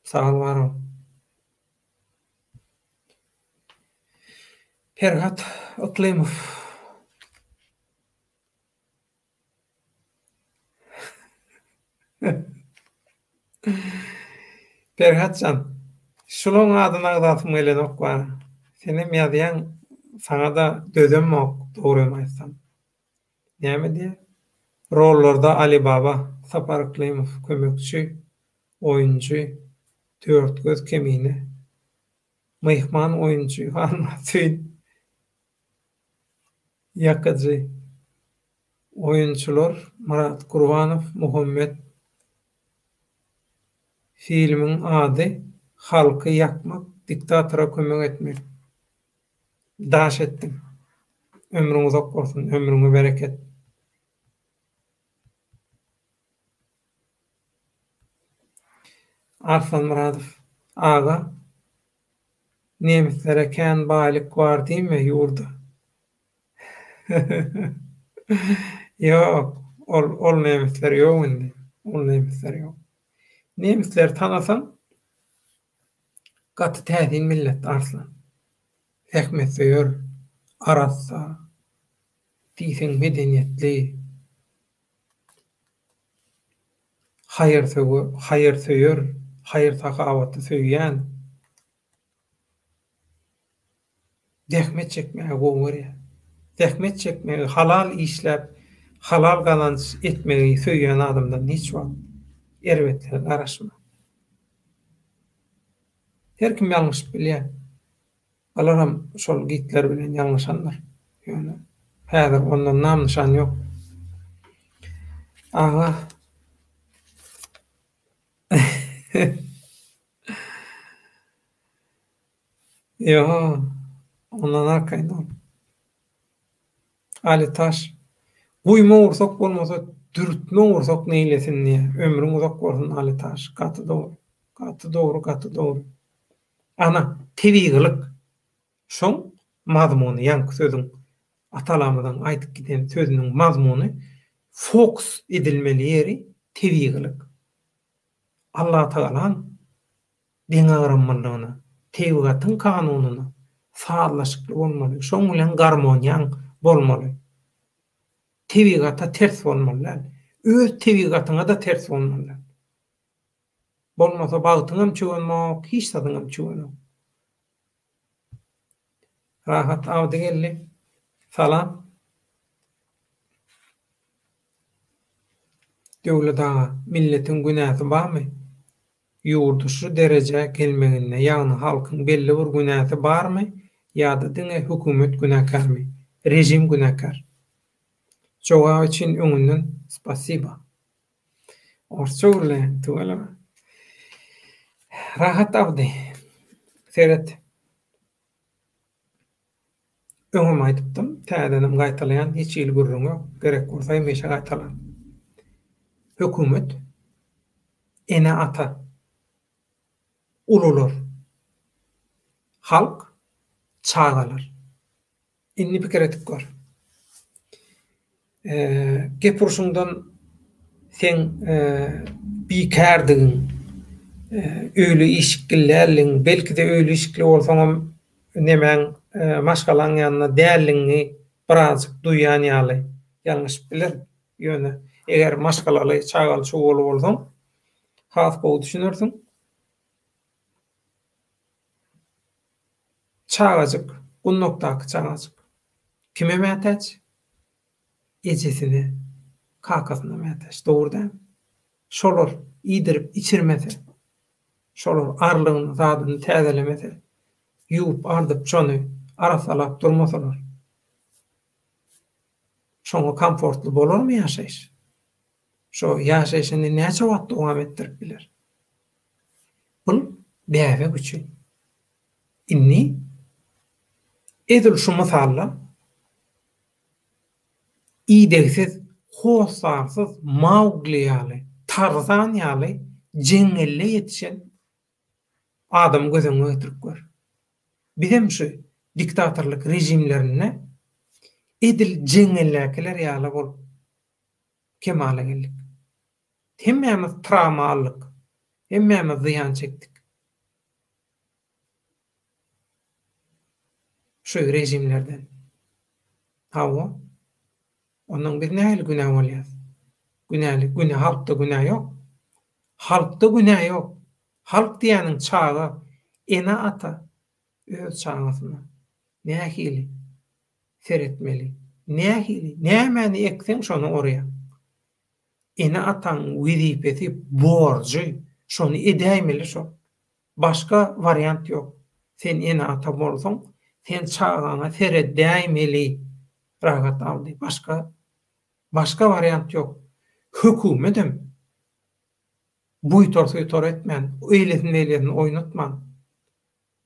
Sağ ol, var ol. Ferhat Iklimov. Ferhatcan, şulon adyna adatym gelen ok bar. Senem ýazýan saňa da dödemok, dogry aýtsam. Näme diýe? Rollarda Ali Baba, Sapar Iklimov, kömekçi, oýunçy, Dörtgöz Kemine, myhman oýunçy, Hanmaty, Ýakajy, oýunçular Murat Gurbanow, Muhammed. Filmin ady halky ýakmak, diktatora kömek etmek. Daş etdim. Ömrüňiz ok bolsun, ömrüňe bereket. Arfan Muradow, aga, nemislere kän baýlyk bar diýme ýurda. Ýok, ol nemisler ýok indi. Ol nemisler ýok. Nemisler tanasan, gaty täzin millet arslan. Ähmet söýür, arassa, diýsen medeniýetli, hayır söýür, hayır takawaty söýýän. Dehmet çekmäge gowy. Dehmet çekmäge, halal işläp, halal galanç etmegi söýýän adamdan hiç wagt erwetler garaşma. Her kim ýalňyş bilýär. Alaram şol gitler bilen ýalňyşanlar. Ýöne häzir ondan namnyshan ýok. Aga. Yo, ondan arkaýdan. Ali Taş. Guýma ursak bolmasa dürtme ursak neýlesin diýe. Ömrüň uzak bolsun Ali Taş. Gaty dogry. Ana, tebigilik. Şoň mazmuny, ýanky sözüň atalamydan aýtyp giden sözüniň mazmuny fokus edilmeli ýeri tebigilik. Allah Taala deňagrammalygyny, tebigatyň kanunyny sağlaşykly bolmaly. Şoň bilen garmoniýaň bolmaly. Tebigata ters bolmaly. Öz tebigatyňa da ters bolmaly. Bolmasa bagtyňam çöwenmek, hiç tadyňam çöwenmek. Rahat awdy geldi. Salam. Döwlet ağa, milletin günäsi barmy? Ýurdu şu derejä gelmegine, ýagny halkyň belli bir günäsi barmy? Ýa-da diňe hökümet günäkarmy? Rejim günäkar? Jogab üçin öňünden spasiba. Orçça bilen tugalama. Rahat awdy. Seret. Öňüm aýdypdym, täzenem gaýtalaýan hiç ýyl gürrüň ýok. Gerek bolsa meşe gaýtalan. Hökümet ene ata ulular. Halk çağalar. Inni pikir etip gör. Gepurşundan sen bikardygyň, öýle işgillerliň, belki de öýle işgili bolsaňam nemäň maşgalan ýanyna dälliňi birazjyk duýan ýaly ýalňyş bilir. Ýöne eger maşgalaly çagaly şu bolup bolsaň, has gowy düşünürsiň. çağacık, gunnokdaky çağacık. Kime mätäç? Ejesine, kakasyna mätäç, dogrudan. Şolar iýdirip içirmese, şolar arlygyny, zadyny täzelemese, ýuwup ardyp çony arasalap durmasalar, şoňa komfortly bolarmy ýaşaýyş? Şo ýaşaýyşyny näçe wagt dowam etdirip biler? Bul bäze güçi. Inni edil şu masalla iýdegsiz, hossarsız Mowgli ýaly, Tarzan ýaly jeňelle ýetişen adam gözüňe getirip gör. Bizim şu diktatorluk rejimlerine edil jeňelläkiler ýaly bolup kemale geldik. Hemmemiz travma aldyk. Hemmemiz ziyan çekdik. Şu rejimlerden. Hawa onun bir nähili günah bolýar. Günah halkda günah ýok. Halkda günah ýok. Halk diýäniň çağı ena ata öz çağasyna nähili seretmeli. Nähili, nämäni ekseň şonu oraya. Ena ataň wezipesi, borjy, şonu edäýmeli şo. Başga variant ýok. Sen ena ata bolsaň, sen çağaňa seredäýmeli. Rahat aldy. Başka variant ýok. Hökümetim buýtor etmän, eýlesin oýnatman.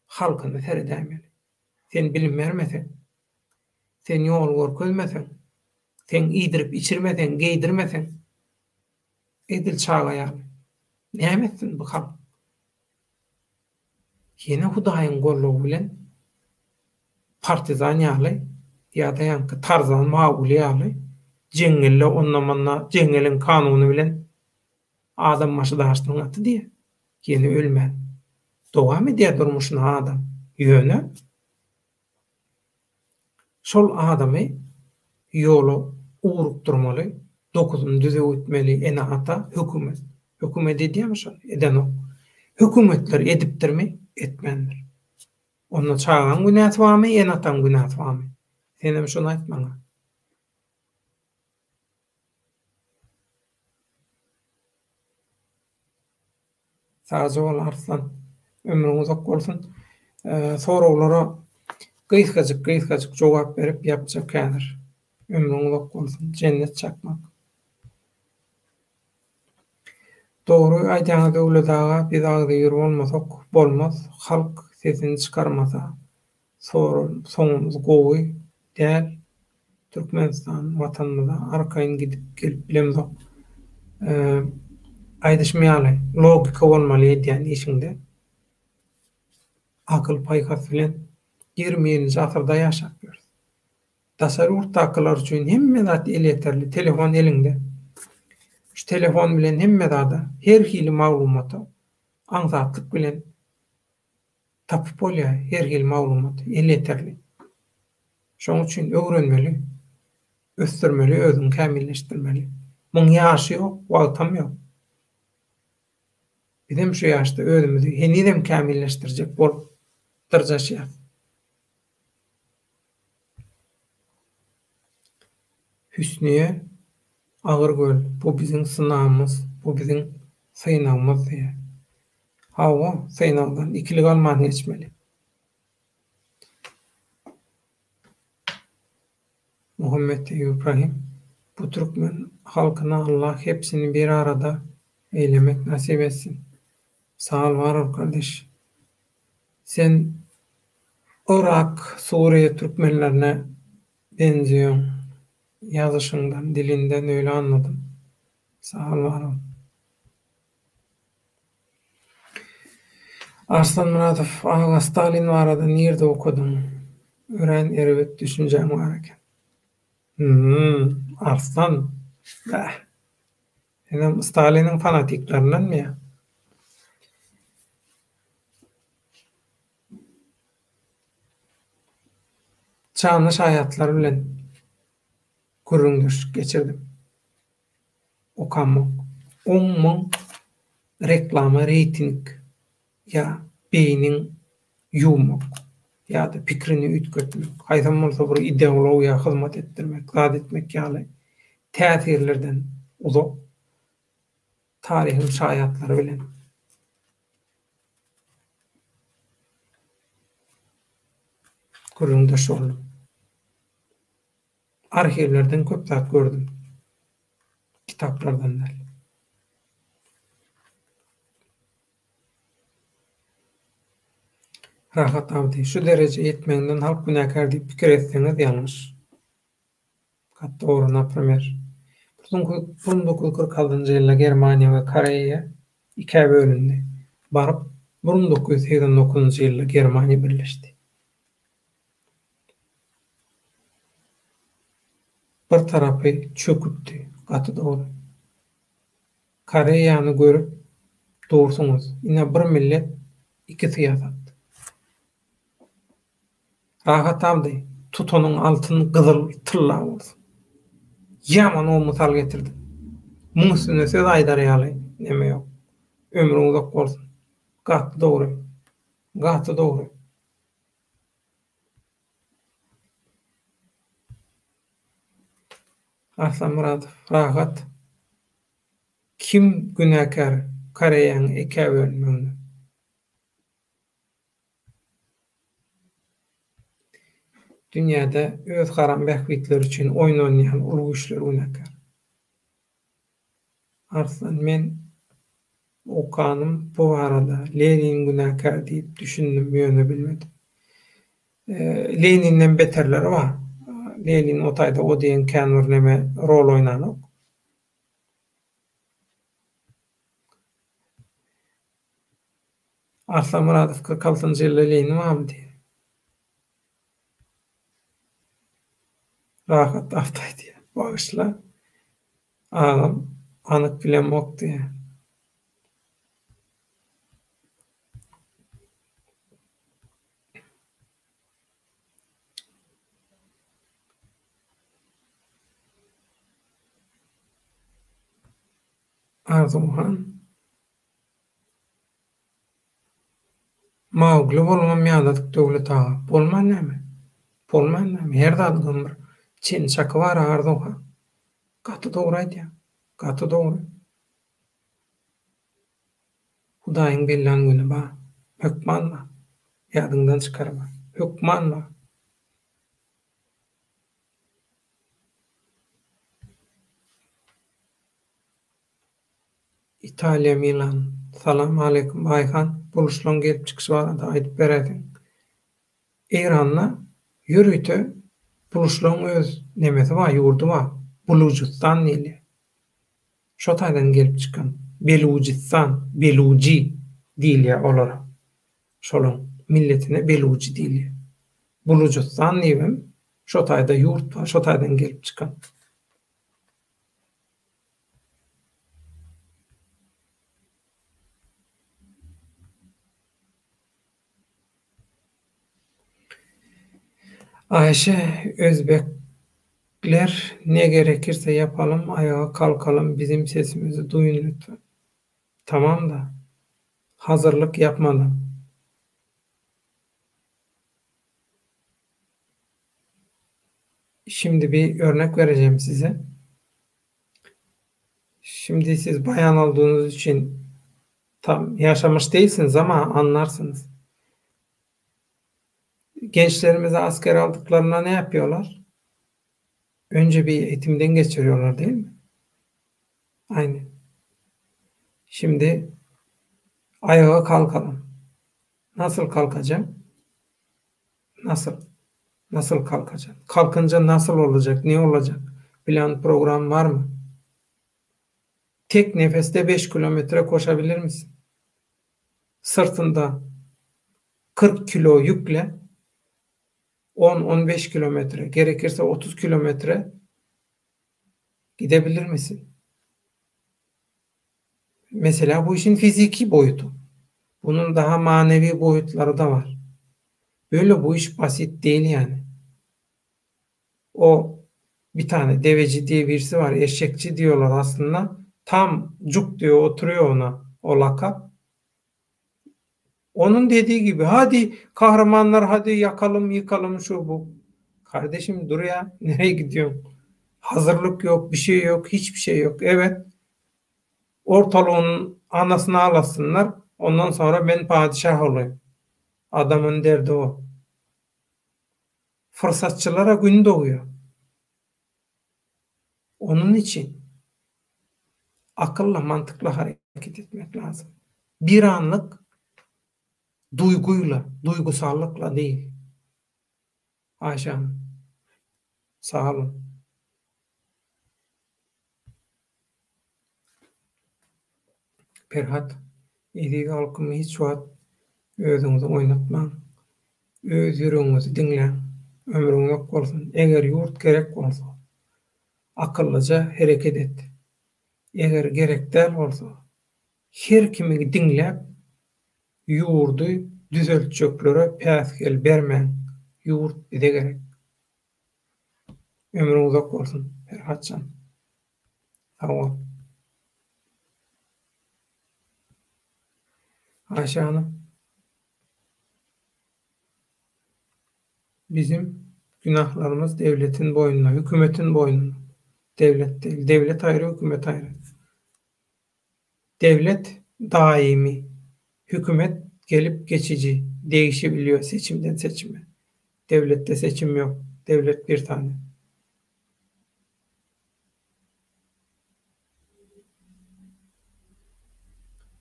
Halkyny seredäýmeli. Sen bilim bermeseň, sen ýol görkezmeseň, sen iýdirip içirmeseň, geýdirmeseň, edil çağaýar. Nämetsin bu halk? Ýene Hudaýyň gollugy bilen partizan ýaly ýa-da ýanky Tarzan Mowgli ýaly jeňelle onnamanna jeňelin kanuny bilen adam maşydaşdyryň aty diýe. Ýene ölmän. Dowam edýär durmuşyna adam. Ýöne şol adamy ýolu uğrup durmaly, dokusyny düzep ötmeli ene ata hökümet. Hökümet edýärmi şol? Eden o. Hökümetler edipdirmi? Etmendir. Onu çağan günah wamy, ene atan günah wamy. Senem şonu aýtmaňa. Sağ ol Arslan. Ömrüňiz uzak bolsun. Soraglara gysgaçyk jogap berip ýapjak kädir. Ömrüňiz uzak bolsun. Cennet çakmak. Dogry aýdýaňyz öwladaga biz agdy ýür bolmasak bolmaz. Halk sesini çykarmasa, soňumuz gowy däl. Türkmenistan watanymyza arkaýyn gidip gelip bilemzok. Aýdyşmaýaly, logika bolmaly diýen işinde. Akyl paýkas bilen 20-nji asyrda ýaşap ýörüz. Tasarruf takylar üçin hemme zat eleterli, telefon elinde. Şu telefon bilen hemme zada her hili maglumaty aňsatlyk bilen tapyp bolýar, her hili maglumaty eleterli. Şoň üçin öwrenmeli, ösdürmeli, özüni kämilleşdirmeli. Muň ýaşy ýok, wagtam ýok. Bizim şu ýaşda özümizi henidem kämilleşdirjek bolup dyrjaşýar. Hüsniye Agyrgöl, bu bizim sınavımız, bu bizim sınavımız diye. Hawa sınavdan ikilik alman geçmeli. Muhammed İbrahim, bu Türkmen halkına Allah hepsini bir arada eylemek nasip etsin. Sağ ol, var ol kardeş. Sen Irak, Suriye Türkmenlerine benziyorsun. Yazışından, dilinden öyle anladım. Sağ ol, var ol. Arslan Muratov, Ağa Stalin var arada nerede okudun? Öğren erebet düşüncem var eken. Arslan. Benim Stalin'in fanatiklerinden mi ya? Çağınış hayatlar bilen gurrunduş geçirdim. Okanmak. 10.000 reklama, reyting ya beynin yumak. ýa-da pikrini üýtgetmek, haýsam bolsa bir ideologiýa hyzmat etdirmek, zat etmek ýaly täsirlerden uzak taryhyň şaýatlary bilen gürrüňdeş boldum. Arhivlerden köp zat gördüm. Kitaplardan da. Rahat abdi, şu derece yetmeğinden halk günahkar diýip pikir etseňiz ýalňyş. Gat dogry, naprimер, 1940-njy ýylda Germaniýa we Koreýa iki bölündi. Baryp 1989-njy ýylda Germaniýa birleşdi. Bir tarapy çöküpdi, gaty dogry. Koreýany görüp dursuňuz, ine bir millet, iki syýasat. Rahat abdy, tutunyň altyny gyzyl tylla bolsun. Ýaman o mysal getirdim. Muň üstüne söz aýdarýaly neme ýok. Ömrüň uzak bolsun. Gaty dogry. Gaty dogry. Aslan Muratov, rahat. Kim günahkar Koreýanyň iki bölünmeginde? Dünýäde öz garan bähbitleri üçin oýnanýan uly güýçler günahkar. Arslan, men okanym bu arada Lenin günahkar diýip düşündüm, ýöne bilmedim. Leninden beterleri var. Lenin o taýda o diýen känur neme rol oýnanyp. Arslan Muratov 46-njy ýylda Lenin wagty. Rahat aftaýdy. Bagyşla. Agam anyk bilen bokdy. Arzumhan Mawgly bolmam ýa-da döwlet ağa. Bolman näme? Bolman näme? Her dalgym bir çin çaky bar Arzumhan. Gaty dogry aýdýar. Gaty dogry. Hudaýyň bilýän güni bar. Hökmanma. Ýadyňdan çykarma. Hökmanma. Italiya, Milan. Salam aleykum Ayhan. Buluşlaň gelip çykyş barada aýdyp berediň. Eranla ýürüýte buluşlaň öz nemesi bar, ýurdu bar. Bulujistan diýilýär. Şo taýdan gelip çykan. Belujistan, Beluji diýilýär olara. Şolaň milletine Beluji diýilýär. Bulujistan diýibem, şo taýda ýurt bar, şo taýdan gelip çykan. Ayşe, Özbekler ne gerekirse yapalım, ayağa kalkalım, bizim sesimizi duyun lütfen. Tamam da hazırlık yapmadan. Şimdi bir örnek vereceğim size. Şimdi siz bayan olduğunuz için tam yaşamış değilsiniz ama anlarsınız. Gençlerimizi asker aldıklarında ne yapıyorlar? Önce bir eğitimden geçiriyorlar değil mi? Aynen. Şimdi ayağa kalkalım. Nasıl kalkacağım? Nasıl kalkacağım? Kalkınca nasıl olacak? Ne olacak? Plan program var mı? Tek nefeste 5 kilometre koşabilir misin? Sırtında 40 kilo yükle 10-15 kilometre, gerekirse 30 kilometre gidebilir misin? Mesela bu işin fiziki boyutu. Bunun daha manevi boyutları da var. Böyle bu iş basit değil yani. O bir tane deveci diye birisi var. Eşekçi diyorlar aslında. Tam cuk diyor, oturuyor ona o lakap. Onun dediği gibi hadi kahramanlar hadi yakalım yıkalım şu bu. Kardeşim dur ya, nereye gidiyorsun? Hazırlık yok, bir şey yok, hiçbir şey yok. Evet, ortalığın anasını ağlasınlar. Ondan sonra ben padişah olayım. Adamın derdi o. Fırsatçılara gün doğuyor. Onun için akılla, mantıkla hareket etmek lazım. Bir anlık duyguyla, duygusallıkla değil. Ayşe Hanım, sağ olun. Perhat, edi halkymı hiç wagt özüňizi oýnatmaň. Öz ýüregiňizi diňleň. Ömrüňiz bolsun. Eger ýurt gerek bolsa, akyllyja hereket et. Eger gerek däl bolsa, her kimi diňläp ýurdy düzeltjeklere päsgel bermäň. Ýurt bize gerek. Ömrüňiz bolsun. Perhatjan. Sağ ol. Ayşe Hanım, bizim günahlarımız devletin boynuna, hükümetin boynuna. Devlet değil. Devlet ayrı, hükümet ayrı. Devlet daimi. Hükümet gelip geçici. Değişebiliyor seçimden seçime. Devlette seçim yok. Devlet bir tane.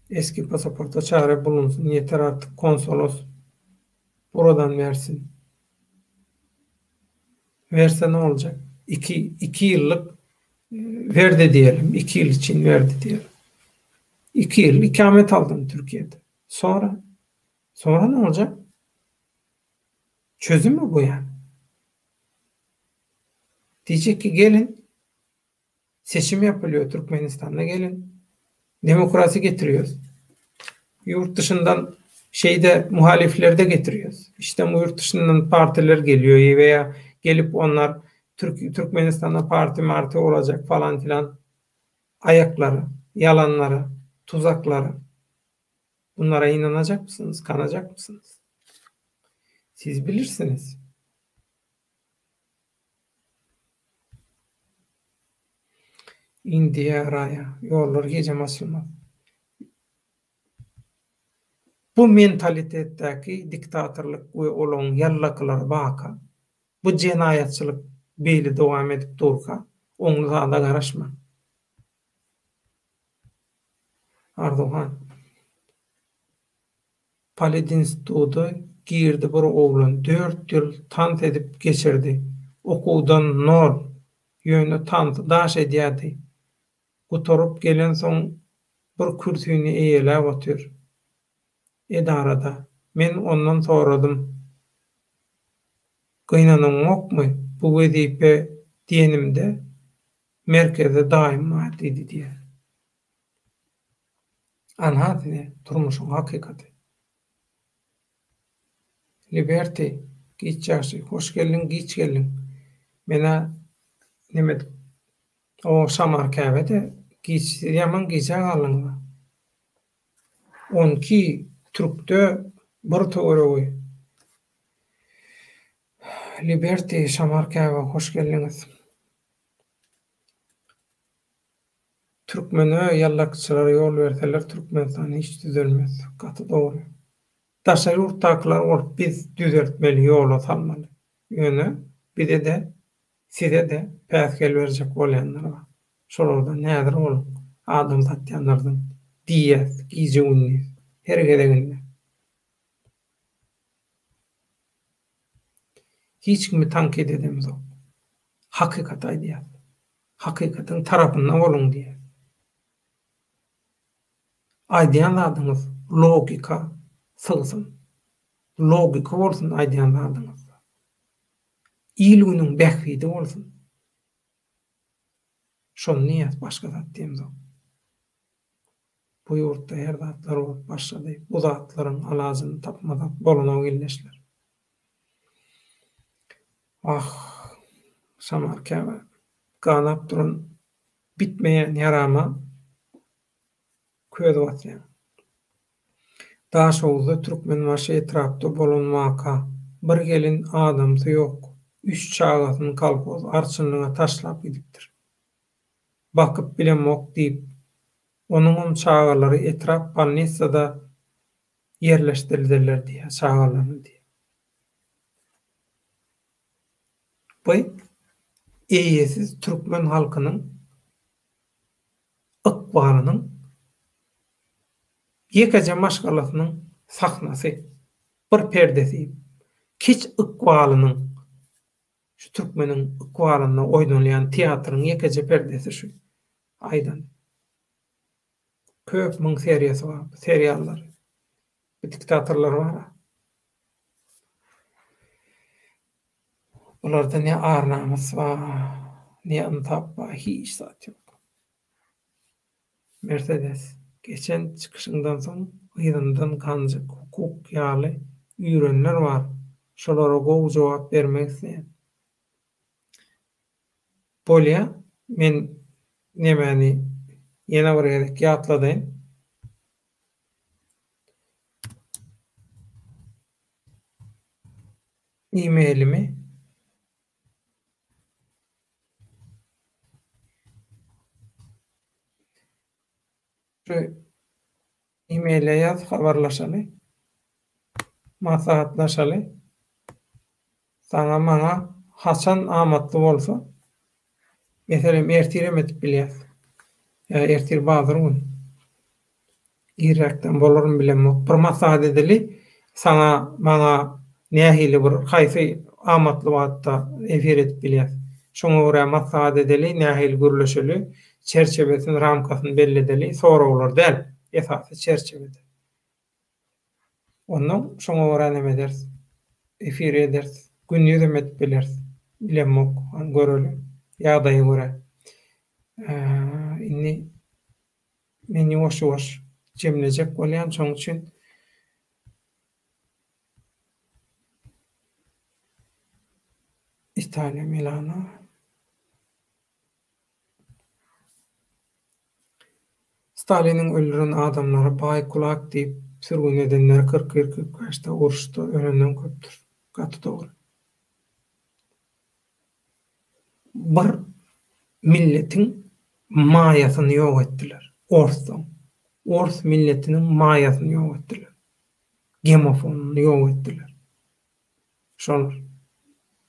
Eski pasaporta çare bulunsun. Yeter artık konsolos buradan versin. Verse ne olacak? İki yıllık verdi diyelim. 2 yıl için verdi diyelim. 2 yıl ikamet aldın Türkiye'de. Sonra ne olacak? Çözüm mü bu yani? Diyecek ki gelin, seçim yapılıyor Türkmenistan'da, gelin. Demokrasi getiriyoruz. Yurt dışından muhalifleri de getiriyoruz. İşte bu yurt dışından partiler geliyor veya gelip onlar Türkmenistan'da parti olacak falan filan ayakları, yalanları, tuzakları. Bunlara inanacak mısınız? Kanacak mısınız? Siz bilirsiniz. Indiye araya yollar gece basılmaz. Bu mentalitetteki diktatörlük ve olan yallaklar baka, bu cinayetçilik beyli devam edip durka, onlara da karışma. Erdoğan Paledinsituda girdi bir oğlan 4 yıl tant edip geçirdi. Okudan nol yönü tant daş ediyadi. Gutorup gelen son bir kürsüni eýelä otur. Edarada. Men ondan soradım. Gynanyň mokmy? Bu wezipe diýenimde merkezde daima dedi diýer. Anhatyny turmuşyň hakykati. Liberty, giç ýaşy, hoş geldin, giç geldin. Mena nimet o Samarkand'da giç ýaman giçe galyňlar. 12 Türk'te bir toğrawy. Liberty Samarkand'a hoş geldiňiz. Türkmene ýallakçylara ýol berseler Türkmenistan hiç düzelmez. Gaty dogry. Daşa ýurtdakylar olup biz düzeltmeli, ýola salmaly. Ýöne bize de size de päsgel berjek bolýanlar bar. Şolardan nädir bolup adam satýanlardan diýet, gize unni, her gereginde. Hiç kimi tanqid edemiz o. Hakykat aýdýar. Hakykatyň tarapyndan bolun diýer. Aýdýanlaryňyz logika sığsın. Logika bolsun aýdýanlaryňyz. İlginiň bähbidi bolsun. Şonu niýet başga zat diýemiz o. Bu ýurtda her zatlar bolup başlady. Bu zatlaryň alazyny tapmadan bolana gelleşler. Ah, Samarkand ganap durun bitmeýän ýarama köz batýar. Daşoğuzda Türkmen maşy etrapda bolan waka. Bir gelin adamsy ýok. Üç çagasyny kalkoz arçynlyğa taşlap gidipdir. Bakyp bilemok diýip, onuň çagalary etrap Pannissada yerleşdirildiler diýe, çagalaryny diýe. Bu eýesiz Türkmen halkynyň ykbalynyň ýekeje maşgalasynyň sahnasy, bir perdesi. Kiç ykbalynyň şu Türkmeniň ykbalyna oýnalýan teatryň ýekeje perdesi şu. Aýdan. Köp müň seriýasy bar, seriýallar. Diktatorlar bar. Olarda ne arnamys bar, ne antap bar, hiç zat ýok. Mercedes geçen çykyşyndan soň ýyryndan kanjyk hukuk ýaly ýürenler bar. Şolara gowy jogap bermek isleýän. Bolýa, men nemäni ýene bir ýerek ýatladym. E-mailimi e-maile ýaz, habarlaşaly. Maslahatlaşaly. Sana maňa haçan amatly bolsa, meselem ertirem etip bilýär. Ertir bazır gün. İrakdan bolarym bilemok. Bir maslahat edeli, sana maňa nähili bir haýsy amatly wagtda efir etip bilýär. Şoňa görä maslahat edeli, nähili görleşeli, çerçebesini, ramkasyny belledeli, soraglar däl, esasy çerçebede. Ondan şoňa görä näme ederiz? Efir ederiz. Gündüzem etip bileriz. Bilemok, göreli. Ýagdaýa görä. Inni meni ýoş-ýoş jemlejek bolýan, şoň üçin Italia Milano. Stalinin öldüren adamlara baý kulak diýip sürgün edenler 40-40 ýaşda uruşda önünden köpdür. Gaty dogry. Bir milletin maýasyny ýok etdiler. Ors milletiniň maýasyny ýok etdiler. Gemofonuny ýok etdiler. Şolar.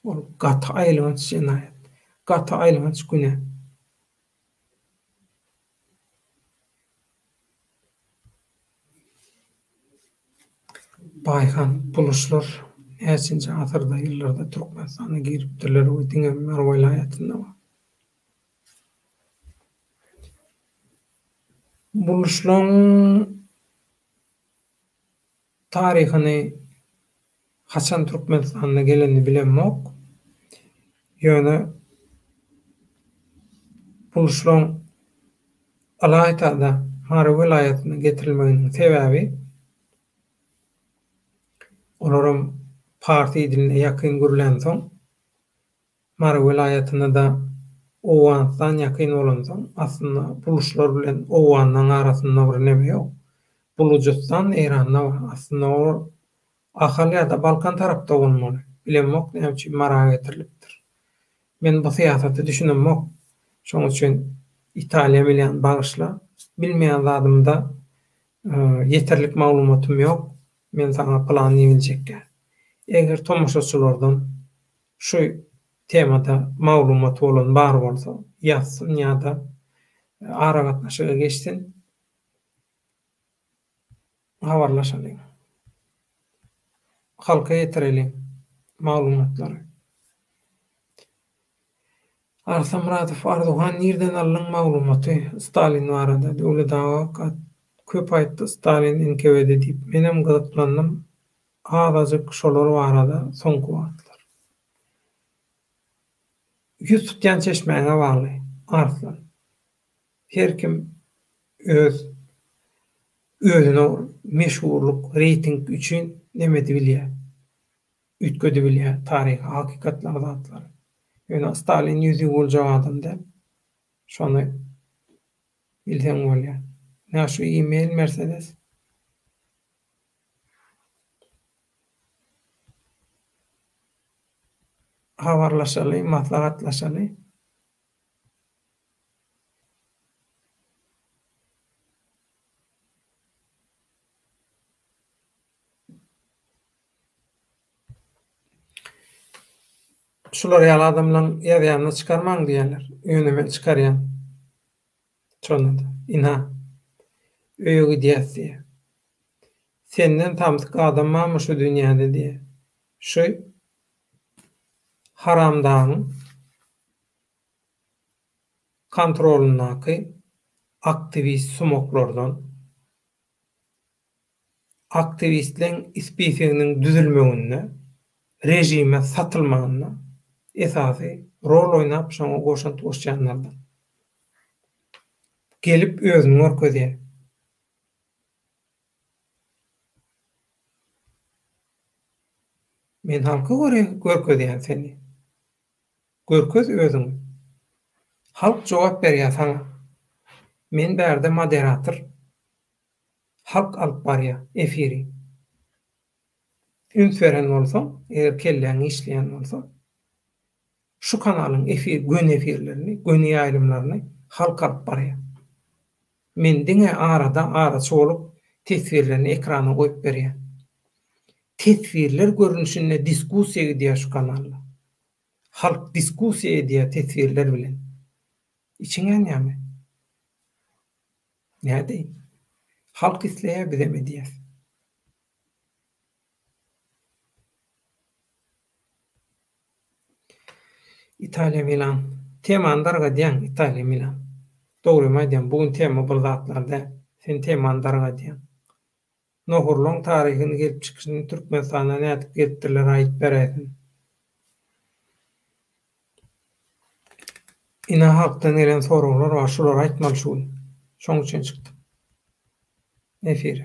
Ol gaty aýlanç jenaýat. Gaty aýlanç güne. Baýhan buluşlar 5-nji asyrda ýyllarda Türkmenistana giripdirler, o diňe vilayatynda. Buluşlaryň taryhyny haçan Türkmenistana geleni bilemok. Ýöne buluşlaryň Alaýtada Mara vilayatyna getirilmeginiň sebäbi olaryň parti diline ýakyn görülen soň Mara vilayatyna da owandan ýakyn bolan soň aslında buluşlar bilen owanyň arasynda bir näme ýok. Bulujystan Eranna aslında o ahal ýa-da Balkan tarapda bolmaly. Bilemok näme üçin Mara getirilipdir. Men bu syýasaty düşünemok. Şoň üçin Italia bilen bagyşla bilmeýän zadymda ýeterlik maglumatym ýok. Men sana plan ýebiljekkä. Eger tomoşaçylardan şu temada maglumat bolan bar bolsa, ýazsyn ýa-da ara gatnaşyga geçsin. Habarlaşaly. Halka ýetireli maglumatlary. Arslan Muratov Arduhan nirden alynan maglumaty Stalin barada döwletaga köp aýtdy Stalin NKVD diýip menem gyzyklandym. Azajyk şolar barada soňky wagtlar. Ýüz tutýan çeşmäge bagly. Arslan. Her kim özüne meşhurluk, reyting üçin nemedi bilýär. Ütgedi bilýär taryh, hakykatlar zatlar. Ýöne Stalin ýüzi boljak adam da. Şonu bilsen bolýar. Näşe e-mail Mercedes. habarlaşaly, maslahatlaşaly. Şular ýaly adamlaryň ýa-ýanyny çykarmaň diýerler. Öňüme çykarýan. Çonda ina öýe gidýärdi. Senden tamsyk adam barmy şu dünýäde diýe. Şu haramdaň kontrolundaky aktivist sumoklardan aktivistleň ispiseginiň düzülmegine, rejime satylmagyna esasy rol oýnap şoňa goşun toşjanlardan. Gelip özüni görkezýär. Men halka görkezýän seni. Görkez özüňi. Halk jogap berýär sana. Men bärde moderator. Halk alyp barýar efiri. Üns beren bolsa, eger kelläň işleýän bolsa, şu kanalyň gün efirlerini, gün ýaýlymlaryny halk alyp barýar. Men diňe araçy bolup tesbirlerini ekrana goýup berýär. Tesbirler görünüşinde diskussiýa gidýär şu kanalda. Halk diskussiýa edýär tesbirler bilen. İçiňe näme? Näde? Halk isleýär bizem edýär. Italia Milan. Teman darga diýen Italia Milan. Dogry maýdym, bugün tema bu zatlarda. Sen teman darga diýen. Nohurlaň taryhyny gelip çykyşyny Türkmenistana nädip getdirler aýyp beredin. Ina halkdan gelen soraglar var, şular aýtmaly şu. Şoň üçin çykdym. Efir.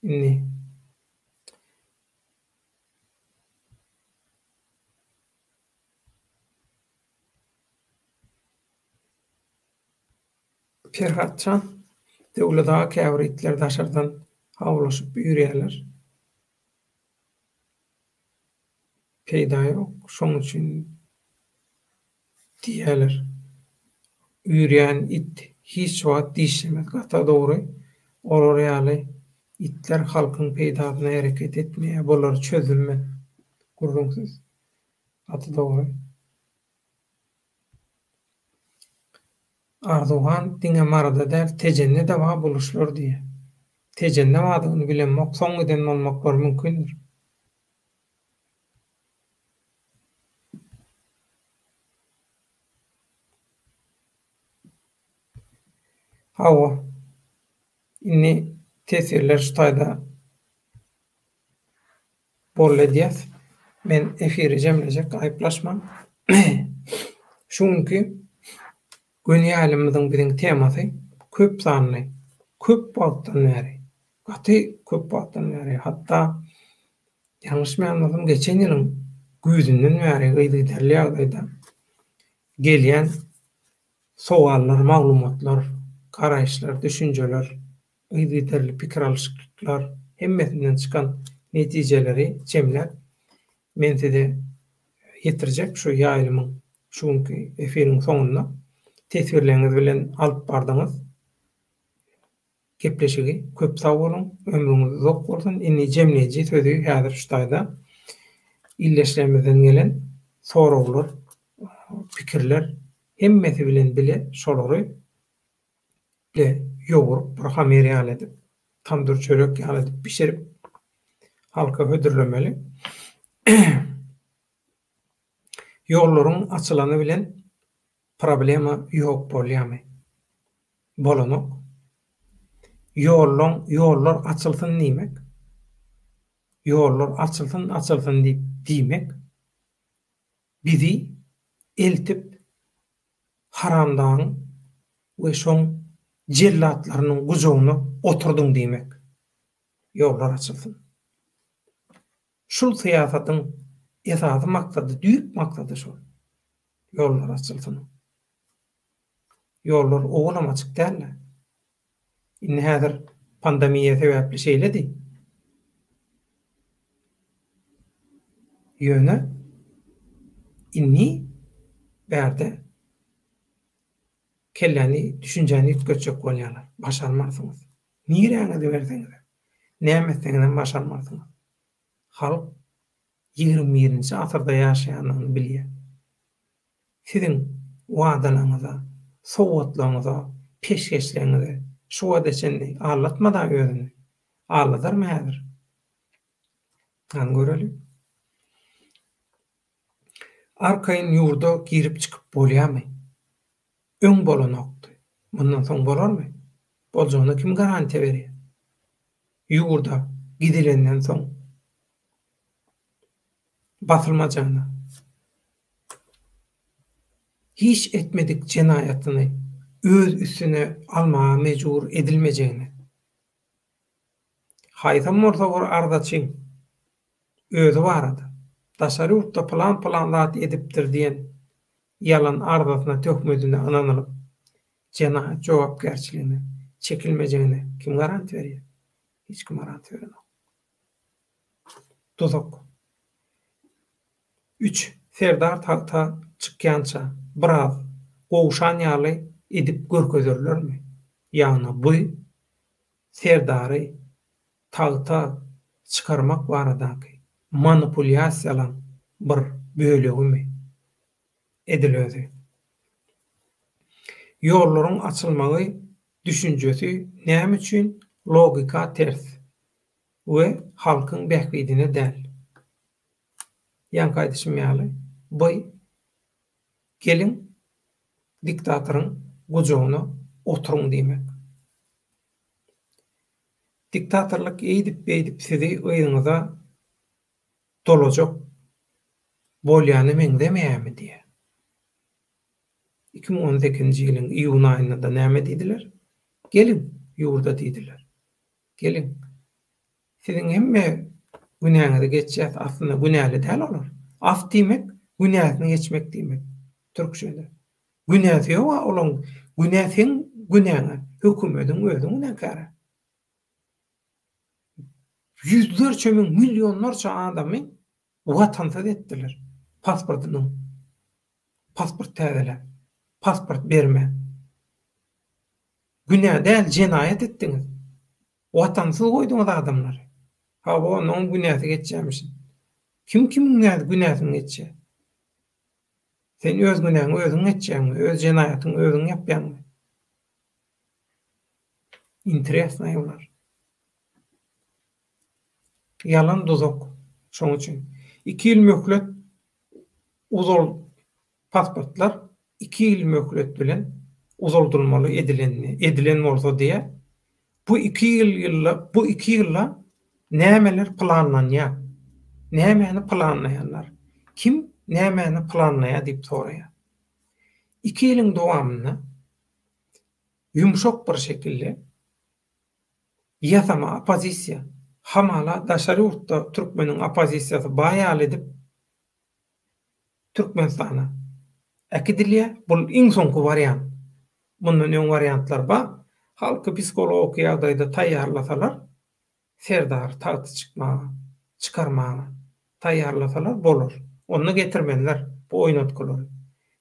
Inni. Ferhatcan, döwleda käbritler daşardan hawlaşyp ýürýärler. Peýda ýok, şoň üçin diýerler. Ýürýän it hiç wagt diýişmez, gata dogry. Olar ýaly itler halkyň peýdasyna hereket etmeýär, bolar çözülme. Gurrunsyz. Gata dogry. Arduhan diňe marada däl tejenne dawa buluşlar diýe. Tejenne wadyny bilenmek soň eden bolmak bar mümkindir. Hawa inni tesirler şu taýda bolle diýär. Men efiri jemlejek aýplaşmam. Şunky gün ýalymyzyň biriň temasy köp sanly, köp wagtdan bäri, gaty köp wagtdan bäri, hatda ýalňyşmaýanlygym geçen ýylyň güýdünden bäri gyýdy ýagdaýda gelýän sogallar, maglumatlar, garaýşlar, düşünjeler, gyýdy pikir alşyklar, hemmetinden çykan netijeleri jemläp men size ýetirjek şu ýaýlymyň şunky efiriň soňunda tesbirleriniz bilen alyp bardyňyz. Gepleşigi köp sag bolun, ömrüňiz uzak bolsun. Inni jemleýiji sözü häzir şu taýda illeşlemizden gelen soraglar, pikirler hemmeti bilen bile şolary bile ýogurup bir hamere ýalydyp, tandyr çörek ýalydyp pişirip halka hödürlemeli. Ýollaryň açylany bilen problema ýok bolýarmy? Bolanok. Ýollar açylsyn diýmek. Ýollar açylsyn diýmek. Bizi eltip haramdan we şoň jellatlarynyň gujogyna oturdyň diýmek. Ýollar açylsyn. Şul siýasatyň esasy maksady, düýük maksady şol. Ýollar açylsyn. Ýollar oňam açyk däldi. Inni häzir pandemiýa sebäpli şeýledi. Ýöne inni berde kelleni düşünjeni ütköçek bolýarlar. Başarmarsyňyz. Nireňizi berseňiz, nämetseňden başarmarsyňyz. Halk 21-nji asyrda ýaşaýanyny bilýär. Siziň wagdalaryňyza, sowatlaryňyza, peşgeçleriňize şu adeçeni anlatmadan özüni ağladarmy häzir? An görelim. Arkaýyn ýurda girip çykyp bolýarmy? Öň bolanokdy. Bundan soň bolarmy? Boljagyna kim garantiýa berýär? Ýurda gidilenden soň basylmajagyna, hiç etmedik jenaýatyny öz üstüne almaga mejbur edilmejegini. Haýsam bolsa bir ardaçyň özü barady. Daşary ýurtda plan zat edipdir diýen yalan ardasyna tökmedine ananylyp jenaýat jogapkärçiligine çekilmejegine kim garantiýa berýär? Hiç kim garantiýa berýär. Tuzak. 3. Serdar tagta çykýança biraz gowşan ýaly edip görkezerlermi? Ýagny bu serdary tagta çykarmak baradaky manipulýasiýalaň bir bölegimi edilýär. Ýollaryň açylmagy düşünjesi näme üçin logika ters we halkyň bähbidine däl. Ýan gaýdyşym ýaly, bu gelin diktatoryň gujugyna oturuň diýmek. Diktatorlyk eýdip sizi öýüňize dolajak bolýany men demeýärmi diýe. 2018-nji ýylyň iýun aýynda näme diýdiler? Gelin ýurda diýdiler. Gelin. Siziň hemme günäňizi geçýär, aslında günäli däl olar. Af diýmek, günäsini geçmek diýmek. Türkçede. Günäsi ýok, olaň günäsiň günäňi, hökümetiň özüň günäkara. Yüzlerce min, milyonlarca adamı vatansız ettiler. Pasport täzeler, pasport berme. Günah däl, jenaýat etdiňiz. Vatansız goýduňyz adamlary. Ha bu onun günäsi geçýärmişin. Kim günäsini geçýär? Sen öz günäňi özüň geçýärmi? Öz jenaýatyň özüň ýapýarmy? Interesna ýolar. Yalan dozok. Şoň üçin 2 ýyl möhlet uzal pasportlar 2 ýyl möhlet bilen uzaldyrmaly edilen bolsa diýe bu 2 ýylla nämeler planlanýar? Nämeni planlaýarlar? Kim nämeni planlaýar diýip soraýar. 2 ýylyň dowamyna yumşak bir şekilde ýasama opozisiýa hamala daşary ýurtda türkmeniň opozisiýasy baýal edip Türkmenistana akidilýär. Bu iň soňky variant. Bundan öň variantlar bar. Halky psikologik ýagdaýda taýýarlasalar, serdar tagty çykarmaga taýýarlasalar bolar. Onu getirmenler bu oýnatkulary.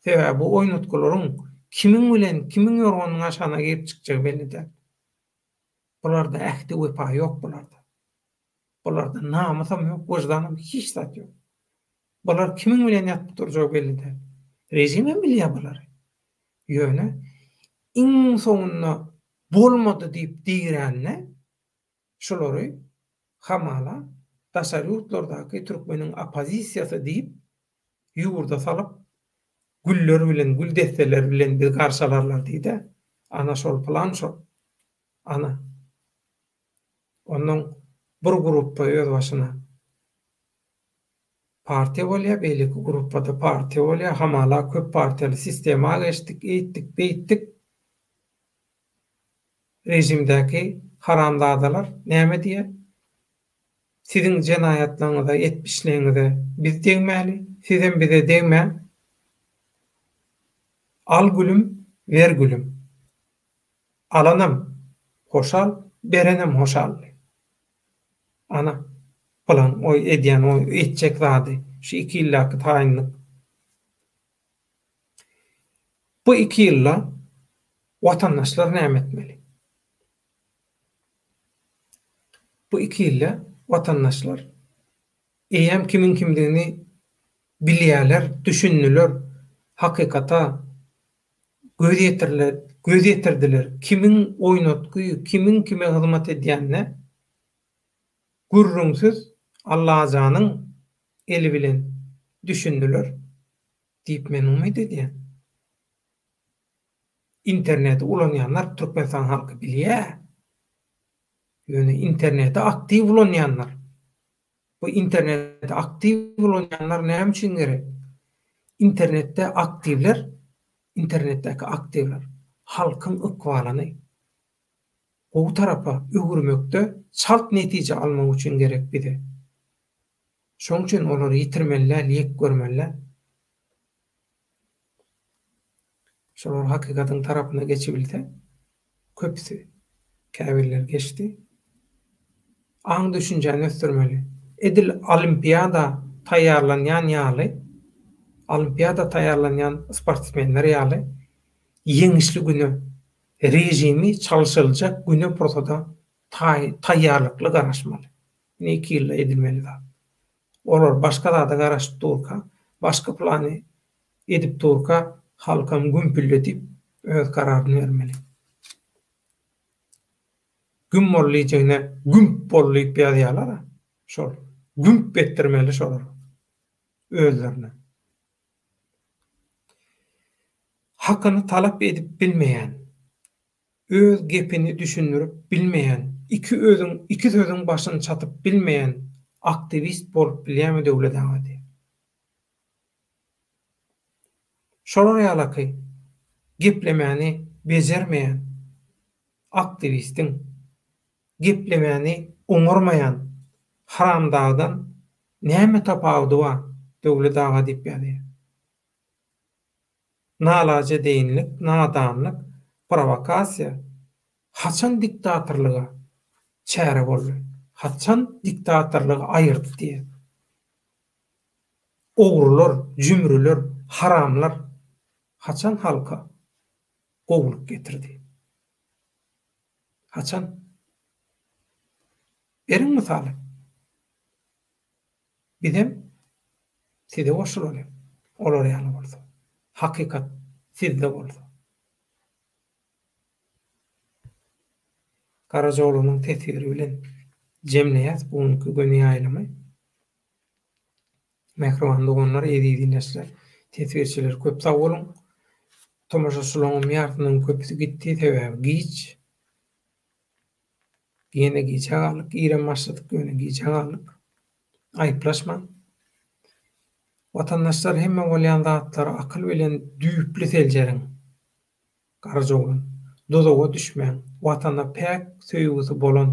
Sebäbi bu oýnatkularyň kimiň ýorganyň aşagyna gelip çykjagy belli däl. Bularda ähdi wepa ýok bularda. Bularda namysam ýok, wyjdanam hiç zat ýok. Bular kimiň bilen ýatyp durjak belli däl. Rejime bilýär bular. Ýöne iň soňunda bolmady diýip diýränne şolary hamala daşary ýurtlardaky türkmeniň opozisiýasy diýip ýurda salyp güller bilen, gül desteler bilen bir garşalarlar diýdi. Ana şol plan şol. Ana. Onuň bir gruppa öz başyna partiýa bolýar, beýleki gruppada partiýa bolýar, hamala köp partiýaly sistema geçdik, beýtdik. Rejimdäki haramzadalar näme diýer? Siziň jenaýatlaryňyza, etmişligiňize biz degmäli, sizem bize degmä. Al gülüm, ver gülüm. Alanam hoşal, berenem hoşal. Ana, plan oy edýän oy etjek zady, şu 2 ýyllaky taýynlyk Bu 2 ýylda watandaşlar näme etmeli? Bu 2 ýylda watandaşlar eýem kimin kimdigini bilýärler, düşünýärler, hakykata göz ýetirdiler. Kimin oýnatgy, kimin kime hyzmat edýänine gurrunsyz Allah janyň eli bilen düşündiler diýip men umyt edýän. İnterneti ulanýanlar Türkmenistan halky bilýär. Ýöne internete aktiw ulanýanlar. Bu internette aktiw ulanýanlar näme üçin gerek? İnternette aktivler, internetteki aktivler halkyň ykbalyny o tarafa öwürmekde çalt netije almak üçin gerek bide. Şoň üçin olary ýitirmeler, ýek görmeler. Şolar hakykatyň tarapyna geçibilse, köpsi käbirler geçti. Aň düşünjäni ösdürmeli. Edil olimpiada taýýarlanýan ýaly, olimpiada taýýarlanýan sportmenler ýaly ýeňişli güni rejimi çalışyljak güni protoda taýýarlykly garaşmaly. Ine 2 ýylda edilmeli da. Olar başga da garaşyp durka, başga plany edip durka halkam gümpülletip öz kararyny bermeli. Gün bollyjyna gümp bollyp ýazýarlar. Şol gümp etdirmeli şolar özlerine. Hakyny talap edip bilmeýän, öz gepini düşünürip bilmeýän, iki sözüň başyny çatyp bilmeýän aktivist bolup bilýärmi döwlet agady. Şolar ýalaky geplemäni bejermeýän aktivistiň geplemäni oňurmaýan haramdagdan näme tapawdy wa döwlet agady diýip ýaly. Nalaja deýinlik, nadanlyk, provokasiýa haçan diktatorlyga çäre boldy. Haçan diktatorlygy aýyrdy diýip. Ogurlar, jümrüler, haramlar haçan halka gowluk getirdi. Haçan? Berin misaly. Bidem side oşular. Olar ýaly bolsa. Hakykat sizde bolsa. Karajaoğlu'nun tesiri bilen jemleýät buňky göni aýlamy. Mehribanda onlar edi dinleşler. Tesirçiler köp sag bolun. Tomaşaçylaryň ýartynyň köpüsi gitdi sebäbi giç. Ýene giç agalyk, ýere maşladyk ýöne giç agalyk. Aýplaşman. Watandaşlar hemme bolýan zatlary akyl bilen düýpli seljeriň. Karajaoğlu dozoga düşmän, watana pek söýgüsi bolan,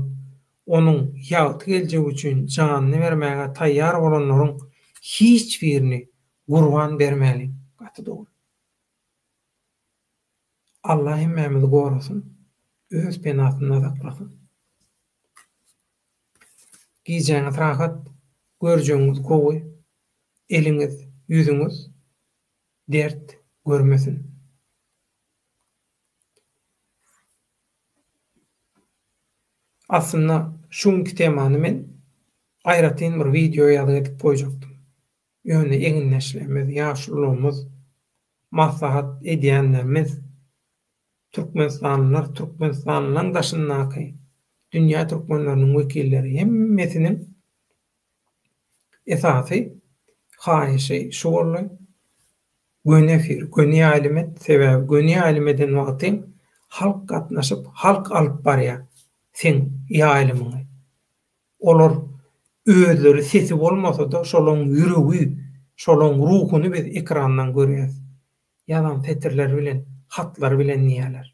onuň ýagty geljegi üçin janyny bermäge taýýar bolanlaryň hiç birini gurban bermeli. Gaty dogry. Allah hemmemizi gorasyn, öz penatyna saklasyn. Giýjeňiz rahat, görjeňiz gowy, eliňiz, ýüzüňiz dert görmesin. Aslında şuňky temany men aýratyn bir video ýazyp goýjakdym. Ýöne eňinleşlerimiz, ýaşlylygymyz, maslahat edýänlerimiz, Türkmenistanlyň daşyndaky dünýä türkmenläriniň wekilleri hemmesiniň esasy haýyşy şu bolýar. Gönefir, göni ýalymet, sebäbi göni ýalymeden wagtyň halk gatnaşyp, halk alyp barýar. Sen ýalymyňy. Olar özleri sesi bolmasa da şolaň ýüregi, şolaň ruhuny biz ekrandan görýäs. Ýalan setirler bilen, hatlar bilen niýeler.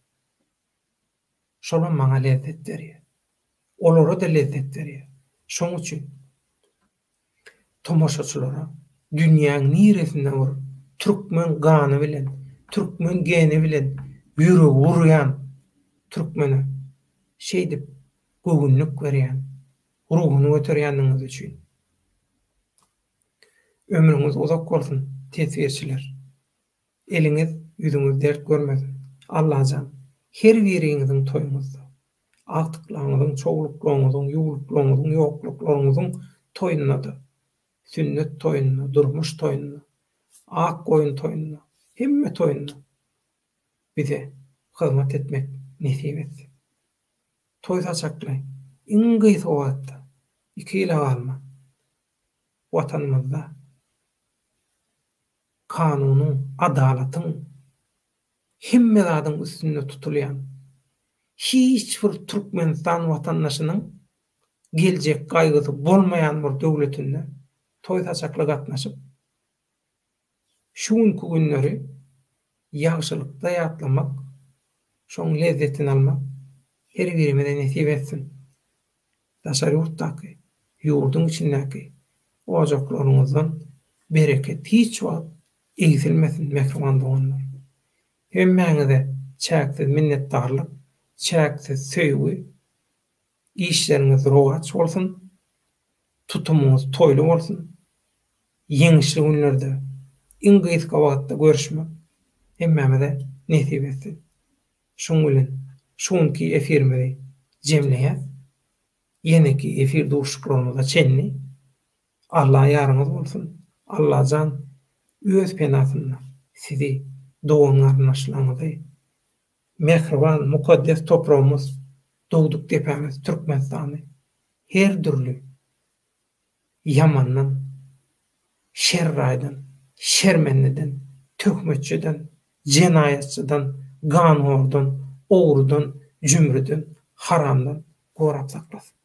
Şolan maňa lezzet berýär. Olara da lezzet berýär. Şoň üçin tomaşaçylara dünýäň niresinde bir türkmen gany bilen, türkmen geni bilen ýüregi urýan türkmeni şeýdip göwünlük berýän, ruhuny göterýändiňiz üçin. Ömrüňiz uzak bolsun tesirçiler. Eliňiz, Yüzüňiz dert görmedin. Allah'can her biriňiziň toýuňuzda aklyklaryňyzyň, çoğuluklarıňyzyň, ýuwluklarıňyzyň, ýokluklarıňyzyň toýunyna-da, sünnet toýunyna, durmuş toýunyna, ak goýun toýunyna, hemme toýunyna bize hyzmat etmek nesip etsin. Toý saçaklaýyn. Iň gysy wagtda iki ýyla galma watanymyzda kanunyň, adalatyň hemme zadyň üstünde tutulýan hiç bir Türkmenistan watandaşynyň geljek gaýgysy bolmaýan bir döwletinde toý saçakla gatnaşyp şuňky günleri ýagşylykda ýatlamak, şoň lezzetini almak her birimize nesip etsin. Daşary ýurtdaky, ýurdun içindäki ojaklaryňyzdan bereket hiç wagt egsilmesin mehriban doganlar. Hemmeňize çäksiz minnetdarlyk, çäksiz söýgü, işleriniz rowaç bolsun, tutumyňyz toýly bolsun. Ýeňişli günlerde, iň gysga wagtda görüşmek hemmemize nesip etsin. Şoň bilen şuňky efirimizi jemleýär. Ýeneki efir duruşyklarymyza çenli. Allah ýarňyz bolsun. Allahjan öz penasynda sizi doğan arnaşlaňyzy mehriban mukaddes toprağımız doğduk depemiz Türkmenistany her türlü yamandan, şerraydan, şermenneden, töhmetçiden, jenayetçiden, ganhordan, oğrudan, cümrüden, haramdan gorap saklasın.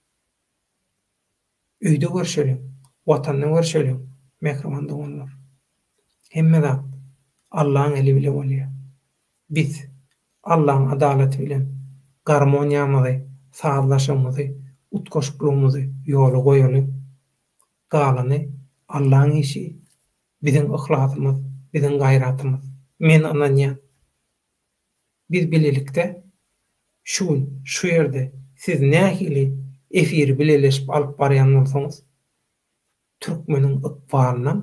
Öýde görşelim, watanda görşelim, mehriban doganlar. Hemme zat Allah'ın eli bile bolýar. Biz Allah'ın adaleti bilen garmoniýamyzy, sazlaşymyzy, utgoşlugymyzy ýola goýaly. Galany Allah'ın işi, biziň ihlasymyz, biziň gaýratymyz. Men ananýan. Biz bilelikde şu ýerde siz nähili efir bileleşip alyp barýan bolsaňyz, türkmeniň ykbalyna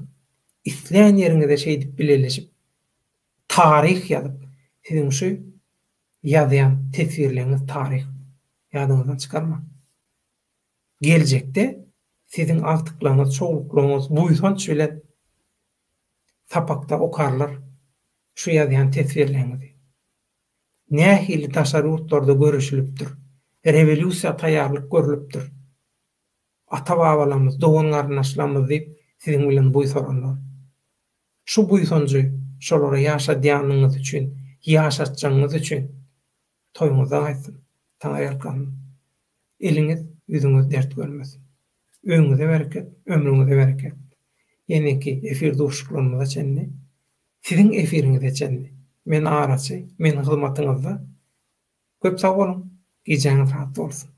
isleýän ýeriňizde şeýdip bileleşip tarih ýazyp, siziň şu ýazýan tesirleriniz tarih ýadyňyzdan çykarmak. Geljekde siziň aklyklaryňyz, çoğuluklarıňyz buýsanç bilen sapakda okarlar şu ýazýan tesirlerinizi. Nähili taşary ýurtlarda görüşilipdir. Revolýusiýa taýýarlyk görülipdir. Ata-babalarymyz, dogan garnaşlarymyz diýip siziň bilen buý soranlar. Şu buýsanjy şolara ýaşadýanyňyz üçin, ýaşatjaňyz üçin toýuňyza gaýsyn, taňaýalkan. Eliňiz, ýüzüňiz dert görmesin. Öňüňize bereket, ömrüňize bereket. Ýeneki efir duruşyklarymyza çenli, siziň efiriňize çenli. Men araçy, men hyzmatyňyzda köp sag bolun, geceňiz rahat bolsun.